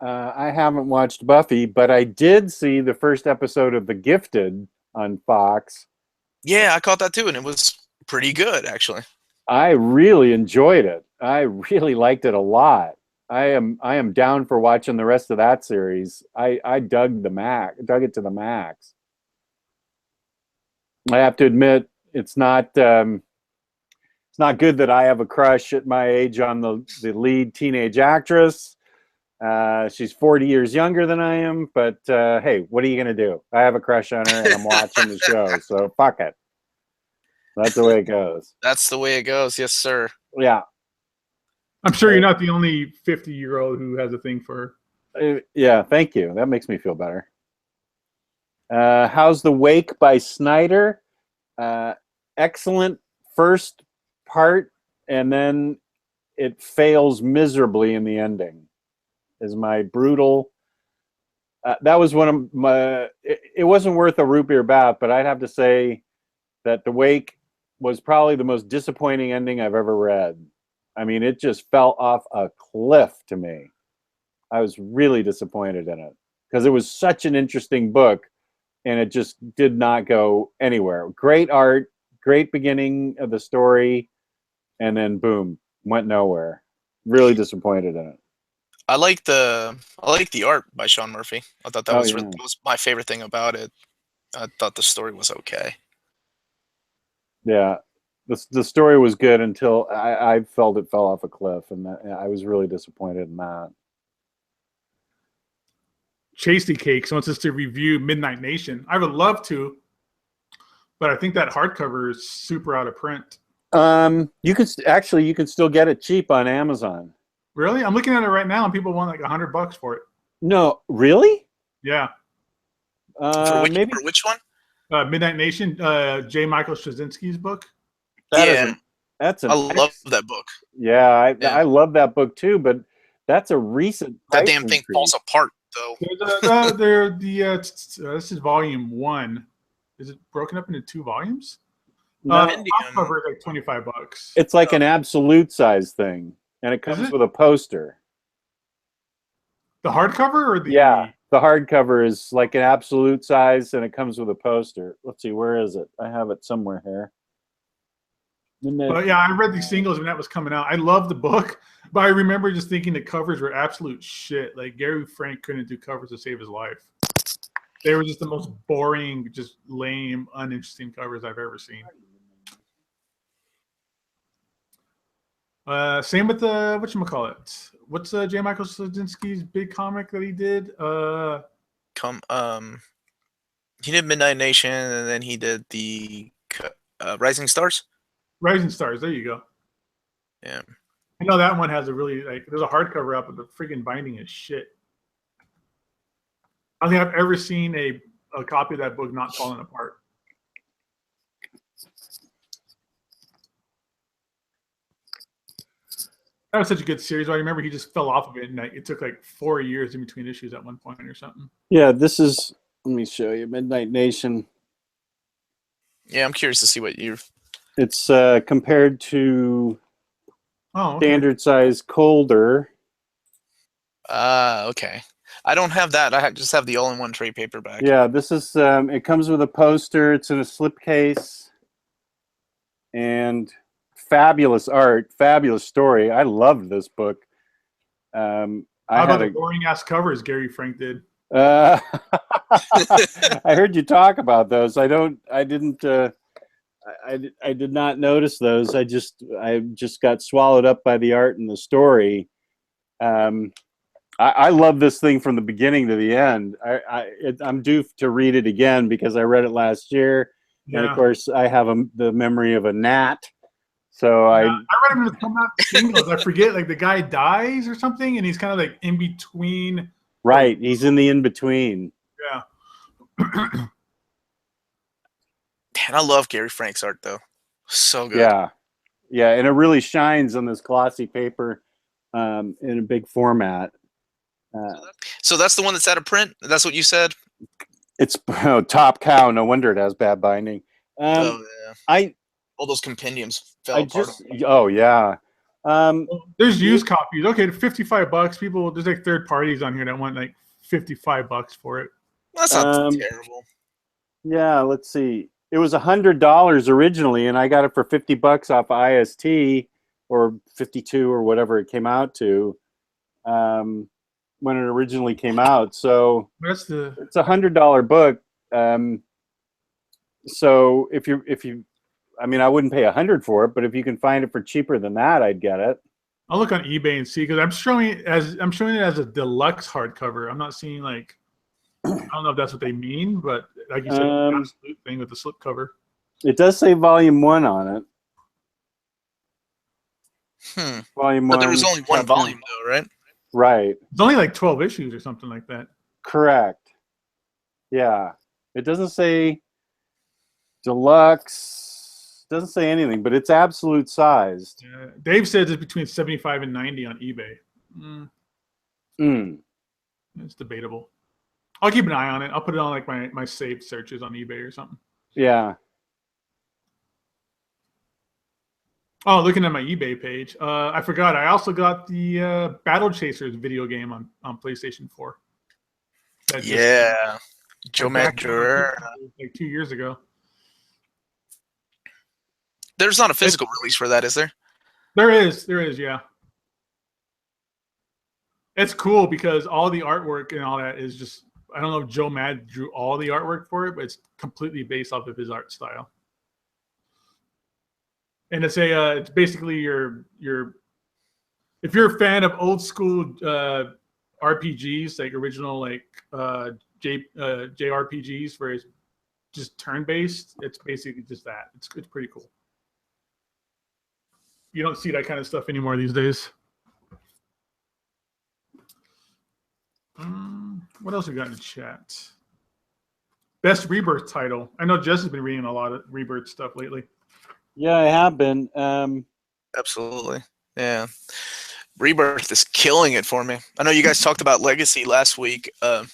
S1: I haven't watched Buffy, but I did see the first episode of The Gifted on Fox.
S2: Yeah, I caught that too, and it was pretty good, actually.
S1: I really enjoyed it. I really liked it a lot. I am down for watching the rest of that series. I dug it to the max. I have to admit, it's not good that I have a crush at my age on the lead teenage actress. She's 40 years younger than I am, but hey, what are you going to do? I have a crush on her, and I'm watching the show, so fuck it. That's the way it goes.
S2: That's the way it goes. Yes, sir.
S1: Yeah.
S3: I'm sure you're not the only 50-year-old who has a thing for her.
S1: Yeah, thank you. That makes me feel better. How's The Wake by Snyder? Excellent first part, and then it fails miserably in the ending. Is my brutal. That was one of my. It wasn't worth a root beer bath, but I'd have to say that The Wake was probably the most disappointing ending I've ever read. I mean, it just fell off a cliff to me. I was really disappointed in it because it was such an interesting book, and it just did not go anywhere. Great art, great beginning of the story, and then boom, went nowhere. Really disappointed in it.
S2: I like the art by Sean Murphy. I thought that
S1: Oh,
S2: was
S1: yeah.
S2: that was my favorite thing about it. I thought the story was okay.
S1: Yeah, the story was good until I felt it fell off a cliff, and I was really disappointed in that.
S3: Chasty Cakes wants us to review Midnight Nation. I would love to, but I think that hardcover is super out of print.
S1: You can still get it cheap on Amazon.
S3: Really? I'm looking at it right now, and people want like $100 for it.
S1: No, really?
S3: Yeah.
S2: For
S1: Maybe
S2: which one?
S3: Midnight Nation, J. Michael Straczynski's book.
S1: That's
S2: I love that book.
S1: Yeah,
S2: Yeah.
S1: I love that book too, but that's a recent
S2: That
S1: price
S2: damn thing
S1: increase.
S2: falls apart though.
S3: This is volume 1. Is it broken up into 2 volumes?
S1: No,
S3: Cover is like $25.
S1: it's like an absolute size thing, and it comes with a poster.
S3: The hardcover or the
S1: Yeah, the hardcover is like an absolute size, and it comes with a poster. Let's see, where is it? I have it somewhere here.
S3: But yeah, I read these singles when that was coming out. I love the book, but I remember just thinking the covers were absolute shit. Like Gary Frank couldn't do covers to save his life. They were just the most boring, just lame, uninteresting covers I've ever seen. Same with the whatchamacallit. What's J. Michael Straczynski's big comic that he did?
S2: He did Midnight Nation, and then he did the Rising Stars.
S3: Rising Stars. There you go.
S2: Yeah.
S3: I know that one has a really there's a hardcover out, but the freaking binding is shit. I don't think I've ever seen a copy of that book not falling apart. That was such a good series. I remember he just fell off of it, and it took like 4 years in between issues at one point or something.
S1: Yeah, this is. Let me show you Midnight Nation.
S2: Yeah, I'm curious to see what you've.
S1: It's compared to standard size Colder.
S2: Okay. I don't have that. I just have the all-in-one trade paperback.
S1: Yeah, this is. It comes with a poster. It's in a slipcase, and fabulous art, fabulous story. I loved this book. How
S3: about the boring ass covers Gary Frank did?
S1: I heard you talk about those. I did not notice those. I just got swallowed up by the art and the story. I love this thing from the beginning to the end. I'm due to read it again because I read it last year, and of course I have the memory of a gnat. So I read
S3: him in come out singles. I forget, like the guy dies or something, and he's kind of like in between.
S1: Right, he's in the in between.
S3: Yeah.
S2: Man, I love Gary Frank's art though. So good.
S1: Yeah, and it really shines on this glossy paper in a big format.
S2: So that's the one that's out of print? That's what you said?
S1: It's top cow. No wonder it has bad binding.
S2: Oh, yeah. All those compendiums fell apart.
S1: Oh, yeah.
S3: There's used copies. Okay, $55. People, there's like third parties on here that want like $55 for it.
S2: That's not terrible.
S1: Yeah, let's see. It was $100 originally, and I got it for $50 off IST, or 52 or whatever it came out to when it originally came out. So it's a $100 book. So if you, I mean, I wouldn't pay $100 for it, but if you can find it for cheaper than that, I'd get it.
S3: I'll look on eBay and see, because I'm showing it as a deluxe hardcover. I'm not seeing like, I don't know if that's what they mean, but like you said, the absolute thing with the slipcover.
S1: It does say Volume 1 on it. Volume 1.
S2: But there was only one volume, though, right?
S1: Right.
S3: It's only like 12 issues or something like that.
S1: Correct. Yeah. It doesn't say deluxe. Doesn't say anything, but it's absolute sized.
S3: Yeah. Dave says it's between 75 and 90 on eBay. It's debatable. I'll keep an eye on it. I'll put it on like my saved searches on eBay or something.
S1: Yeah.
S3: Oh, looking at my eBay page. I forgot. I also got the Battle Chasers video game on PlayStation 4. That just
S2: Yeah, Joe
S3: like back
S2: Madger.
S3: like 2 years ago.
S2: There's not a physical release for that, is there?
S3: There is, yeah. It's cool because all the artwork and all that is just, I don't know if Joe Mad drew all the artwork for it, but it's completely based off of his art style. And it's basically your if you're a fan of old school RPGs, like original like JRPGs where it's just turn based, it's basically just that. It's pretty cool. You don't see that kind of stuff anymore these days. What else we got in the chat? Best Rebirth title. I know Jess has been reading a lot of Rebirth stuff lately.
S1: Yeah, I have been.
S2: Absolutely. Yeah. Rebirth is killing it for me. I know you guys talked about Legacy last week. I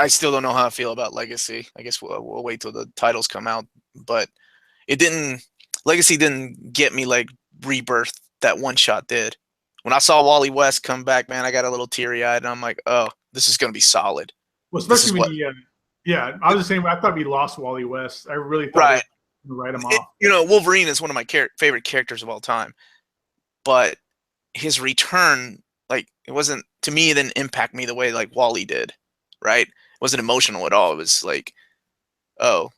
S2: still don't know how I feel about Legacy. I guess we'll wait till the titles come out. But Legacy didn't get me like Rebirth that one shot did. When I saw Wally West come back, man, I got a little teary-eyed, and I'm like, oh, this is going to be solid.
S3: Well, especially when I was the same way. I thought we lost Wally West. I really thought we were write him off.
S2: Wolverine is one of my favorite characters of all time. But his return, like, it wasn't, to me, it didn't impact me the way, like, Wally did, right? It wasn't emotional at all. It was like, oh,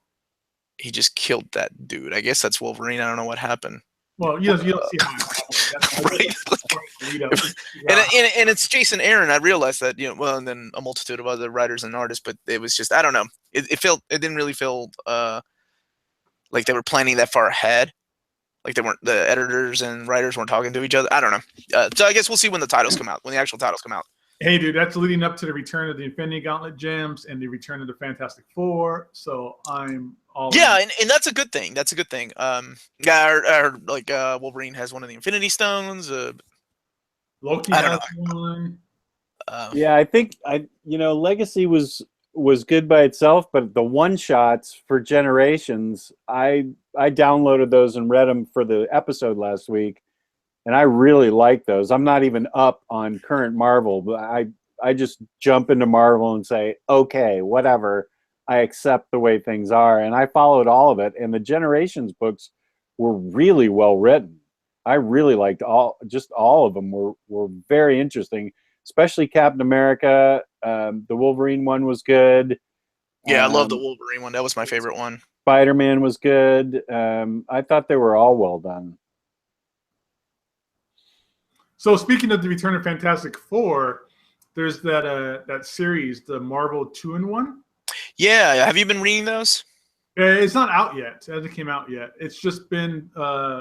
S2: he just killed that dude. I guess that's Wolverine. I don't know what happened.
S3: Well, you don't see how it
S2: right? And it's Jason Aaron. I realized that, and then a multitude of other writers and artists, but it was just, I don't know. It didn't really feel like they were planning that far ahead. Like the editors and writers weren't talking to each other. I don't know. So I guess we'll see when the titles come out, when the actual titles come out.
S3: Hey, dude, that's leading up to the return of the Infinity Gauntlet gems and the return of the Fantastic Four. So I'm all in.
S2: And that's a good thing. That's a good thing. Wolverine has one of the Infinity Stones.
S3: Loki has one.
S1: Yeah, I think Legacy was good by itself, but the one shots for Generations, I downloaded those and read them for the episode last week. And I really like those. I'm not even up on current Marvel, but I just jump into Marvel and say, okay, whatever. I accept the way things are. And I followed all of it. And the Generations books were really well written. I really liked all of them were very interesting, especially Captain America. The Wolverine one was good.
S2: Yeah, I love the Wolverine one. That was my favorite one.
S1: Spider-Man was good. I thought they were all well done.
S3: So speaking of the Return of Fantastic Four, there's that series, the Marvel 2-in-1.
S2: Yeah, have you been reading those?
S3: It's not out yet. It hasn't came out yet. It's just been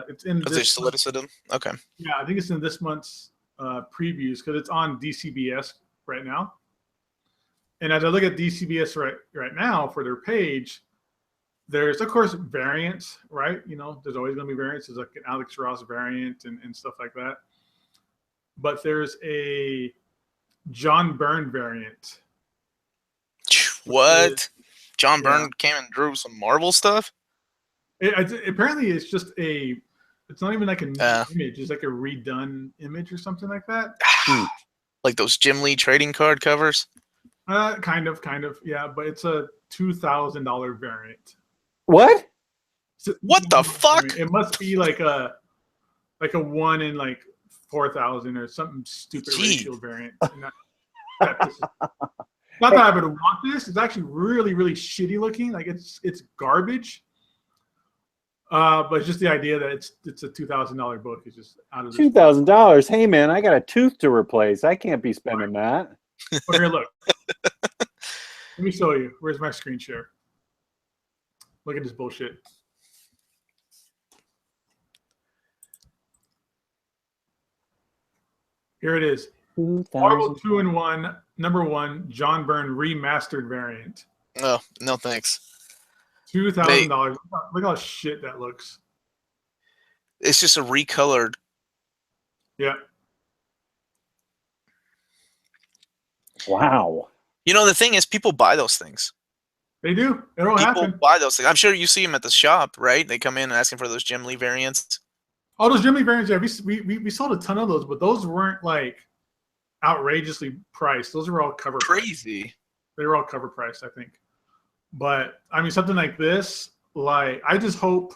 S3: it's in.
S2: They solicited them. Okay.
S3: Yeah, I think it's in this month's previews because it's on DCBS right now. And as I look at DCBS right now for their page, there's of course variants, right? There's always going to be variants. There's like an Alex Ross variant and stuff like that. But there's a John Byrne variant.
S2: What? John Byrne came and drew some Marvel stuff?
S3: Apparently, it's just it's not even like a new image. It's like a redone image or something like that.
S2: Like those Jim Lee trading card covers?
S3: Kind of, yeah. But it's a $2,000 variant.
S1: What?
S2: What the fuck?
S3: It must be like a 1 in like 4,000 or something stupid ratio variant. Not that I would want this. It's actually really, really shitty looking. Like it's garbage. But it's just the idea that it's a $2,000 book. It's just out of this
S1: $2,000. Hey man, I got a tooth to replace. I can't be spending that.
S3: But here, look. Let me show you. Where's my screen share? Look at this bullshit. Here it is. Marvel 2-in-1, #1, John Byrne remastered variant.
S2: Oh, no thanks.
S3: $2,000. Look how shit that looks.
S2: It's just a recolored.
S3: Yeah.
S1: Wow.
S2: The thing is, people buy those things.
S3: They do. It'll
S2: People
S3: happen.
S2: buy those things. I'm sure you see them at the shop, right? They come in asking for those Jim Lee variants.
S3: All those Jim Lee variants, yeah, we sold a ton of those, but those weren't like outrageously priced. Those were all cover
S2: Crazy.
S3: price. They were all cover price, I think. But I mean, something like this, like I just hope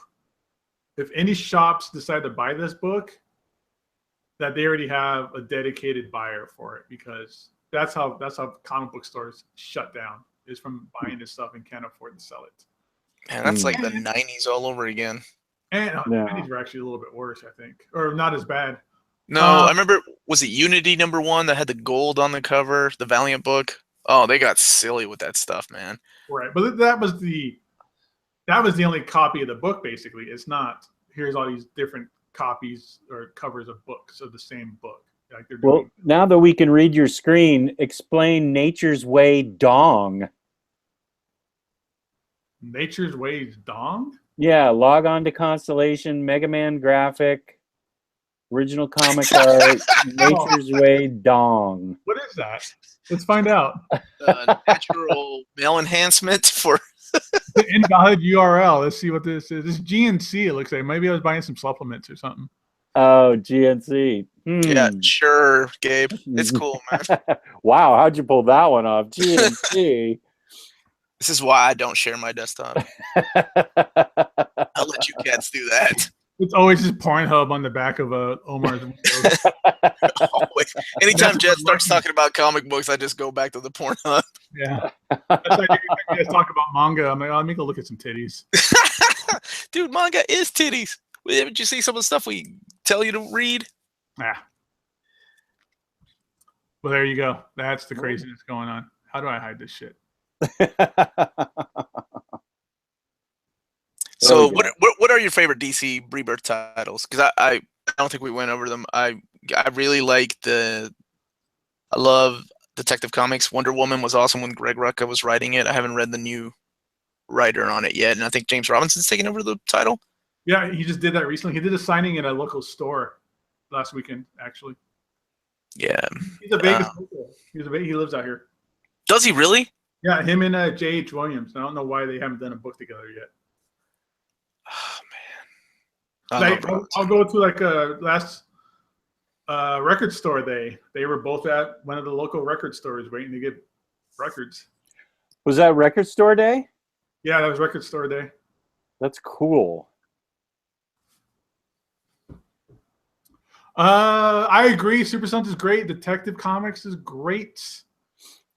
S3: if any shops decide to buy this book, that they already have a dedicated buyer for it, because that's how comic book stores shut down, is from buying this stuff and can't afford to sell it.
S2: Man, that's like the 90s all over again.
S3: And the 90s were actually a little bit worse, I think, or not as bad.
S2: No, I remember, was it Unity #1 that had the gold on the cover, the Valiant book? Oh, they got silly with that stuff, man.
S3: Right, but that was the only copy of the book. Basically, it's not. Here's all these different copies or covers of books of the same book. Like they're doing.
S1: Well, now that we can read your screen, explain Nature's Way Dong.
S3: Nature's Way Dong?
S1: Yeah, log on to Constellation, Mega Man graphic, original comic art, Nature's Way Dong.
S3: What is that? Let's find out.
S2: Natural male enhancement for
S3: The invalid URL. Let's see what this is. This is GNC, it looks like. Maybe I was buying some supplements or something.
S1: Oh, GNC.
S2: Yeah, sure, Gabe. It's cool, man.
S1: Wow, how'd you pull that one off? GNC.
S2: This is why I don't share my desktop. I'll let you cats do that.
S3: It's always just Pornhub on the back of Omar's window.
S2: Always. Anytime Jed starts talking about comic books, I just go back to the Pornhub.
S3: Yeah. That's like you guys talk about manga. I'm like, oh, let me go look at some titties.
S2: Dude, manga is titties. Did you see some of the stuff we tell you to read?
S3: Yeah. Well, there you go. That's the craziness going on. How do I hide this shit?
S2: So what are your favorite DC Rebirth titles? Because I don't think we went over them. I really like I love Detective Comics. Wonder Woman was awesome when Greg Rucka was writing it. I haven't read the new writer on it yet, and I think James Robinson's taking over the title. Yeah,
S3: he just did that recently. He did a signing at a local store last weekend, actually.
S2: Yeah,
S3: he's a Vegas local. He lives out here.
S2: Does he really?
S3: Yeah, him and J.H. Williams. I don't know why they haven't done a book together yet.
S2: Oh man,
S3: I'll go to like a last record store. They were both at one of the local record stores waiting to get records.
S1: Was that record store day?
S3: Yeah, that was record store day.
S1: That's cool.
S3: I agree. Super Sons is great. Detective Comics is great.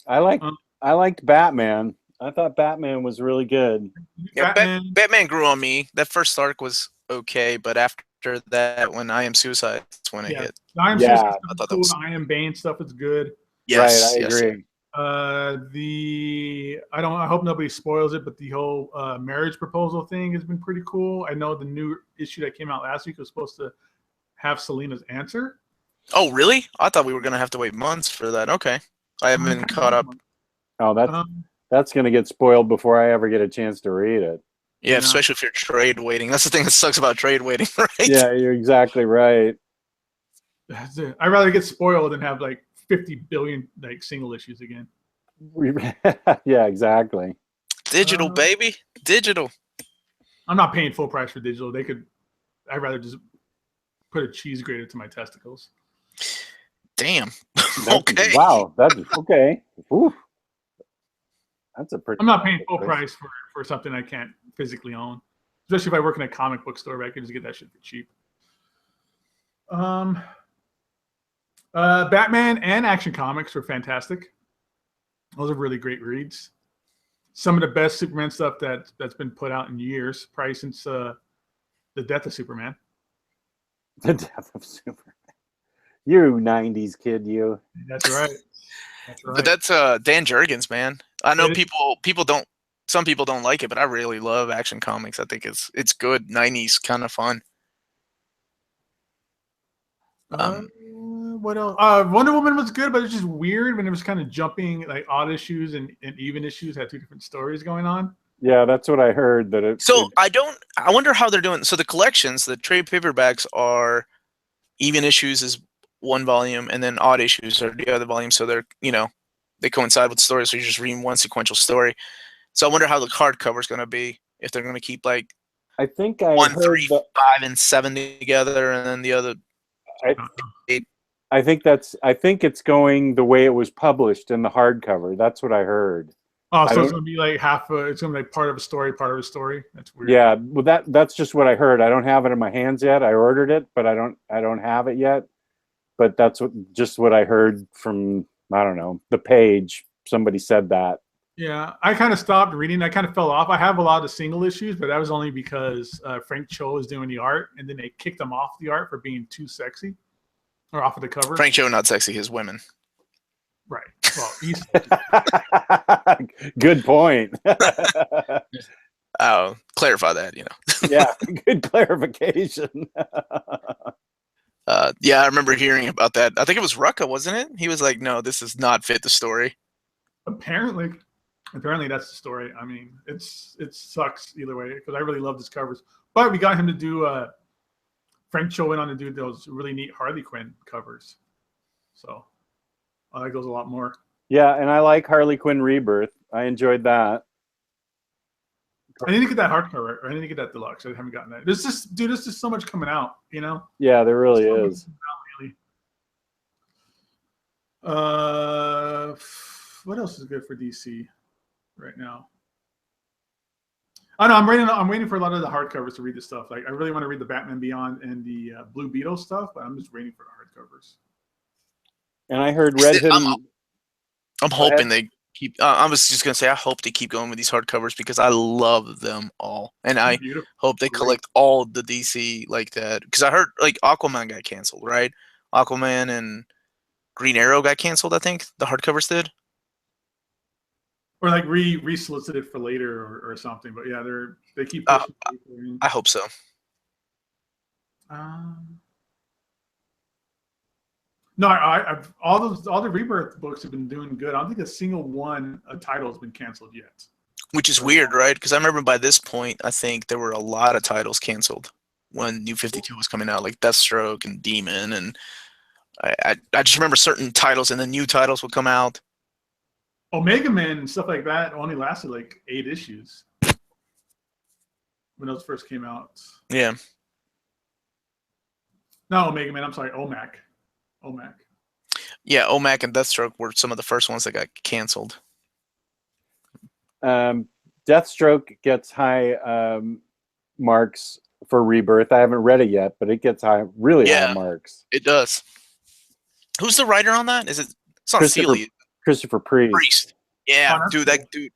S1: I liked Batman. I thought Batman was really good.
S2: Yeah, Batman grew on me. That first arc was okay, but after that, when I Am Suicide, that's when it hit.
S3: I Am Suicide, I thought that was... I Am Bane stuff is good.
S2: Yes,
S1: right, I agree.
S3: I hope nobody spoils it, but the whole marriage proposal thing has been pretty cool. I know the new issue that came out last week was supposed to have Selena's answer.
S2: Oh, really? I thought we were gonna have to wait months for that. Okay, I haven't been caught up.
S1: Oh, that's gonna get spoiled before I ever get a chance to read it.
S2: Yeah, especially if you're trade waiting. That's the thing that sucks about trade waiting, right?
S1: Yeah, you're exactly right.
S3: That's it. I'd rather get spoiled than have like 50 billion like single issues again.
S1: Yeah, exactly.
S2: Digital, baby. Digital.
S3: I'm not paying full price for digital. I'd rather just put a cheese grater to my testicles.
S2: Damn. Okay.
S1: Wow, that's okay. Ooh. That's a pretty.
S3: I'm not paying full price for something I can't physically own. Especially if I work in a comic book store where I can just get that shit for cheap. Batman and Action Comics were fantastic. Those are really great reads. Some of the best Superman stuff that's been put out in years, probably since the death of Superman.
S1: The death of Superman. You 90s kid, you.
S3: That's right. That's right.
S2: But that's Dan Jurgens, man. I know some people don't like it, but I really love Action Comics. I think it's good, 90s kind of fun.
S3: What else? Wonder Woman was good, but it's just weird when it was kind of jumping like odd issues and even issues had two different stories going on.
S1: Yeah, that's what I heard.
S2: I wonder how they're doing. So the collections, the trade paperbacks are even issues is one volume, and then odd issues are the other volume. So they're, they coincide with the story. So you're just reading one sequential story. So I wonder how the hardcover is going to be. If they're going to keep like
S1: I think I
S2: 1,
S1: heard
S2: 3,
S1: that.
S2: 5, and 7 together, and then the other.
S1: I think it's going the way it was published in the hardcover. That's what I heard.
S3: Oh, so it's gonna be like it's gonna be like part of a story, part of a story. That's weird.
S1: Yeah, well, that's just what I heard. I don't have it in my hands yet. I ordered it, but I don't have it yet. But that's just what I heard from, I don't know, the page. Somebody said that.
S3: Yeah, I kind of stopped reading. I kind of fell off. I have a lot of single issues, but that was only because Frank Cho was doing the art, and then they kicked him off the art for being too sexy, or off of the cover.
S2: Frank Cho not sexy, his women.
S3: Right. Well, he's
S1: good point.
S2: Oh, clarify that,
S1: Yeah, good clarification.
S2: Yeah, I remember hearing about that. I think it was Rucka, wasn't it? He was like, "No, this does not fit the story."
S3: apparently that's the story. I mean, it sucks either way because I really love his covers. But we got him to do Frank Cho went on to do those really neat Harley Quinn covers. So I like those a lot more.
S1: Yeah, and I like Harley Quinn Rebirth. I enjoyed that.
S3: I need to get that hardcover, or I need to get that deluxe. I haven't gotten that. There's just so much coming out,
S1: Yeah, there really is.
S3: What else is good for DC right now? I know I'm waiting for a lot of the hardcovers to read the stuff. Like I really want to read the Batman Beyond and the Blue Beetle stuff, but I'm just waiting for the hardcovers.
S1: And I heard Red Hood.
S2: I'm hoping they keep. I was just gonna say I hope they keep going with these hardcovers because I love them all, and I hope they collect all the DC like that. Because I heard like Aquaman got canceled, right? Aquaman and Green Arrow got canceled. I think the hardcovers did.
S3: Or like re-solicited for later or something. But yeah, they keep pushing.
S2: I hope so.
S3: No, I've all the Rebirth books have been doing good. I don't think a single one a title has been canceled yet.
S2: Which is weird, right? Because I remember by this point, I think there were a lot of titles canceled when New 52 was coming out, like Deathstroke and Demon, and I just remember certain titles and then new titles would come out.
S3: Omega Man and stuff like that only lasted like 8 issues when those first came out.
S2: Yeah.
S3: No, Omega Man. I'm sorry, OMAC.
S2: Yeah, OMAC and Deathstroke were some of the first ones that got canceled.
S1: Deathstroke gets high marks for Rebirth. I haven't read it yet, but it gets really high marks.
S2: It does. Who's the writer on that? It's not Seeley.
S1: Christopher Priest.
S2: Yeah, dude, that dude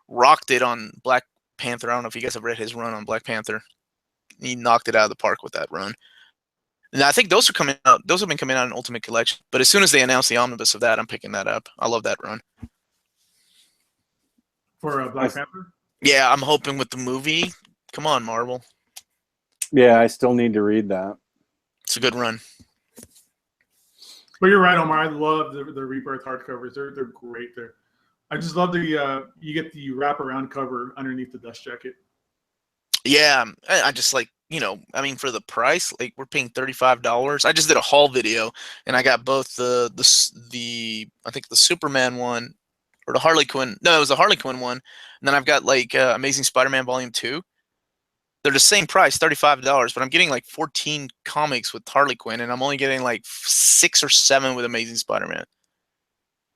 S2: rocked it on Black Panther. I don't know if you guys have read his run on Black Panther. He knocked it out of the park with that run. And I think those are coming out. Those have been coming out in Ultimate Collection. But as soon as they announce the omnibus of that, I'm picking that up. I love that run.
S3: For Black Panther?
S2: Yeah, I'm hoping with the movie. Come on, Marvel.
S1: Yeah, I still need to read that.
S2: It's a good run.
S3: But you're right, Omar. I love the Rebirth hardcovers. They're great. I just love you get the wraparound cover underneath the dust jacket.
S2: Yeah, I just like, I mean, for the price, like we're paying $35. I just did a haul video, and I got both the I think the Superman one or the Harley Quinn. No, it was the Harley Quinn one, and then I've got like Amazing Spider-Man Volume 2. They're the same price, $35, but I'm getting like 14 comics with Harley Quinn, and I'm only getting like 6 or 7 with Amazing Spider-Man.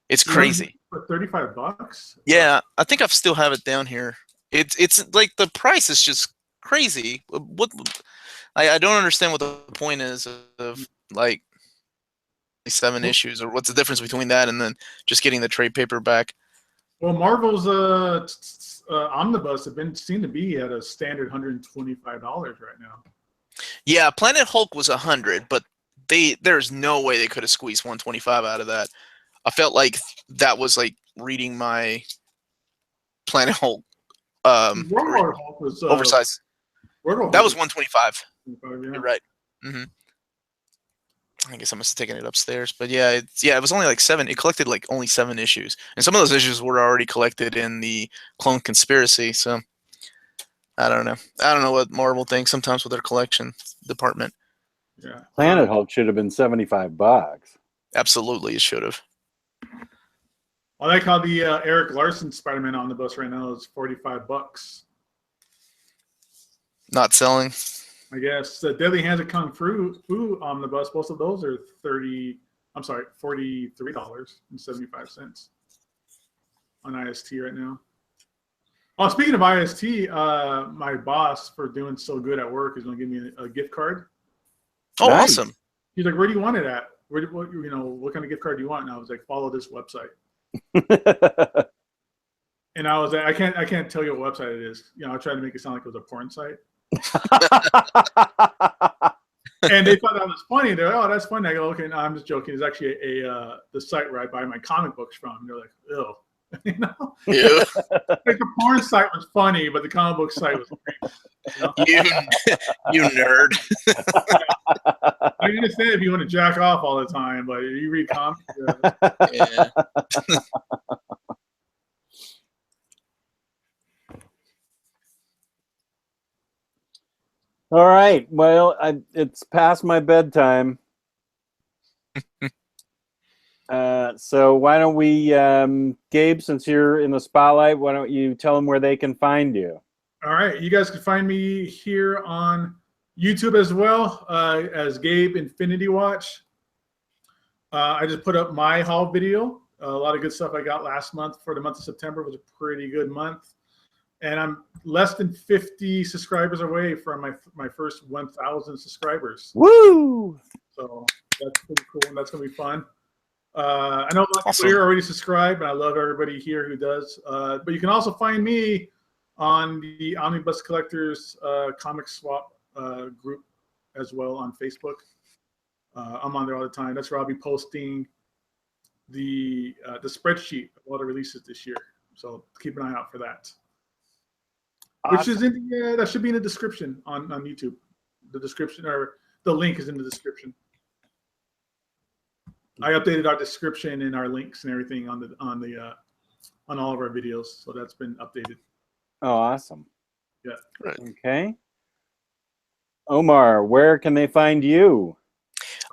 S2: It's crazy.
S3: For $35?
S2: Yeah, I think I still have it down here. It's like the price is just crazy. What I don't understand what the point is of like 7 issues, or what's the difference between that and then just getting the trade paperback.
S3: Well, Marvel's Omnibus have been seen to be at a standard $125 right now.
S2: Yeah, Planet Hulk was $100, but there's no way they could have squeezed $125 out of that. I felt like that was like reading my Planet Hulk
S3: World Hulk was
S2: oversized. That was $125.
S3: Yeah.
S2: You're right. Mm-hmm. I guess I must have taken it upstairs, but yeah, it was only like 7. It collected like only 7 issues, and some of those issues were already collected in the Clone Conspiracy. So I don't know. I don't know what Marvel thinks sometimes with their collection department.
S3: Yeah,
S1: Planet Hulk should have been $75.
S2: Absolutely, it should have.
S3: I like how the Eric Larson Spider-Man Omnibus right now is $45.
S2: Not selling.
S3: I guess the Deadly Hands of Kung Fu Omnibus, both of those are $43.75 on IST right now. Oh, speaking of IST, my boss for doing so good at work is going to give me a gift card.
S2: Oh,
S1: Nice.
S2: awesome.
S3: He's like, "Where do you want it at? What kind of gift card do you want?" And I was like, "Follow this website." And I was like, I can't tell you what website it is. I tried to make it sound like it was a porn site. And they thought that was funny. They're like, "Oh, that's funny." I go, "Okay, no, I'm just joking. It's actually the site where I buy my comic books from." And they're like, "Ew."
S2: Yeah.
S3: Like the porn site was funny, but the comic book site was creepy.
S2: You nerd.
S3: I understand if you want to jack off all the time, but you read comics.
S2: Yeah.
S1: All right. Well, it's past my bedtime. So why don't we, Gabe, since you're in the spotlight, why don't you tell them where they can find you?
S3: All right. You guys can find me here on YouTube as well as Gabe Infinity Watch. I just put up my haul video. A lot of good stuff I got last month for the month of September. It was a pretty good month. And I'm less than 50 subscribers away from my first 1,000 subscribers.
S1: Woo!
S3: So that's pretty cool, and that's going to be fun. I know a lot of
S2: Awesome.
S3: people here already subscribed, and I love everybody here who does. But you can also find me on the Omnibus Collectors Comic Swap group as well on Facebook. I'm on there all the time. That's where I'll be posting the spreadsheet of all the releases this year. So keep an eye out for that.
S1: Awesome.
S3: Which is in that should be in the description on YouTube. The description or the link is in the description. I updated our description and our links and everything on all of our videos, so that's been updated.
S1: Oh, awesome.
S3: Yeah.
S2: Right.
S1: Okay. Omar, where can they find you?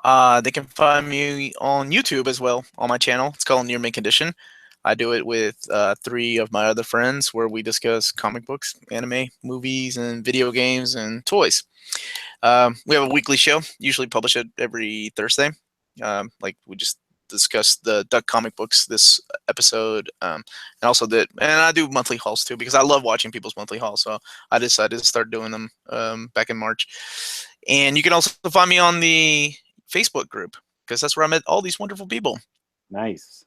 S2: They can find me on YouTube as well on my channel. It's called Near Mint Condition. I do it with 3 of my other friends where we discuss comic books, anime, movies, and video games and toys. We have a weekly show, usually publish it every Thursday. Like we just discussed the Duck comic books this episode, and also and I do monthly hauls too because I love watching people's monthly hauls. So I decided to start doing them back in March. And you can also find me on the Facebook group because that's where I met all these wonderful people.
S1: Nice.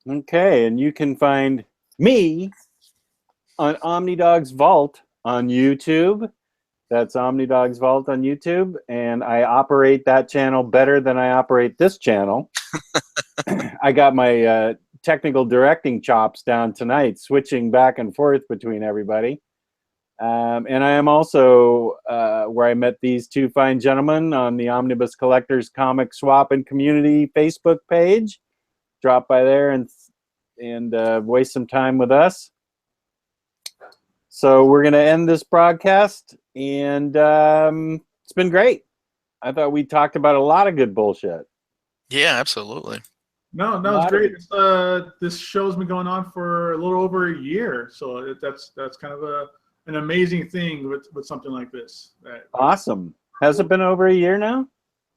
S1: Okay, and you can find me on OmniDog's Vault on YouTube. That's OmniDog's Vault on YouTube, and I operate that channel better than I operate this channel. I got my technical directing chops down tonight, switching back and forth between everybody. And I am also where I met these 2 fine gentlemen on the Omnibus Collectors Comic Swap and Community Facebook page. Drop by there and waste some time with us. So we're going to end this broadcast, and it's been great. I thought we talked about a lot of good bullshit.
S2: Yeah, absolutely.
S3: No, it's great. This show's been going on for a little over a year, so that's kind of an amazing thing with something like this.
S1: Awesome. Has it been over a year now?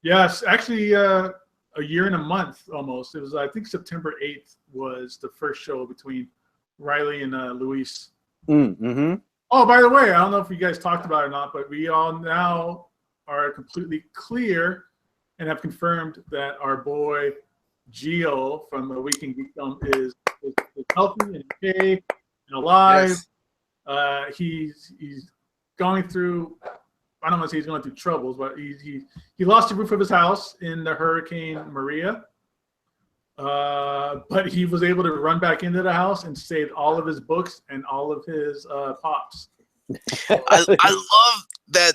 S3: Yes, actually, a year and a month almost. It was, I think, September 8th was the first show between Riley and Luis.
S1: Mm-hmm.
S3: Oh, by the way, I don't know if you guys talked about it or not, but we all now are completely clear and have confirmed that our boy Gio from the Week in Geekdom is healthy and okay and alive.
S2: Yes.
S3: He's going through, I don't want to say he's going through troubles, but he lost the roof of his house in the Hurricane Maria. But he was able to run back into the house and saved all of his books and all of his pops.
S2: I love that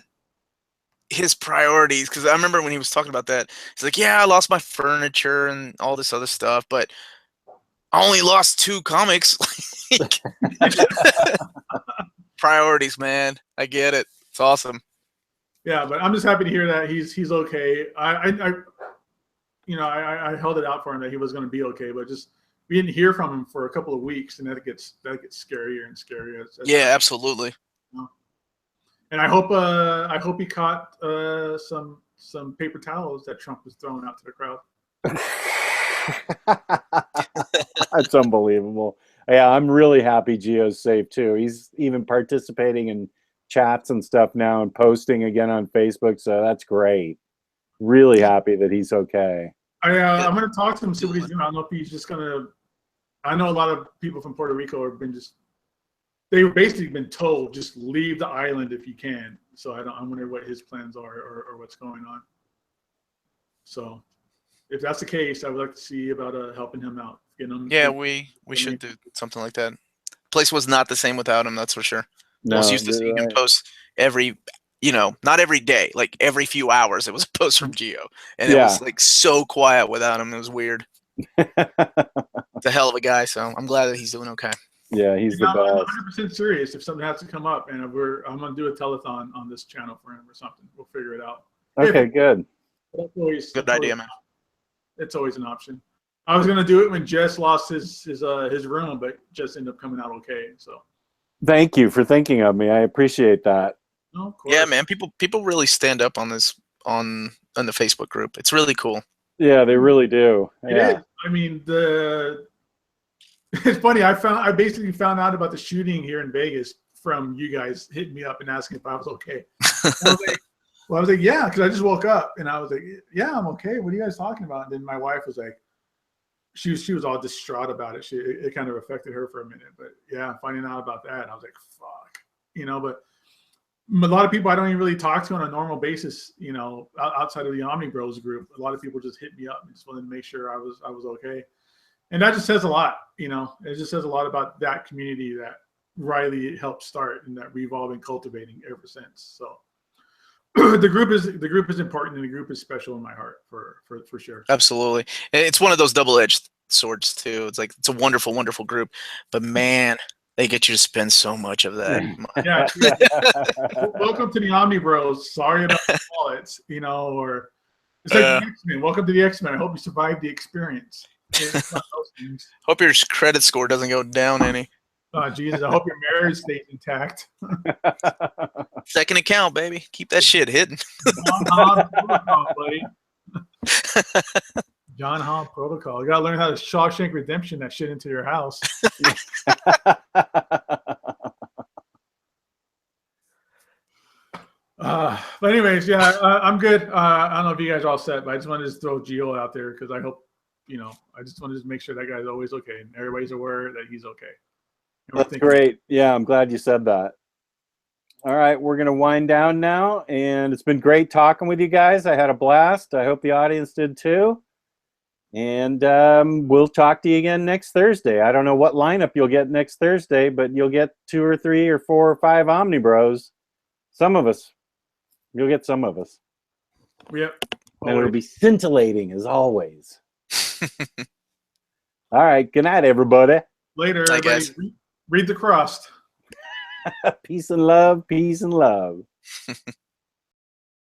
S2: his priorities, because I remember when he was talking about that, he's like, yeah, I lost my furniture and all this other stuff, but I only lost 2 comics. Priorities, man. I get it. It's awesome.
S3: Yeah, but I'm just happy to hear that he's okay. I held it out for him that he was going to be okay, but just we didn't hear from him for a couple of weeks, and that gets scarier and scarier.
S2: Yeah, absolutely.
S3: And I hope he caught some paper towels that Trump was throwing out to the crowd.
S1: That's unbelievable. Yeah, I'm really happy Gio's safe too. He's even participating in chats and stuff now and posting again on Facebook, so that's great. Really happy that he's okay.
S3: I'm going to talk to him, see what he's doing. I don't know if he's just going to. I know a lot of people from Puerto Rico have been they've basically been told just leave the island if you can. So I wonder what his plans are or what's going on. So if that's the case, I would like to see about helping him out.
S2: Yeah, we should do something like that. Place was not the same without him, that's for sure.
S1: No,
S2: I was used to seeing him post every, not every day, like every few hours. It was a post from Gio, and it was like so quiet without him. It was weird. It's a hell of a guy, so I'm glad that he's doing okay.
S1: Yeah, he's the best.
S3: I'm 100% serious. If something has to come up, and I'm going to do a telethon on this channel for him or something, we'll figure it out.
S1: Okay, good.
S2: Good idea, man.
S3: It's always an option. I was going to do it when Jess lost his room, but Jess ended up coming out okay. So,
S1: thank you for thinking of me. I appreciate that.
S3: Oh, of course.
S2: Yeah, man. People really stand up on this on the Facebook group. It's really cool.
S1: Yeah, they really do.
S3: It is. I mean, it's funny. I basically found out about the shooting here in Vegas from you guys hitting me up and asking if I was okay. I was like, yeah, because I just woke up and I was like, yeah, I'm okay. What are you guys talking about? And then my wife was like, she was all distraught about it. It kind of affected her for a minute. But yeah, finding out about that, I was like, fuck, But a lot of people I don't even really talk to on a normal basis, outside of the OmniBros group. A lot of people just hit me up and just wanted to make sure I was okay. And that just says a lot, It just says a lot about that community that Ryley helped start and that we've all been cultivating ever since. So the group is important, and the group is special in my heart for sure.
S2: Absolutely. It's one of those double-edged swords too. It's like it's a wonderful, wonderful group, but man, they get you to spend so much of that.
S3: Yeah. Welcome to the OmniBros. Sorry about the wallets, or it's like the X-Men. Welcome to the X-Men. I hope you survived the experience.
S2: Hope your credit score doesn't go down any.
S3: Oh, Jesus. I hope your marriage stays intact.
S2: Second account, baby. Keep that shit hidden.
S3: John Hall protocol, buddy. John Hall protocol. You got to learn how to Shawshank Redemption that shit into your house. But anyways, yeah, I'm good. I don't know if you guys are all set, but I just wanted to throw Gio out there because I hope, I just wanted to make sure that guy's always okay and everybody's aware that he's okay.
S1: That's great. Yeah, I'm glad you said that. All right, we're going to wind down now, and it's been great talking with you guys. I had a blast. I hope the audience did too. And we'll talk to you again next Thursday. I don't know what lineup you'll get next Thursday, but you'll get 2 or 3 or 4 or 5 OmniBros. Some of us. You'll get some of us.
S3: Yep.
S1: And it'll be scintillating as always. All right. Good night, everybody.
S3: Later, everybody. Read the crust.
S1: Peace and love. Peace and love.